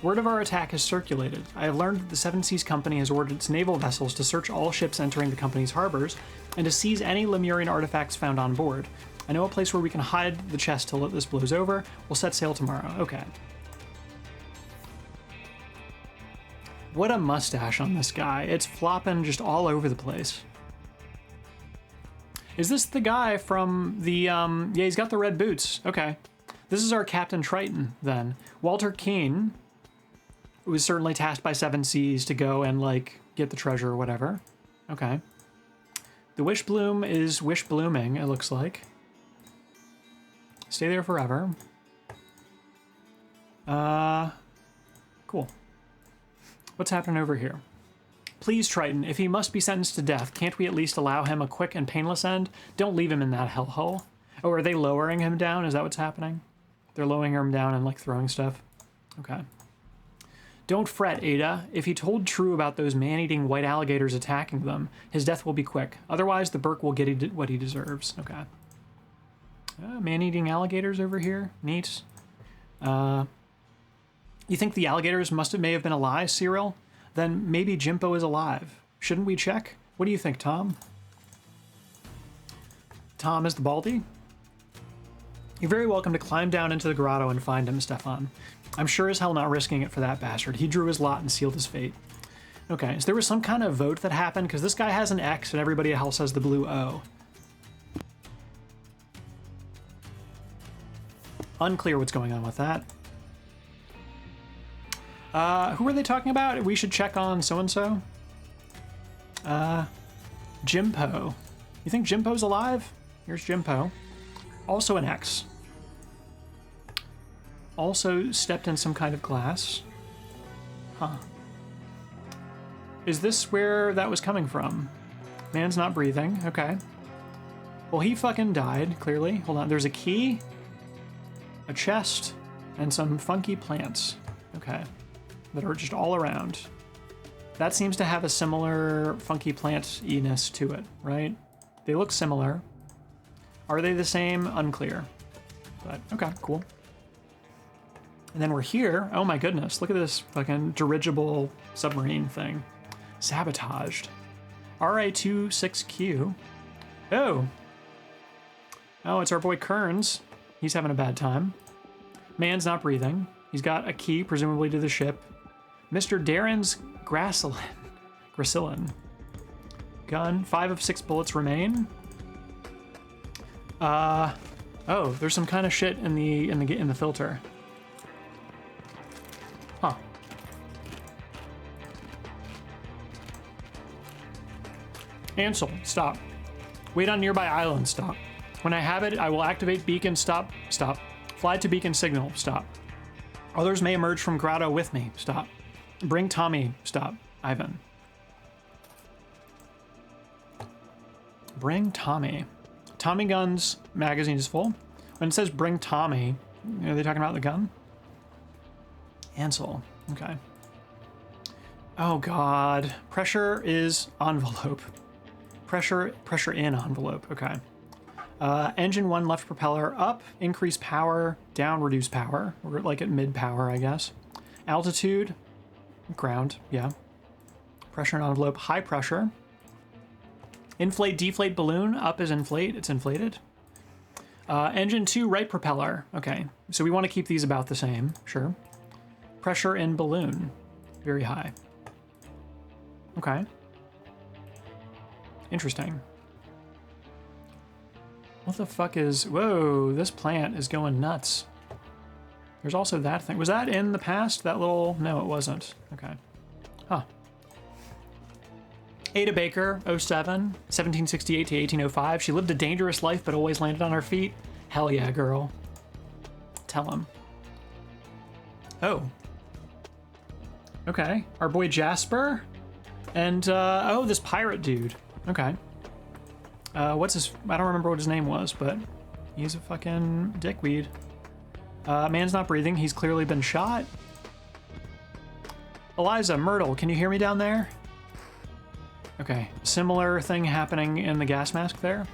Word of our attack has circulated. I have learned that the Seven Seas Company has ordered its naval vessels to search all ships entering the company's harbors and to seize any Lemurian artifacts found on board. I know a place where we can hide the chest till this blows over. We'll set sail tomorrow. Okay. What a mustache on this guy. It's flopping just all over the place. Is this the guy from the, yeah, he's got the red boots. Okay. This is our Captain Triton, then. Walter Keane was certainly tasked by Seven Seas to go and, like, get the treasure or whatever. Okay. The Wish Bloom is wish blooming, it looks like. Stay there forever. Cool. What's happening over here? Please, Triton, if he must be sentenced to death, can't we at least allow him a quick and painless end? Don't leave him in that hellhole. Oh, are they lowering him down? Is that what's happening? They're lowering him down and, like, throwing stuff? Okay. Don't fret, Ada. If he told true about those man-eating white alligators attacking them, his death will be quick. Otherwise, the Burke will get what he deserves. Okay. Man-eating alligators over here. Neat. You think the alligators may have been a lie, Cyril? Then maybe Jimpo is alive. Shouldn't we check? What do you think, Tom? Tom is the Baldy? You're very welcome to climb down into the grotto and find him, Stefan. I'm sure as hell not risking it for that bastard. He drew his lot and sealed his fate. Okay, so there was some kind of vote that happened, because this guy has an X and everybody else has the blue O. Unclear what's going on with that. Who are they talking about? We should check on so-and-so. Jimpo. You think Jimpo's alive? Here's Jimpo. Also an X. Also stepped in some kind of glass. Huh. Is this where that was coming from? Man's not breathing. Okay. Well, he fucking died, clearly. Hold on. There's a key, a chest, and some funky plants. Okay. That are just all around. That seems to have a similar funky plant-iness to it, right? They look similar. Are they the same? Unclear. But, okay, cool. And then we're here. Oh my goodness, look at this fucking dirigible submarine thing. Sabotaged. RA-26Q. Oh. Oh, it's our boy Kearns. He's having a bad time. Man's not breathing. He's got a key, presumably to the ship. Mr. Darren's Gracillin. Gun. 5 of 6 bullets remain. Oh, there's some kind of shit in the filter. Huh. Ansel, stop. Wait on nearby island, stop. When I have it, I will activate beacon, stop. Fly to beacon signal, stop. Others may emerge from grotto with me, stop. Bring Tommy, stop. Ivan. Bring Tommy. Tommy Gun's magazine is full. When it says bring Tommy, are they talking about the gun? Ansel, okay. Oh God, pressure is envelope. Pressure in envelope, okay. Engine 1 left propeller up, increase power, down reduce power. We're like at mid power, I guess. Altitude, ground, yeah. Pressure in envelope, high pressure. Inflate, deflate balloon, up is inflate, it's inflated. Engine 2 right propeller, okay. So we want to keep these about the same, sure. Pressure in balloon, very high. Okay. Interesting. What the fuck is... Whoa, this plant is going nuts. There's also that thing. Was that in the past? That little... No, it wasn't. Okay. Huh. Ada Baker, 07, 1768 to 1805. She lived a dangerous life, but always landed on her feet. Hell yeah, girl. Tell him. Oh. Okay. Our boy Jasper. And, oh, this pirate dude. Okay. What's his... I don't remember what his name was, but he's a fucking dickweed. Man's not breathing. He's clearly been shot. Eliza, Myrtle, can you hear me down there? Okay. Similar thing happening in the gas mask there.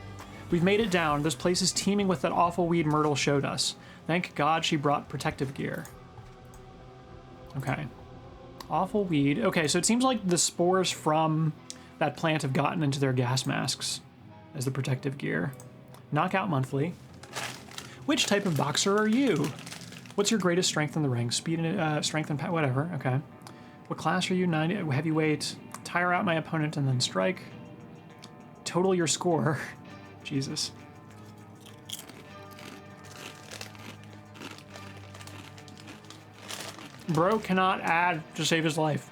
We've made it down. This place is teeming with that awful weed Myrtle showed us. Thank God she brought protective gear. Okay. Awful weed. Okay, so it seems like the spores from that plant have gotten into their gas masks as the protective gear. Knockout monthly. Which type of boxer are you? What's your greatest strength in the ring? Speed and strength and whatever. Okay. What class are you? 90 heavyweight. Tire out my opponent and then strike. Total your score. Jesus. Bro cannot add to save his life.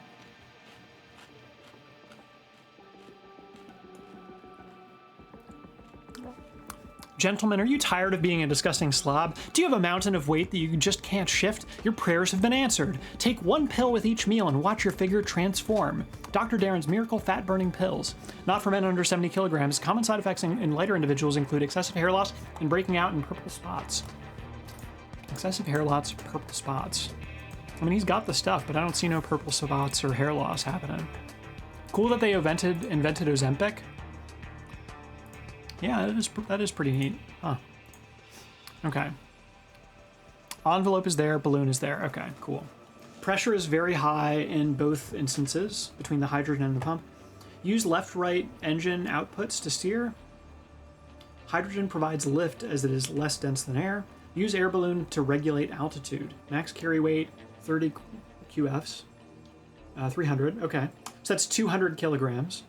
Gentlemen, are you tired of being a disgusting slob? Do you have a mountain of weight that you just can't shift? Your prayers have been answered. Take one pill with each meal and watch your figure transform. Dr. Darren's Miracle Fat Burning Pills. Not for men under 70 kilograms. Common side effects in lighter individuals include excessive hair loss and breaking out in purple spots. Excessive hair loss, purple spots. I mean, he's got the stuff, but I don't see no purple spots or hair loss happening. Cool that they invented Ozempic. Yeah, that is pretty neat. Huh. Okay. Envelope is there, balloon is there. Okay, cool. Pressure is very high in both instances between the hydrogen and the pump. Use left-right engine outputs to steer. Hydrogen provides lift as it is less dense than air. Use air balloon to regulate altitude. Max carry weight, 30 QFs. 300, okay. So that's 200 kilograms.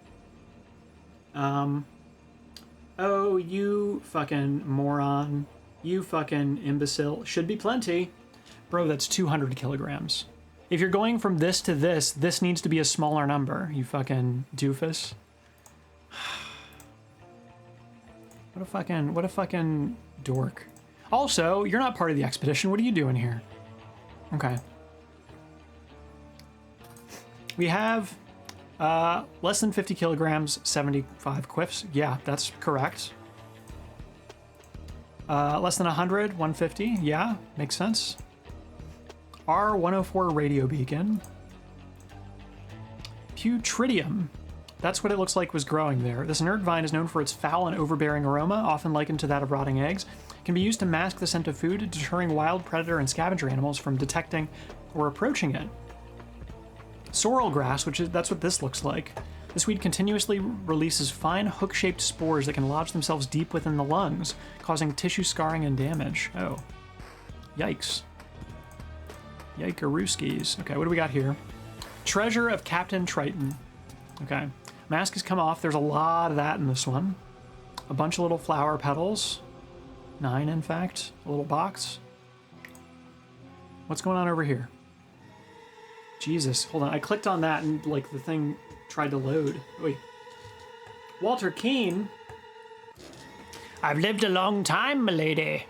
Oh, you fucking moron. You fucking imbecile. Should be plenty. Bro, that's 200 kilograms. If you're going from this to this needs to be a smaller number, you fucking doofus. What a fucking dork. Also, you're not part of the expedition. What are you doing here? Okay. We have less than 50 kilograms, 75 quiffs. Yeah, that's correct. Less than 100, 150. Yeah, makes sense. R104 radio beacon. Putridium. That's what it looks like was growing there. This inert vine is known for its foul and overbearing aroma, often likened to that of rotting eggs. It can be used to mask the scent of food, deterring wild predator and scavenger animals from detecting or approaching it. Sorrel grass, that's what this looks like. This weed continuously releases fine hook-shaped spores that can lodge themselves deep within the lungs, causing tissue scarring and damage. Oh. Yikes. Yike-a-rooskies. Okay, what do we got here? Treasure of Captain Triton. Okay. Mask has come off. There's a lot of that in this one. A bunch of little flower petals. 9, in fact. A little box. What's going on over here? Jesus, hold on. I clicked on that and, like, the thing tried to load. Wait. Walter Keane? I've lived a long time, milady.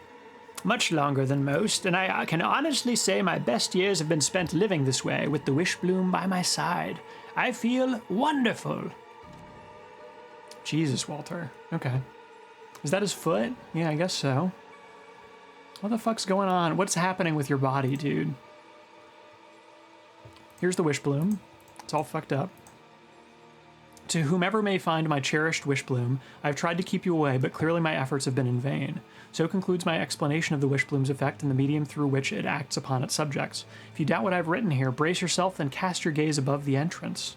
Much longer than most, and I can honestly say my best years have been spent living this way, with the Wishbloom by my side. I feel wonderful. Jesus, Walter. Okay. Is that his foot? Yeah, I guess so. What the fuck's going on? What's happening with your body, dude? Here's the Wishbloom. It's all fucked up. To whomever may find my cherished Wishbloom, I've tried to keep you away, but clearly my efforts have been in vain. So concludes my explanation of the Wishbloom's effect and the medium through which it acts upon its subjects. If you doubt what I've written here, brace yourself and cast your gaze above the entrance.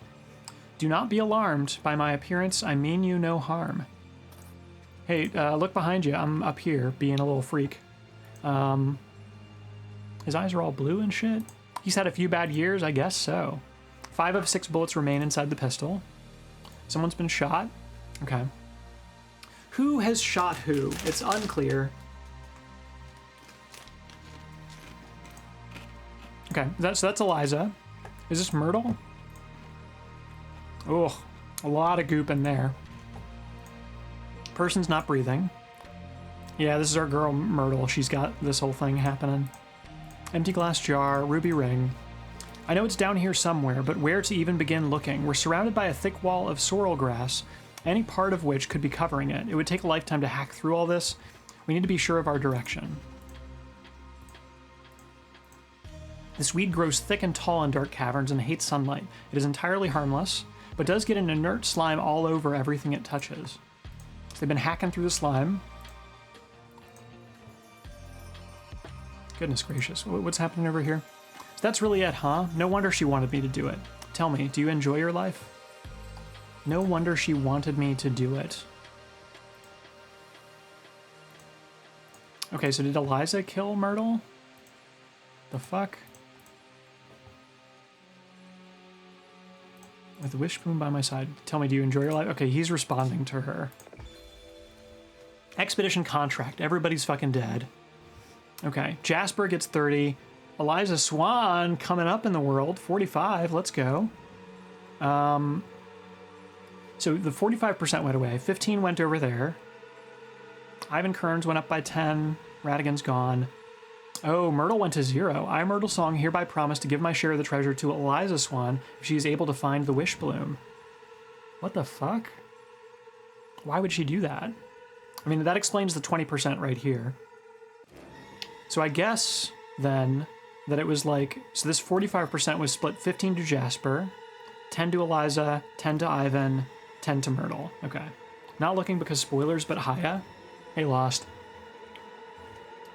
Do not be alarmed. By my appearance, I mean you no harm. Hey, look behind you. I'm up here, being a little freak. His eyes are all blue and shit. He's had a few bad years, I guess so. 5 of 6 bullets remain inside the pistol. Someone's been shot. Okay. Who has shot who? It's unclear. Okay, so that's Eliza. Is this Myrtle? Oh, a lot of goop in there. Person's not breathing. Yeah, this is our girl Myrtle. She's got this whole thing happening. Empty glass jar, ruby ring. I know it's down here somewhere, but where to even begin looking? We're surrounded by a thick wall of sorrel grass, any part of which could be covering it. It would take a lifetime to hack through all this. We need to be sure of our direction. This weed grows thick and tall in dark caverns and hates sunlight. It is entirely harmless, but does get an inert slime all over everything it touches. So they've been hacking through the slime. Goodness gracious, what's happening over here? So that's really it, huh? No wonder she wanted me to do it. Tell me, do you enjoy your life? No wonder she wanted me to do it. Okay, so did Eliza kill Myrtle? The fuck? With the wishbone by my side. Tell me, do you enjoy your life? Okay, he's responding to her. Expedition contract. Everybody's fucking dead. Okay, Jasper gets 30. Eliza Swan coming up in the world. 45, let's go. So the 45% went away. 15 went over there. Ivan Kearns went up by 10. Radigan's gone. Oh, Myrtle went to 0. I, Myrtle Song, hereby promise to give my share of the treasure to Eliza Swan if she is able to find the wish bloom. What the fuck? Why would she do that? I mean, that explains the 20% right here. So I guess, then, that it was like... So this 45% was split 15 to Jasper, 10 to Eliza, 10 to Ivan, 10 to Myrtle. Okay. Not looking because spoilers, but hiya. Hey, Lost.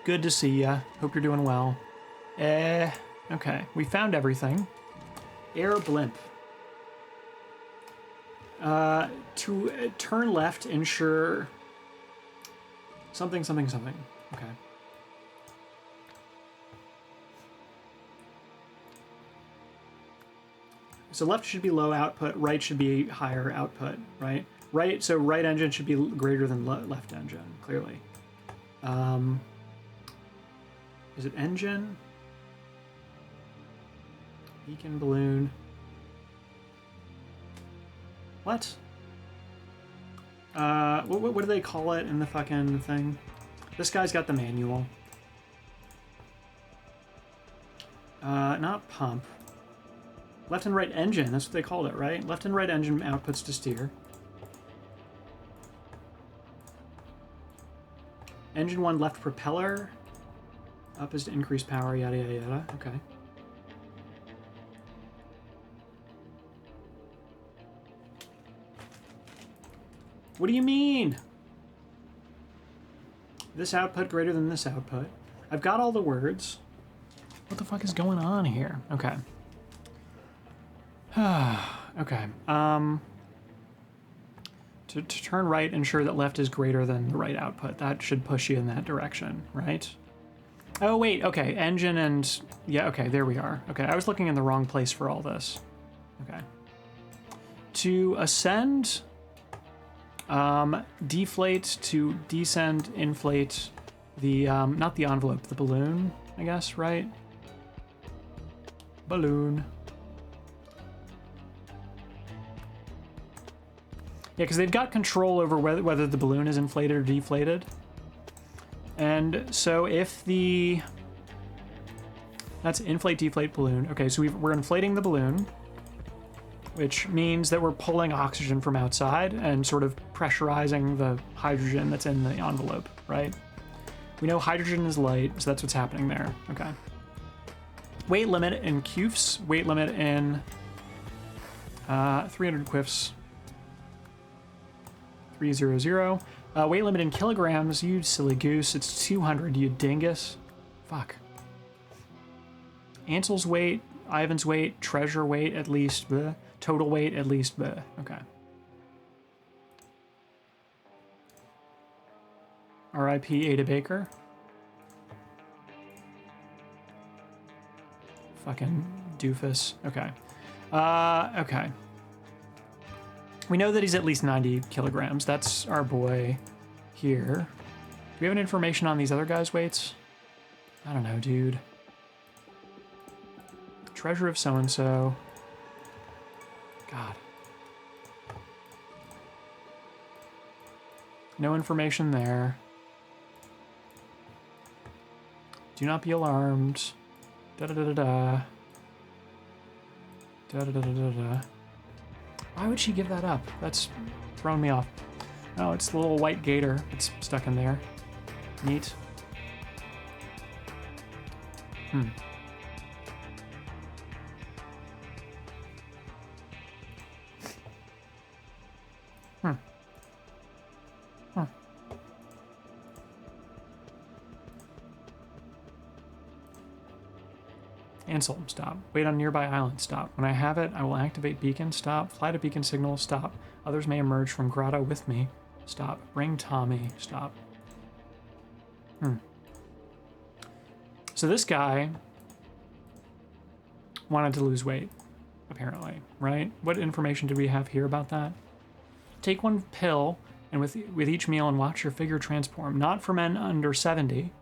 Good to see ya. Hope you're doing well. Okay. We found everything. Air blimp. To turn left, ensure... Something. Okay. So left should be low output, right should be higher output, right? Right, so right engine should be greater than left engine, clearly. Is it engine? Beacon balloon. What? What do they call it in the fucking thing? This guy's got the manual. Not pump. Left and right engine, that's what they called it, right? Left and right engine outputs to steer. Engine 1 left propeller. Up is to increase power, yada yada yada. Okay. What do you mean? This output greater than this output. I've got all the words. What the fuck is going on here? Okay. Okay. To turn right, ensure that left is greater than the right output. That should push you in that direction, right? Oh, wait, okay. Engine and... Yeah, okay, there we are. Okay, I was looking in the wrong place for all this. Okay. To ascend... deflate, to descend, inflate the, not the envelope, the balloon, I guess, right? Balloon. Yeah, because they've got control over whether the balloon is inflated or deflated. And so if the... That's inflate, deflate, balloon. Okay, so we're inflating the balloon, which means that we're pulling oxygen from outside and sort of pressurizing the hydrogen that's in the envelope, right? We know hydrogen is light, so that's what's happening there. Okay. Weight limit in QFs, weight limit in 300 QFs. 300. Weight limit in kilograms, you silly goose. It's 200, you dingus. Fuck. Ansel's weight, Ivan's weight, treasure weight, at least, bleh. Total weight, at least, bleh. Okay. R.I.P. Ada Baker. Fucking doofus. Okay. Okay. We know that he's at least 90 kilograms. That's our boy here. Do we have any information on these other guys' weights? I don't know, dude. Treasure of so-and-so. God. No information there. Do not be alarmed. Da-da-da-da-da. Da-da-da-da-da-da. Why would she give that up? That's throwing me off. Oh, it's the little white gator that's stuck in there. Neat. Hmm. Hmm. Hmm. Ansel, stop. Wait on nearby island, stop. When I have it, I will activate beacon, stop. Fly to beacon signal, stop. Others may emerge from grotto with me, stop. Bring Tommy, stop. So this guy wanted to lose weight, apparently, right? What information do we have here about that? Take one pill, and with each meal, and watch your figure transform. Not for men under 70.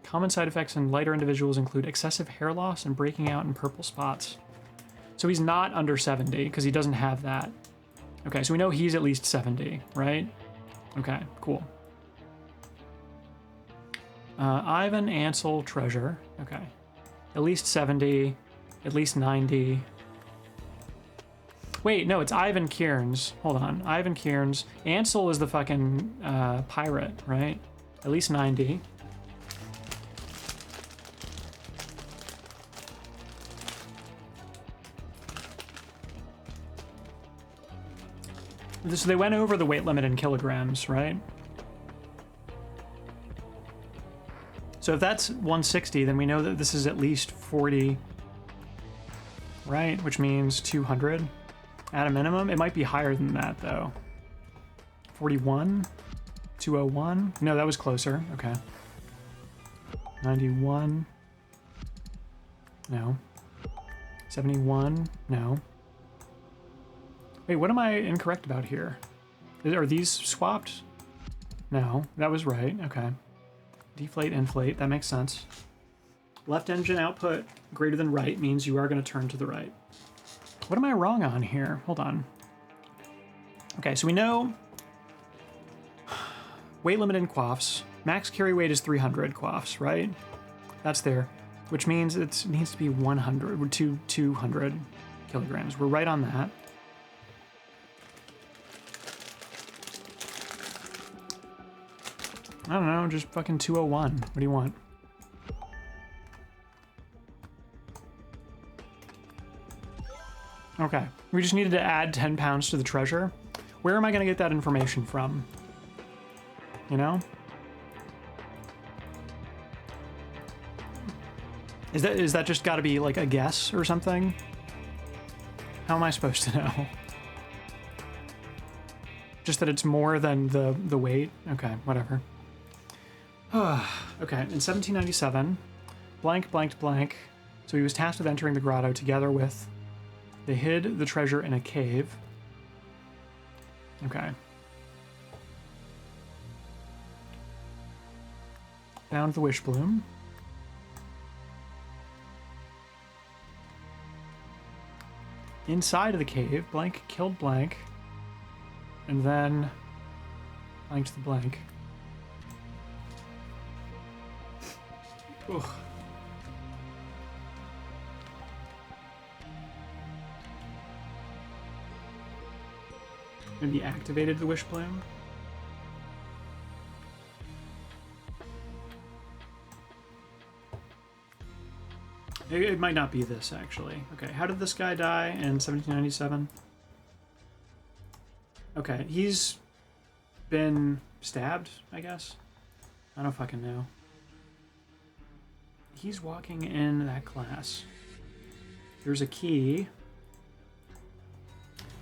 Common side effects in lighter individuals include excessive hair loss and breaking out in purple spots. So he's not under 70 because he doesn't have that. Okay, so we know he's at least 70, right? Okay, cool. Ivan Ansel Treasure. Okay. At least 70, at least 90. Wait, no, it's Ivan Kearns. Hold on. Ivan Kearns. Ansel is the fucking pirate, right? At least 90. So they went over the weight limit in kilograms, right? So if that's 160, then we know that this is at least 40, right? Which means 200 at a minimum. It might be higher than that, though. 41? 201? No, that was closer. Okay. 91? No. 71? No. Wait, what am I incorrect about here? Are these swapped? No, that was right. Okay. Deflate, inflate, that makes sense. Left engine output greater than right means you are going to turn to the right. What am I wrong on here? Hold on. Okay, so we know weight limit in quaffs. Max carry weight is 300 quaffs, right? That's there, which means it needs to be 100 or 200 kilograms. We're right on that. I don't know, just fucking 201. What do you want? Okay, we just needed to add 10 pounds to the treasure. Where am I gonna get that information from? You know? Is that just gotta be like a guess or something? How am I supposed to know? Just that it's more than the weight? Okay, whatever. Okay, in 1797, blank blanked blank. So he was tasked with entering the grotto together with... They hid the treasure in a cave. Okay. Found the wish bloom. Inside of the cave, blank killed blank. And then blanked the blank. Ugh. Maybe activated the wish bloom. It might not be this, actually. Okay, how did this guy die in 1797? Okay, he's been stabbed, I guess? I don't fucking know. He's walking in that class. There's a key.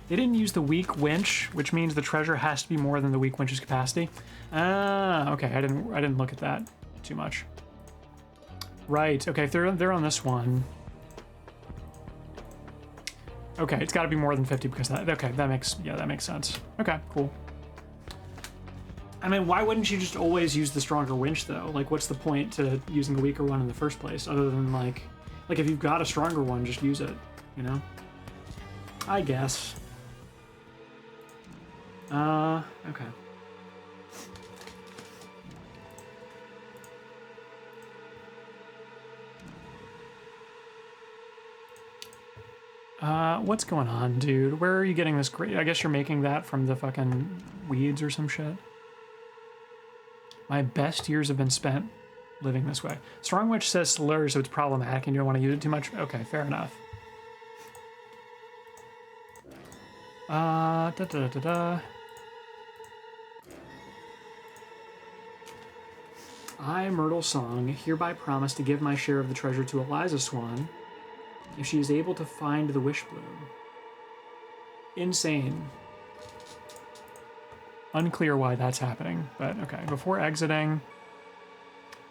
They didn't use the weak winch, which means the treasure has to be more than the weak winch's capacity. Ah, okay, I didn't look at that too much. Right, okay, if they're on this one. Okay, it's got to be more than 50 because that. Okay, that makes sense. Okay, cool. I mean, why wouldn't you just always use the stronger winch though? Like, what's the point to using the weaker one in the first place, other than like if you've got a stronger one, just use it, you know? I guess. Okay. What's going on, dude? Where are you getting this great? I guess you're making that from the fucking weeds or some shit. My best years have been spent living this way. Strong Witch says slur, so it's problematic and you don't want to use it too much. Okay, fair enough. Da da da da da. I, Myrtle Song, hereby promise to give my share of the treasure to Eliza Swan if she is able to find the Wish Bloom. Insane. Unclear why that's happening, but okay. Before exiting,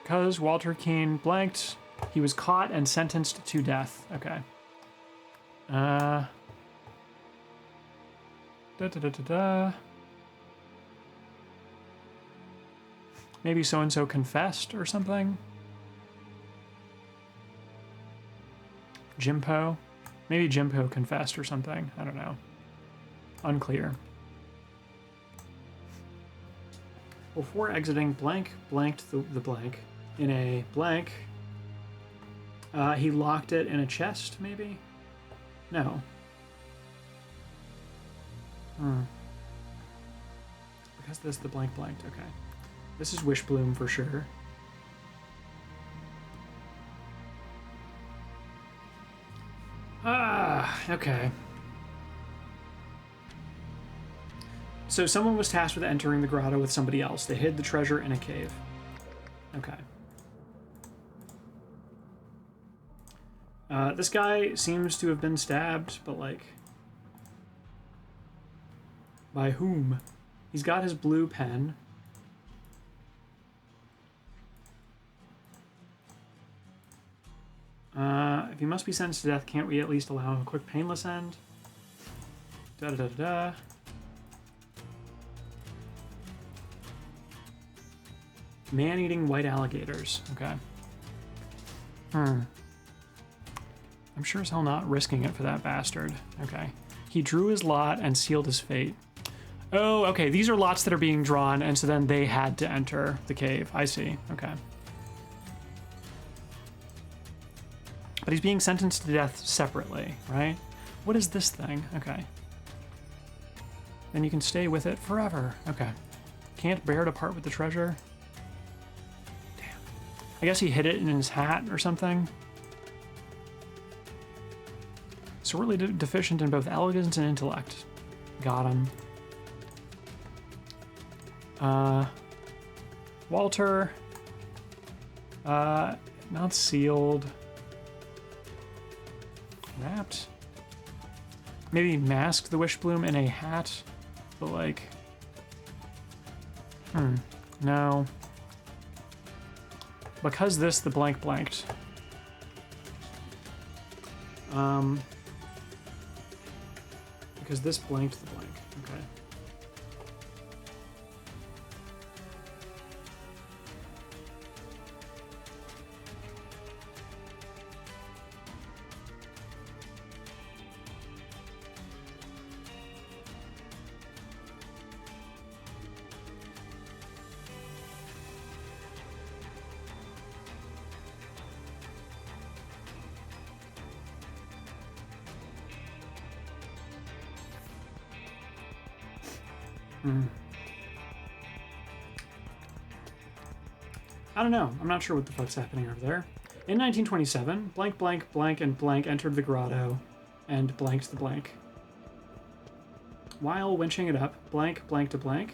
because Walter Keane blanked, he was caught and sentenced to death. Okay. Da da da da da. Maybe so-and-so confessed or something? Jimpo? Maybe Jimpo confessed or something. I don't know. Unclear. Before exiting, blank blanked the blank in a blank. He locked it in a chest, maybe? No. Because this, the blank blanked. Okay. This is Wish Bloom for sure. Okay. So someone was tasked with entering the grotto with somebody else. They hid the treasure in a cave. Okay. This guy seems to have been stabbed, but like... by whom? He's got his blue pen. If he must be sentenced to death, can't we at least allow him a quick painless end? Da-da-da-da-da. Man-eating white alligators. Okay. I'm sure as hell not risking it for that bastard. Okay. He drew his lot and sealed his fate. Oh, okay. These are lots that are being drawn, and so then they had to enter the cave. I see. Okay. But he's being sentenced to death separately, right? What is this thing? Okay. Then you can stay with it forever. Okay. Can't bear to part with the treasure. Damn. I guess he hid it in his hat or something. Sorely deficient in both elegance and intellect. Got him. Walter. Not sealed. Wrapped. Maybe mask the Wish Bloom in a hat, but like... No. Because this, the blank blanked. Because this blanked the blank. Okay. I don't know. I'm not sure what the fuck's happening over there. In 1927, blank, blank, blank, and blank entered the grotto and blanked the blank. While winching it up, blank, blank to blank.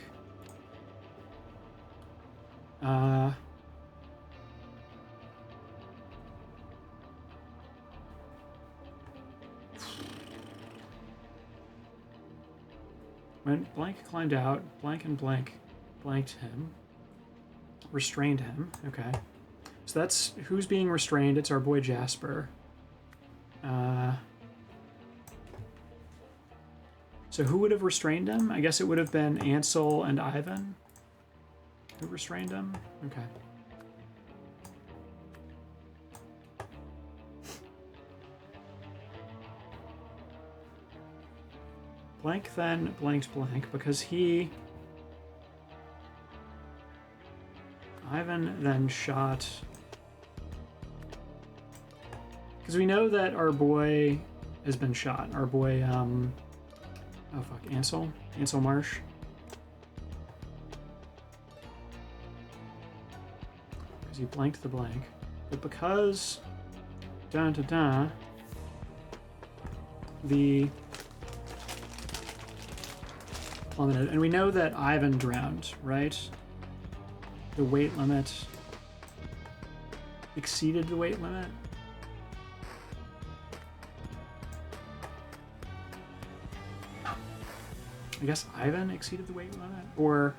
When blank climbed out, blank and blank blanked him. Restrained him. Okay. So that's who's being restrained. It's our boy Jasper. So who would have restrained him? I guess it would have been Ansel and Ivan who restrained him. Okay. Blank then blanks blank because Ivan then shot, because we know that our boy has been shot. Our boy, oh fuck, Ansel Marsh. Because he blanked the blank. But because, the plummeted, and we know that Ivan drowned, right? The weight limit exceeded the weight limit. I guess Ivan exceeded the weight limit, or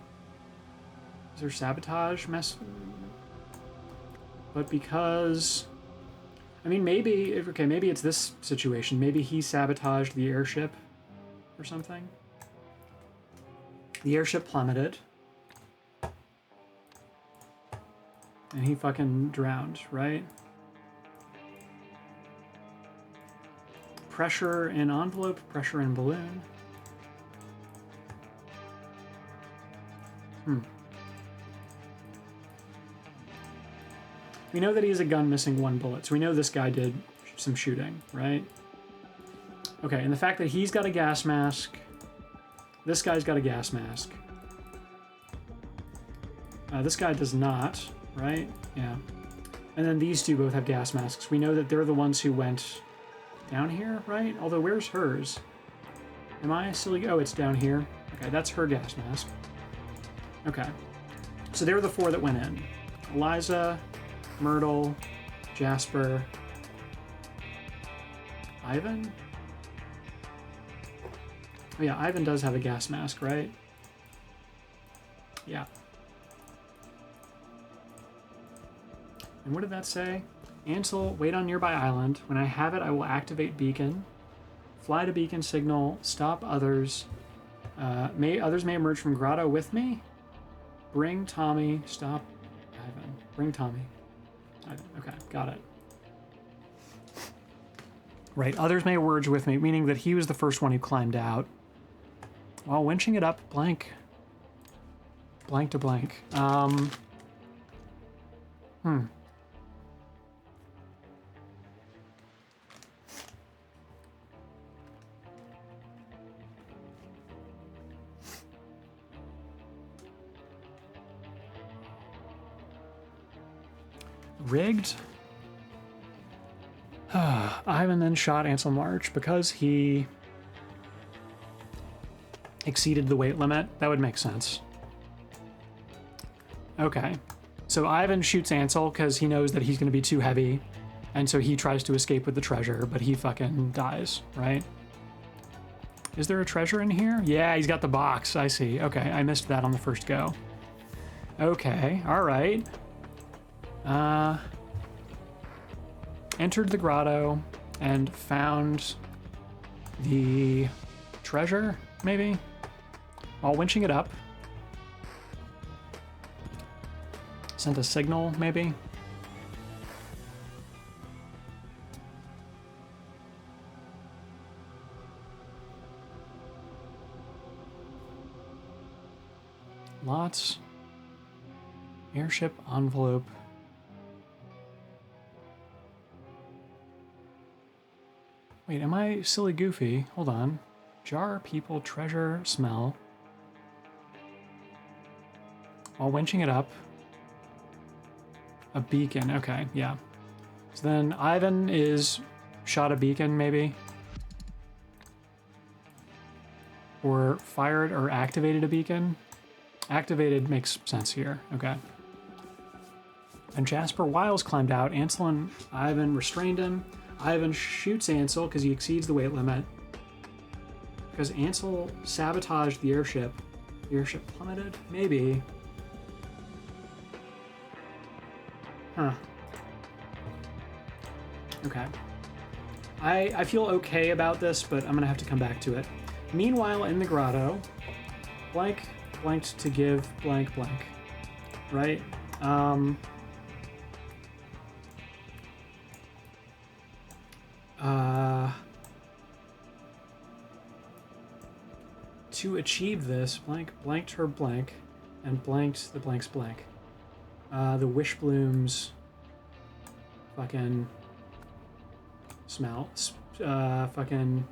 is there sabotage mess? But because, I mean, maybe it's this situation. Maybe he sabotaged the airship or something. The airship plummeted. And he fucking drowned, right? Pressure in envelope, pressure in balloon. We know that he has a gun missing 1 bullet, so we know this guy did some shooting, right? Okay, and the fact that he's got a gas mask, this guy's got a gas mask. This guy does not, right? Yeah. And then these two both have gas masks. We know that they're the ones who went down here, right? Although, where's hers? Am I silly? Oh, it's down here. Okay, that's her gas mask. Okay. So they're the 4 that went in. Eliza, Myrtle, Jasper, Ivan? Oh yeah, Ivan does have a gas mask, right? Yeah. And what did that say? Ansel, wait on nearby island. When I have it, I will activate beacon. Fly to beacon signal. Stop others. Others may emerge from grotto with me. Bring Tommy. Stop Ivan. Bring Tommy. Ivan. Okay, got it. Right, others may emerge with me, meaning that he was the first one who climbed out. While winching it up, blank. Blank to blank. Rigged? Ivan then shot Ansel March because he exceeded the weight limit. That would make sense. Okay. So Ivan shoots Ansel because he knows that he's going to be too heavy, and so he tries to escape with the treasure, but he fucking dies, right? Is there a treasure in here? Yeah, he's got the box. I see. Okay, I missed that on the first go. Okay, all right. Entered the grotto and found the treasure, maybe? While winching it up. Sent a signal, maybe? Lots. Airship envelope. Wait, am I silly goofy? Hold on. Jar, people, treasure, smell. While winching it up. A beacon, okay, yeah. So then Ivan is shot a beacon, maybe? Or fired or activated a beacon? Activated makes sense here, okay. And Jasper Wiles climbed out. Ansel and Ivan restrained him. Ivan shoots Ansel because he exceeds the weight limit. Because Ansel sabotaged the airship. The airship plummeted? Maybe. Huh. Okay. I feel okay about this, but I'm gonna have to come back to it. Meanwhile, in the grotto, blank blanked to give blank blank, right? To achieve this, blank blanked her blank, and blanked the blank's blank. The Wishbloom's fucking smell, fucking.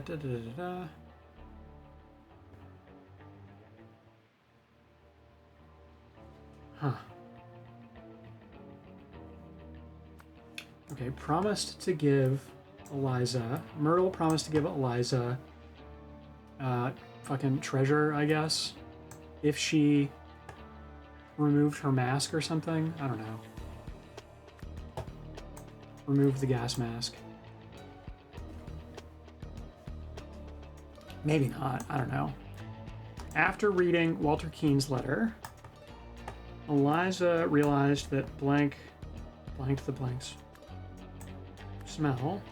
Da da da da. Huh. Okay, promised to give Eliza. Myrtle promised to give Eliza fucking treasure, I guess. If she removed her mask or something. I don't know. Remove the gas mask. Maybe not. I don't know. After reading Walter Keene's letter, Eliza realized that blanked the blanks smell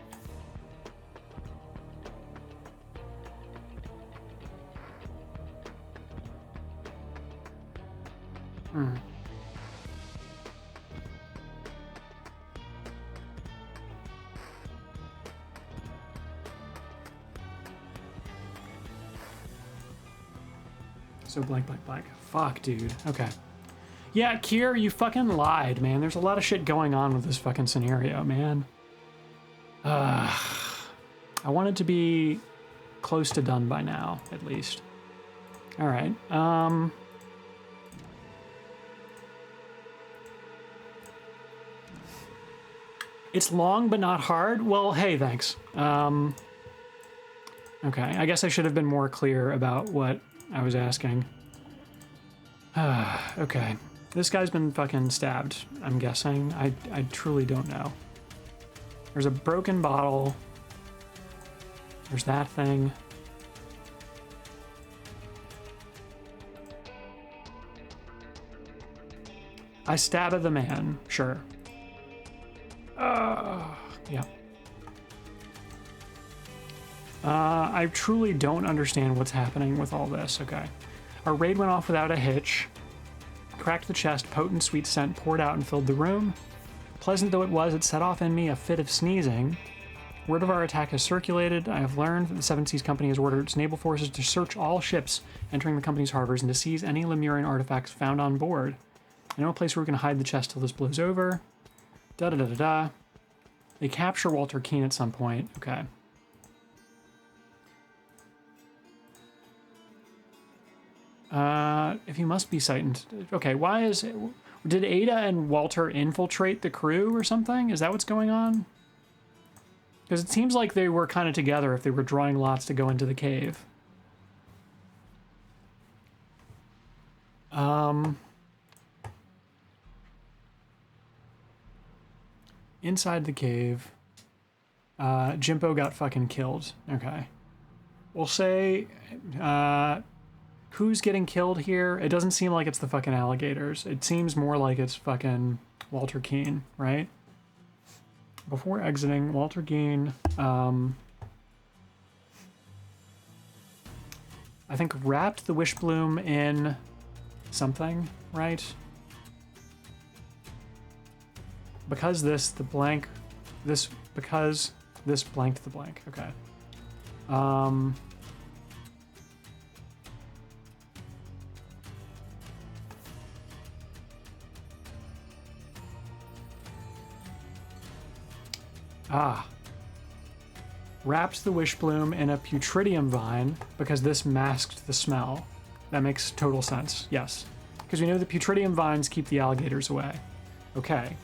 So blank. Fuck, dude. Okay. Yeah, Kier, you fucking lied, man. There's a lot of shit going on with this fucking scenario, man. I wanted to be close to done by now, at least. All right. It's long but not hard. Well, hey, thanks. Okay, I guess I should have been more clear about what I was asking. Okay. This guy's been fucking stabbed, I'm guessing. I truly don't know. There's a broken bottle. There's that thing. I stab at the man, sure. Yeah. I truly don't understand what's happening with all this, okay. Our raid went off without a hitch. Cracked the chest, potent sweet scent poured out and filled the room. Pleasant though it was, it set off in me a fit of sneezing. Word of our attack has circulated. I have learned that the Seven Seas Company has ordered its naval forces to search all ships entering the company's harbors and to seize any Lemurian artifacts found on board. I know a place where we can hide the chest till this blows over. Da-da-da-da-da. They capture Walter Keene at some point. Okay. If he must be sighted. Okay, why is it... Did Ada and Walter infiltrate the crew or something? Is that what's going on? Because it seems like they were kind of together if they were drawing lots to go into the cave. Inside the cave, Jimbo got fucking killed. Okay. We'll say, who's getting killed here? It doesn't seem like it's the fucking alligators. It seems more like it's fucking Walter Keene, right? Before exiting, Walter Keene, I think wrapped the Wishbloom in something, right? Because this blanked the blank. Okay. Wrapped the Wishbloom in a Putridium vine because this masked the smell. That makes total sense, yes. Because we know the Putridium vines keep the alligators away. Okay.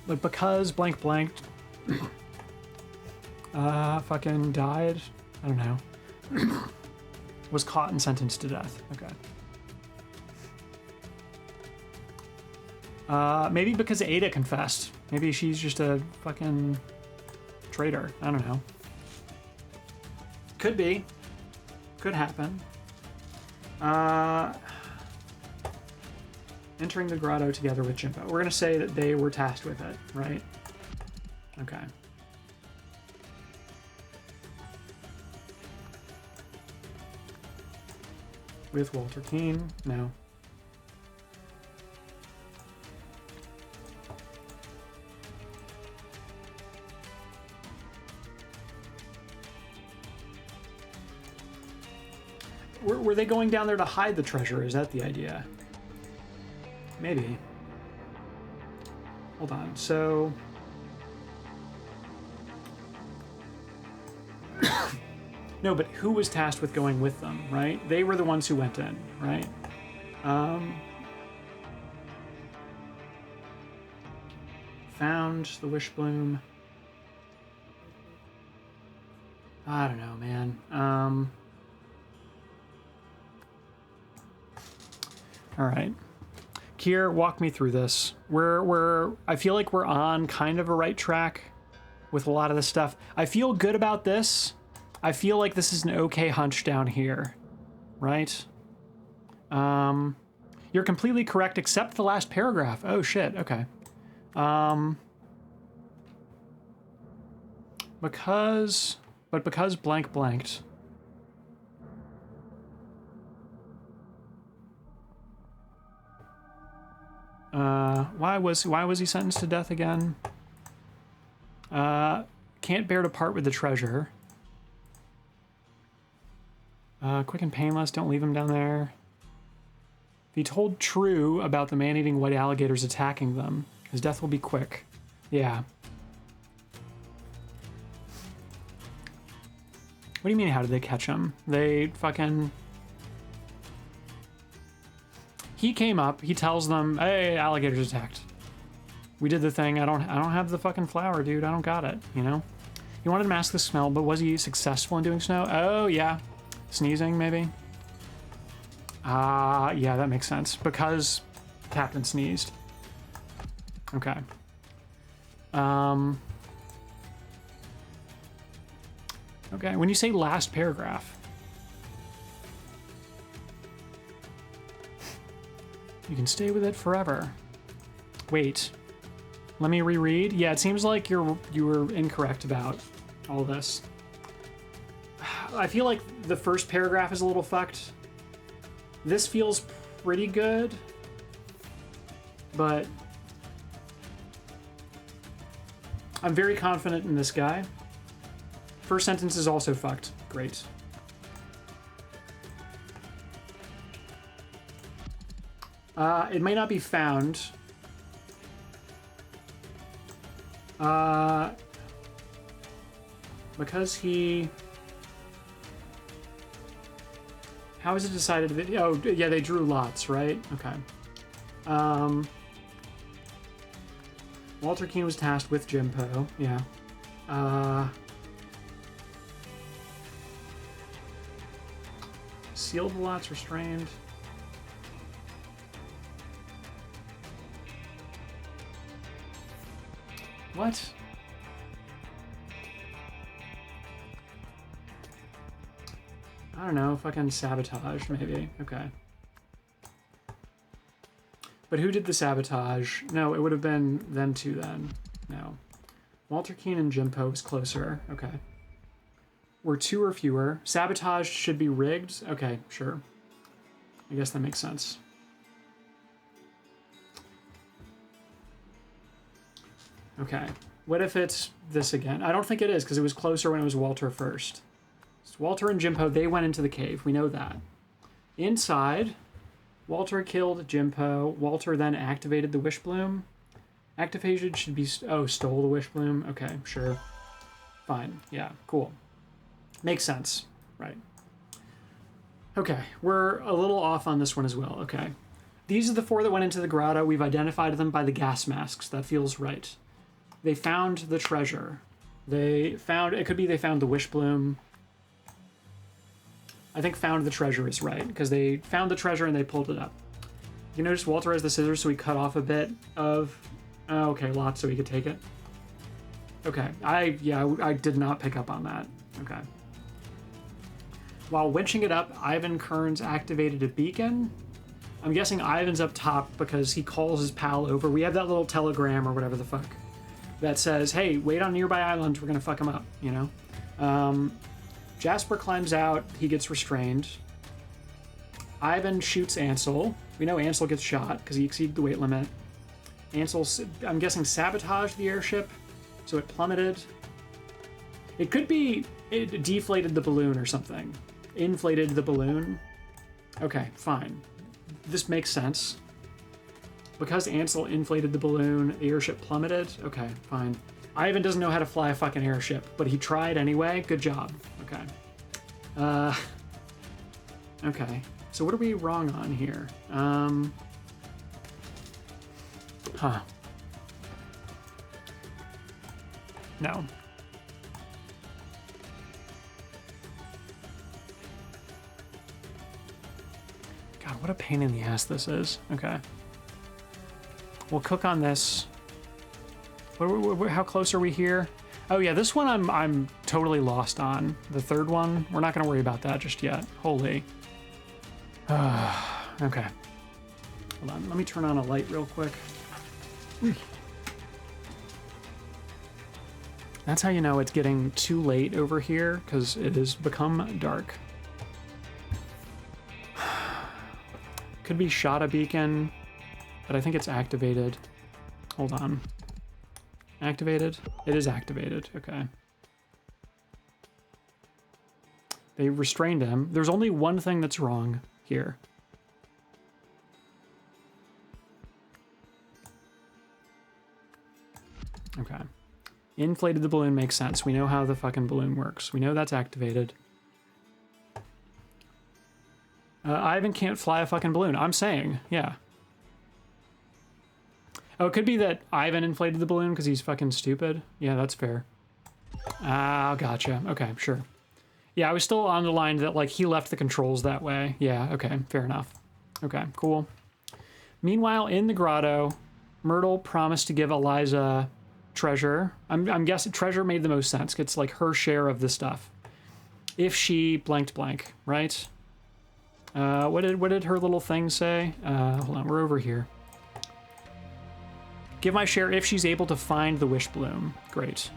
But because blank blanked fucking died, I don't know, was caught and sentenced to death. Okay. Maybe because Ada confessed. Maybe she's just a fucking traitor. I don't know. Could be. Could happen. Entering the grotto together with Jimpo. We're gonna say that they were tasked with it, right? Okay. With Walter Keane? No. Were they going down there to hide the treasure? Is that the idea? Maybe. Hold on. So... No, but who was tasked with going with them, right? They were the ones who went in, right? Found the Wishbloom. I don't know, man. All right. Kier, walk me through this. I feel like we're on kind of a right track with a lot of this stuff. I feel good about this. I feel like this is an okay hunch down here, right? You're completely correct except the last paragraph. Oh shit, okay. Because blank blanked. Why was he sentenced to death again? Can't bear to part with the treasure. Quick and painless, don't leave him down there. If he told true about the man-eating white alligators attacking them, his death will be quick. Yeah. What do you mean, how did they catch him? They fucking... He came up, he tells them, hey, alligators attacked. We did the thing, I don't have the fucking flower, dude, I don't got it, you know? He wanted to mask the smell, but was he successful in doing so? Oh, yeah. Sneezing, maybe? Yeah, that makes sense. Because Captain sneezed. Okay. Okay, when you say last paragraph, you can stay with it forever. Wait, let me reread. Yeah, it seems like you were incorrect about all this. I feel like the first paragraph is a little fucked. This feels pretty good, but I'm very confident in this guy. First sentence is also fucked. Great. It may not be found. Because he... How is it decided that... Oh, yeah, they drew lots, right? Okay. Walter Keane was tasked with Jimpo. Yeah. Sealed the lots, restrained. What? I don't know, fucking sabotage, maybe. Okay. But who did the sabotage? No, it would have been them two then. No. Walter Keane and Jimpo was closer. Okay. Were two or fewer. Sabotage should be rigged? Okay, sure. I guess that makes sense. Okay. What if it's this again? I don't think it is, because it was closer when it was Walter first. It's Walter and Jimpo, they went into the cave. We know that. Inside, Walter killed Jimpo. Walter then activated the Wishbloom. Activated should be... Oh, stole the Wishbloom. Okay, sure. Fine. Yeah, cool. Makes sense. Right. Okay, we're a little off on this one as well. Okay. These are the four that went into the grotto. We've identified them by the gas masks. That feels right. They found the treasure. They found... It could be they found the Wishbloom. I think found the treasure is right, because they found the treasure and they pulled it up. You notice Walter has the scissors, so he cut off a bit of... Oh, okay, lots, so he could take it. Okay, I did not pick up on that. Okay. While winching it up, Ivan Kearns activated a beacon. I'm guessing Ivan's up top because he calls his pal over. We have that little telegram or whatever the fuck that says, hey, wait on nearby islands, we're gonna fuck him up, you know? Jasper climbs out, he gets restrained. Ivan shoots Ansel. We know Ansel gets shot because he exceeded the weight limit. Ansel, I'm guessing, sabotaged the airship, so it plummeted. It could be it deflated the balloon or something. Inflated the balloon. Okay, fine. This makes sense. Because Ansel inflated the balloon, the airship plummeted. Okay, fine. Ivan doesn't know how to fly a fucking airship, but he tried anyway. Good job. Okay. Okay. So what are we wrong on here? Huh. No. God, what a pain in the ass this is. Okay. We'll cook on this. How close are we here? Oh yeah, this one I'm totally lost on. The third one, we're not gonna worry about that just yet. Holy. Okay. Hold on, let me turn on a light real quick. That's how you know it's getting too late over here, because it has become dark. Could be shot a beacon, but I think it's activated. Hold on. Activated? It is activated, okay. They restrained him. There's only one thing that's wrong here. Okay. Inflated the balloon makes sense. We know how the fucking balloon works. We know that's activated. Ivan can't fly a fucking balloon. I'm saying, yeah. Oh, it could be that Ivan inflated the balloon because he's fucking stupid. Yeah, that's fair. Ah, gotcha. Okay, sure. Yeah, I was still on the line that, like, he left the controls that way. Yeah, okay, fair enough. Okay, cool. Meanwhile, in the grotto, Myrtle promised to give Eliza treasure. I'm guessing treasure made the most sense. It's like her share of the stuff. If she blanked blank, right? What did her little thing say? Hold on, we're over here. Give my share if she's able to find the wish bloom. Great.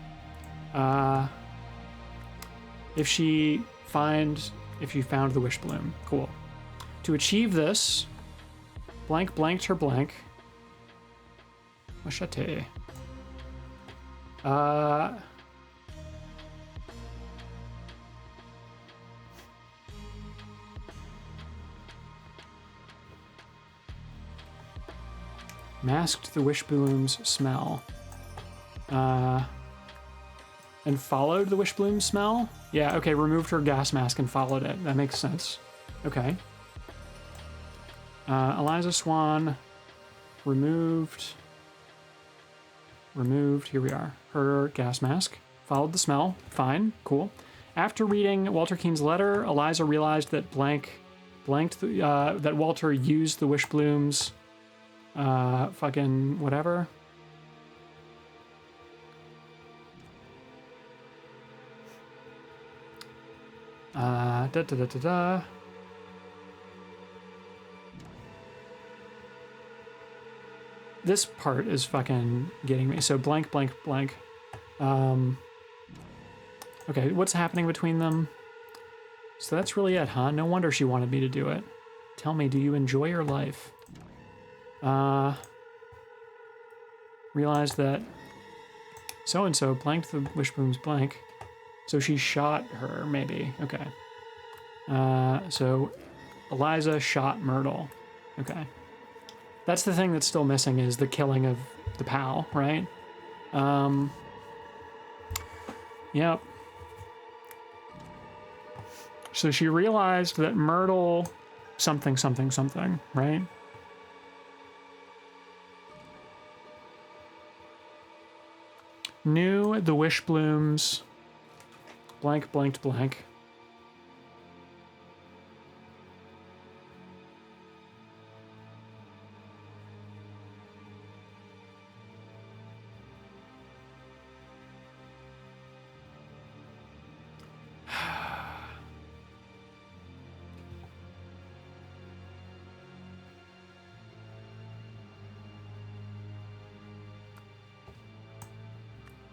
If she found the wish bloom. Cool. To achieve this, blank blanked her blank. Machete. Masked the wish bloom's smell. And followed the wish bloom's smell? Yeah, okay, removed her gas mask and followed it. That makes sense. Okay. Eliza Swan removed, here we are, her gas mask. Followed the smell, fine, cool. After reading Walter Keene's letter, Eliza realized that that Walter used the wish bloom's fucking whatever. This part is fucking getting me. So blank, blank, blank. Okay, what's happening between them? So that's really it, huh? No wonder she wanted me to do it. Tell me, do you enjoy your life? Realized that so-and-so blanked the wish bloom's blank. So she shot her, maybe. Okay. So Eliza shot Myrtle. Okay. That's the thing that's still missing is the killing of the pal, right? Yep. So she realized that Myrtle something, something, something, right? Knew the wish blooms blank, blanked, blank.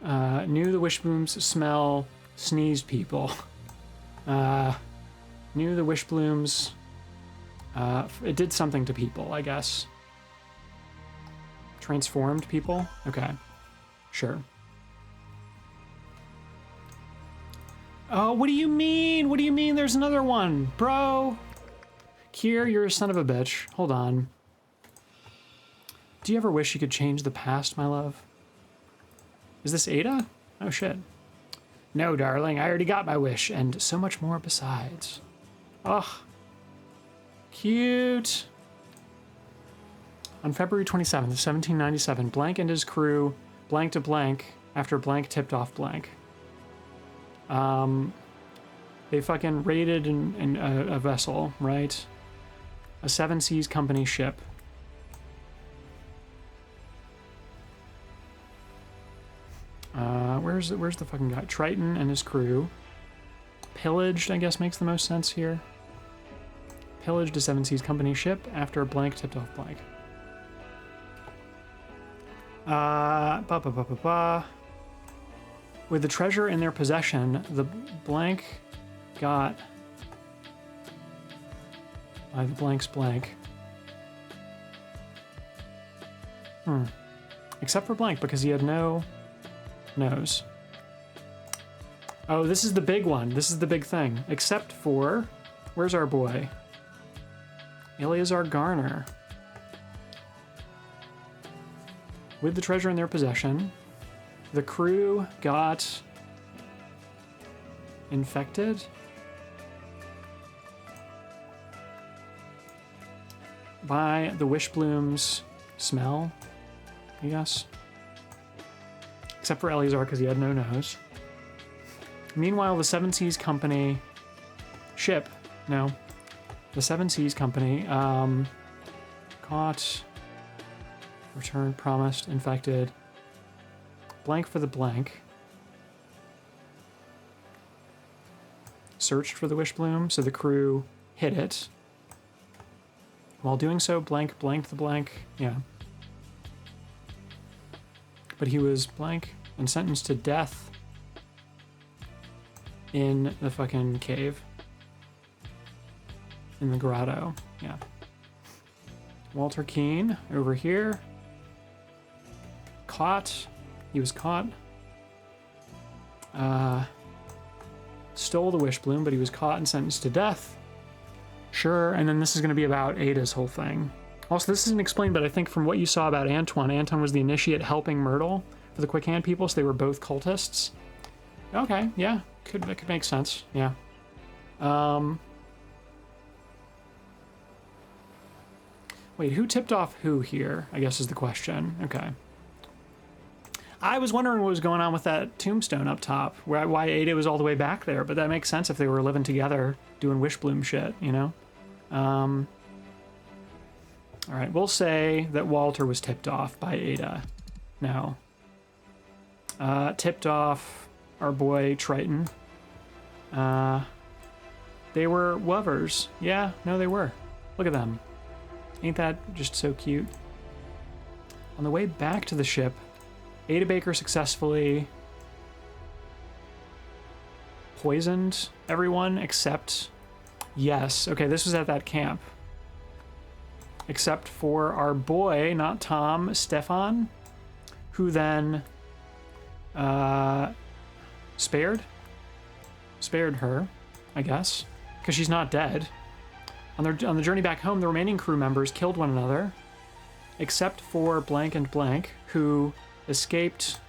Knew the Wishblooms smell sneeze people. Knew the Wishblooms. It did something to people, I guess. Transformed people? Okay. Sure. Oh, what do you mean? What do you mean there's another one? Bro! Kier, you're a son of a bitch. Hold on. Do you ever wish you could change the past, my love? Is this Ada? Oh, shit. No, darling, I already got my wish, and so much more besides. Ugh. Cute. On February 27th, 1797, Blank and his crew, blank to blank, after Blank tipped off Blank. They fucking raided a vessel, right? A Seven Seas Company ship. Where's the fucking guy? Triton and his crew. Pillaged, I guess, makes the most sense here. Pillaged a Seven Seas Company ship after Blank tipped off Blank. With the treasure in their possession, the Blank got by the Blank's Blank. Except for Blank, because he had no nose. Oh, this is the big one. This is the big thing. Except for, where's our boy? Eleazar Garner. With the treasure in their possession, the crew got infected by the Wishbloom's smell, I guess. Except for Eleazar, because he had no nose. Meanwhile, the Seven Seas Company ship, no, the Seven Seas Company, caught, returned, promised, infected, Blank for the Blank, searched for the Wishbloom, so the crew hit it. While doing so, Blank blanked the Blank, yeah. But he was Blank and sentenced to death in the fucking cave. In the grotto, yeah. Walter Keane, over here. Caught. He was caught. Stole the Wishbloom, but he was caught and sentenced to death. Sure, and then this is going to be about Ada's whole thing. Also, this isn't explained, but I think from what you saw about Antoine, Antoine was the initiate helping Myrtle for the Quick Hand people, so they were both cultists. Okay, yeah, that could make sense, yeah. Wait, who tipped off who here, I guess is the question. Okay. I was wondering what was going on with that tombstone up top, why Ada was all the way back there, but that makes sense if they were living together doing Wishbloom shit, you know? All right, we'll say that Walter was tipped off by Ada. Now, tipped off our boy Triton. They were lovers. Yeah, no, they were. Look at them. Ain't that just so cute? On the way back to the ship, Ada Baker successfully poisoned everyone except, yes, okay, this was at that camp. Except for our boy, not Tom, Stefan, who then spared her, I guess, because she's not dead. On the journey back home, the remaining crew members killed one another, except for Blank and Blank, who escaped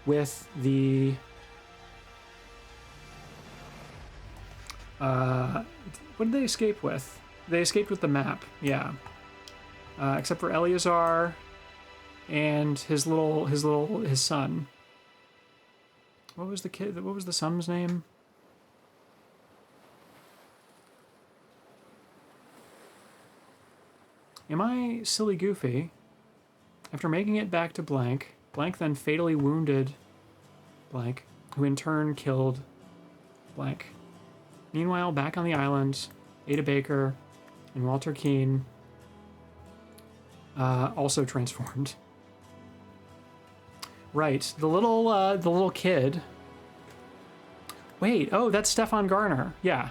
with the what did they escape with? They escaped with the map, yeah. Except for Eleazar and his son. What was the son's name? Am I silly goofy? After making it back to Blank, Blank then fatally wounded Blank, who in turn killed Blank. Meanwhile, back on the island, Ada Baker and Walter Keane also transformed. Right, the little kid. Wait, oh, that's Stefan Garner. Yeah.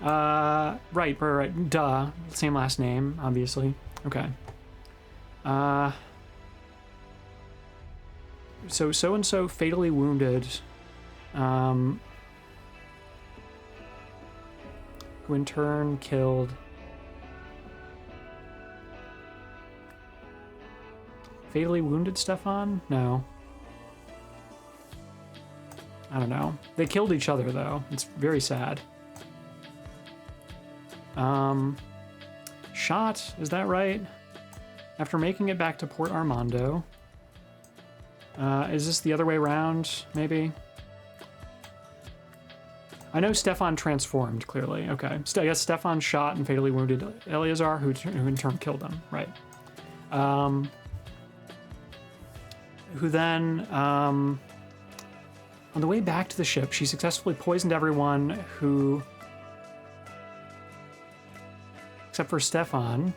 Right. Duh. Same last name, obviously. Okay. So-and-so fatally wounded. Who in turn killed... Fatally wounded Stefan? No. I don't know. They killed each other, though. It's very sad. Shot, is that right? After making it back to Port Armando. Is this the other way around, maybe? I know Stefan transformed, clearly. Okay. I guess Stefan shot and fatally wounded Eleazar, who in turn killed him. Right. Who then, on the way back to the ship, she successfully poisoned everyone who... Except for Stefan.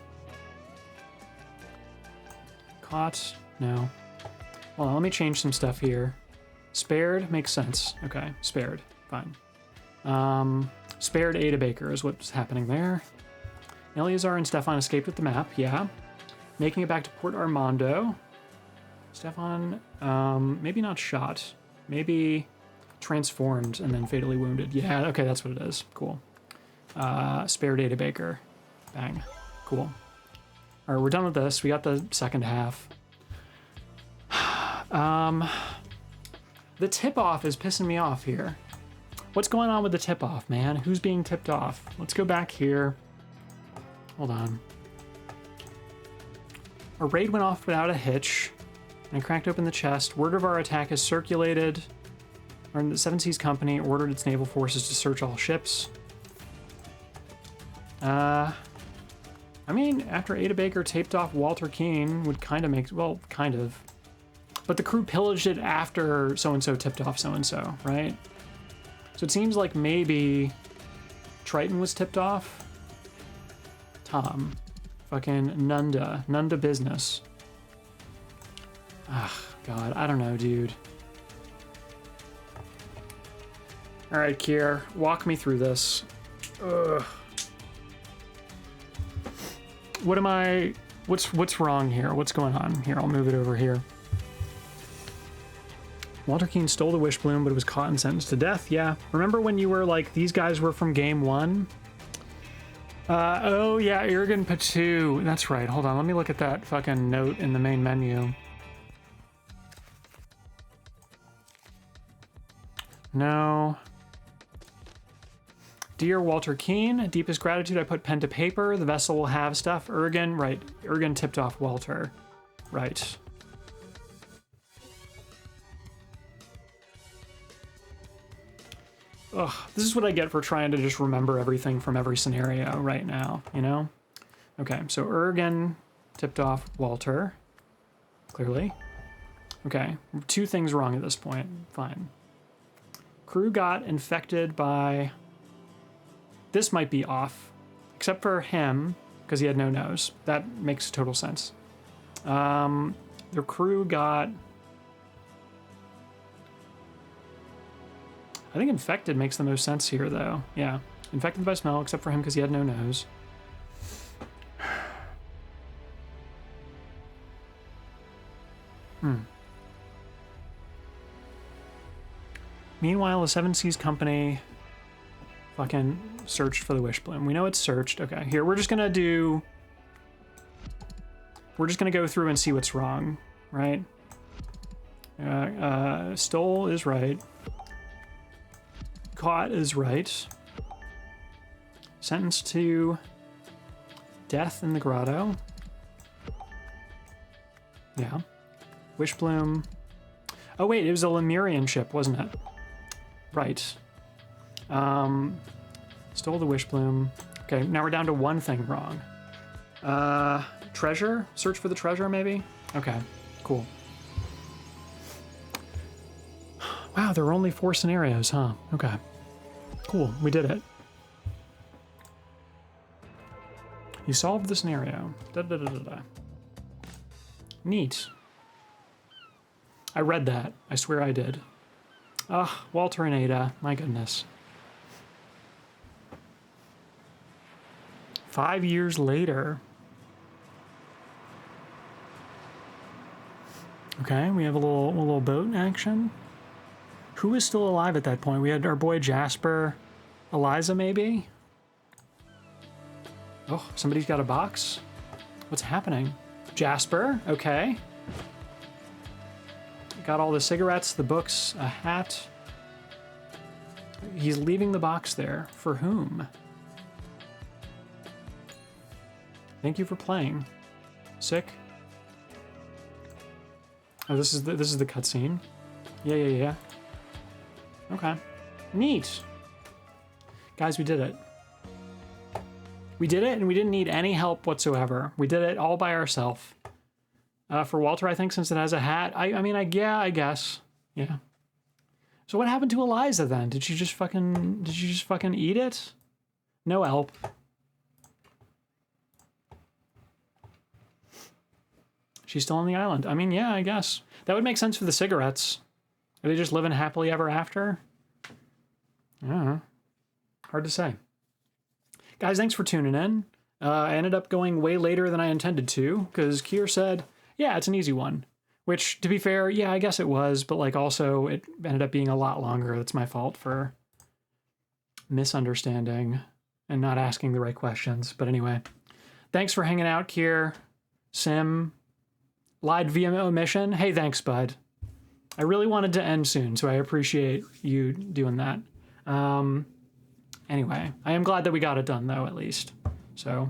Caught? No. Well, let me change some stuff here. Spared makes sense. Okay, spared. Fine. Spared Ada Baker is what's happening there. Eleazar and Stefan escaped with the map, yeah. Making it back to Port Armando. Stefan, maybe not shot. Maybe transformed and then fatally wounded. Yeah, okay, that's what it is. Cool. Spared Ada Baker. Bang. Cool. All right, we're done with this. We got the second half. The tip-off is pissing me off here. What's going on with the tip-off, man? Who's being tipped off? Let's go back here. Hold on. A raid went off without a hitch. And I cracked open the chest. Word of our attack has circulated. The Seven Seas Company ordered its naval forces to search all ships. I mean, after Ada Baker taped off Walter Keane would kind of make... Well, kind of. But the crew pillaged it after so-and-so tipped off so-and-so, right? So it seems like maybe Triton was tipped off. Tom. Fucking Nunda. Nunda business. Ah, God, I don't know, dude. All right, Kier, walk me through this. Ugh. What's wrong here? What's going on here? I'll move it over here. Walter Keane stole the Wish Bloom, but was caught and sentenced to death. Yeah. Remember when you were like, these guys were from game one? Oh yeah, Irgun Patu. That's right. Hold on, let me look at that fucking note in the main menu. No. Dear Walter Keane, deepest gratitude. I put pen to paper. The vessel will have stuff. Irgun, right. Irgun tipped off Walter. Right. Ugh, this is what I get for trying to just remember everything from every scenario right now, you know? Okay, so Irgun tipped off Walter. Clearly. Okay, two things wrong at this point. Fine. Crew got infected by... This might be off, except for him, because he had no nose. That makes total sense. The crew got... I think infected makes the most sense here, though. Yeah, infected by smell, except for him because he had no nose. Meanwhile, the Seven Seas Company fucking searched for the Wish Bloom. We know it's searched. Okay, here, we're just gonna go through and see what's wrong, right? Stole is right. Caught is right. Sentenced to death in the grotto. Yeah. Wish Bloom. Oh wait, it was a Lemurian ship, wasn't it? Right. Stole the Wish Bloom. Okay, now we're down to one thing wrong. Treasure? Search for the treasure, maybe? Okay, cool. Wow, there were only 4 scenarios, huh? Okay. Cool, we did it. You solved the scenario. Da-da-da-da-da. Neat. I read that. I swear I did. Ugh, Walter and Ada. My goodness. 5 years later. Okay, we have a little boat action. Who was still alive at that point? We had our boy Jasper, Eliza maybe? Oh, somebody's got a box? What's happening? Jasper, okay. Got all the cigarettes, the books, a hat. He's leaving the box there. For whom? Thank you for playing. Sick. Oh, this is the cutscene. Yeah. Okay. Neat. Guys, we did it. We did it, and we didn't need any help whatsoever. We did it all by ourselves. For Walter, I think, since it has a hat, I guess. Yeah. So what happened to Eliza then? Did she just fucking eat it? No help. She's still on the island. I mean, yeah, I guess. That would make sense for the cigarettes. Are they just living happily ever after? I don't know. Hard to say. Guys, thanks for tuning in. I ended up going way later than I intended to, because Kier said, yeah, it's an easy one. Which, to be fair, yeah, I guess it was, but like also it ended up being a lot longer. That's my fault for misunderstanding and not asking the right questions. But anyway, thanks for hanging out, Kier. Sim, lied via omission. Hey, thanks, bud. I really wanted to end soon, so I appreciate you doing that. Anyway, I am glad that we got it done, though, at least. So,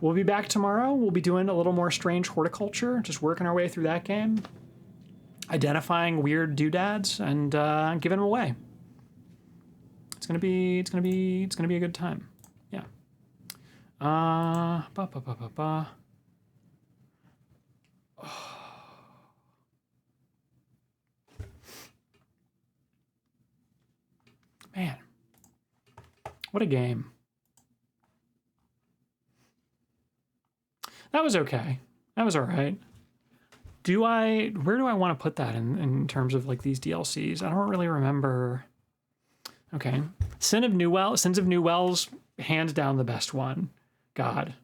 we'll be back tomorrow. We'll be doing a little more Strange Horticulture, just working our way through that game, identifying weird doodads, and giving them away. It's gonna be a good time. Yeah. Man, what a game. That was okay. That was all right. Where do I want to put that in terms of like these DLCs? I don't really remember. Okay. Sins of New Wells, hands down the best one. God.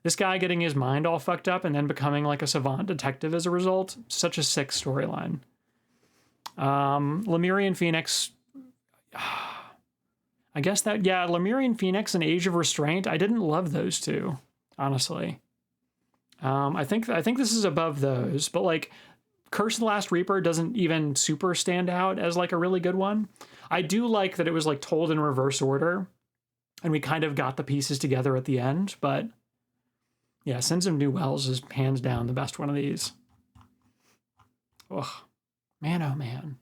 This guy getting his mind all fucked up and then becoming like a savant detective as a result. Such a sick storyline. Lemurian Phoenix. I guess that, yeah, Lemurian Phoenix and Age of Restraint. I didn't love those two, honestly. I think this is above those, but like Curse of the Last Reaper doesn't even super stand out as like a really good one. I do like that it was like told in reverse order and we kind of got the pieces together at the end, but yeah, Sins of New Wells is hands down the best one of these. Ugh, man, oh man.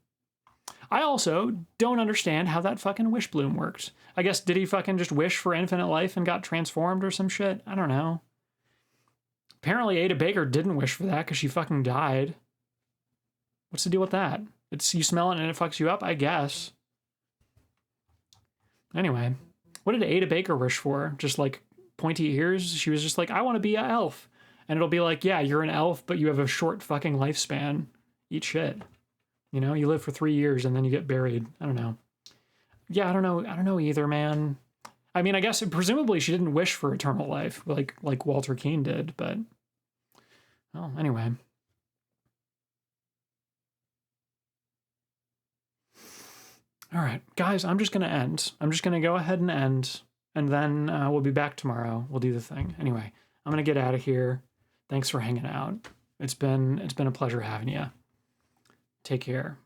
I also don't understand how that fucking wish bloom worked. I guess, did he fucking just wish for infinite life and got transformed or some shit? I don't know. Apparently Ada Baker didn't wish for that because she fucking died. What's the deal with that? It's you smell it and it fucks you up, I guess. Anyway, what did Ada Baker wish for? Just like pointy ears? She was just like, I want to be an elf. And it'll be like, yeah, you're an elf, but you have a short fucking lifespan. Eat shit. You know, you live for 3 years and then you get buried. I don't know. Yeah, I don't know either, man. I mean, I guess presumably she didn't wish for eternal life like Walter Keane did, but well, anyway. All right, guys, I'm just going to end. I'm just going to go ahead and end, and then we'll be back tomorrow. We'll do the thing. Anyway, I'm going to get out of here. Thanks for hanging out. It's been a pleasure having you. Take care.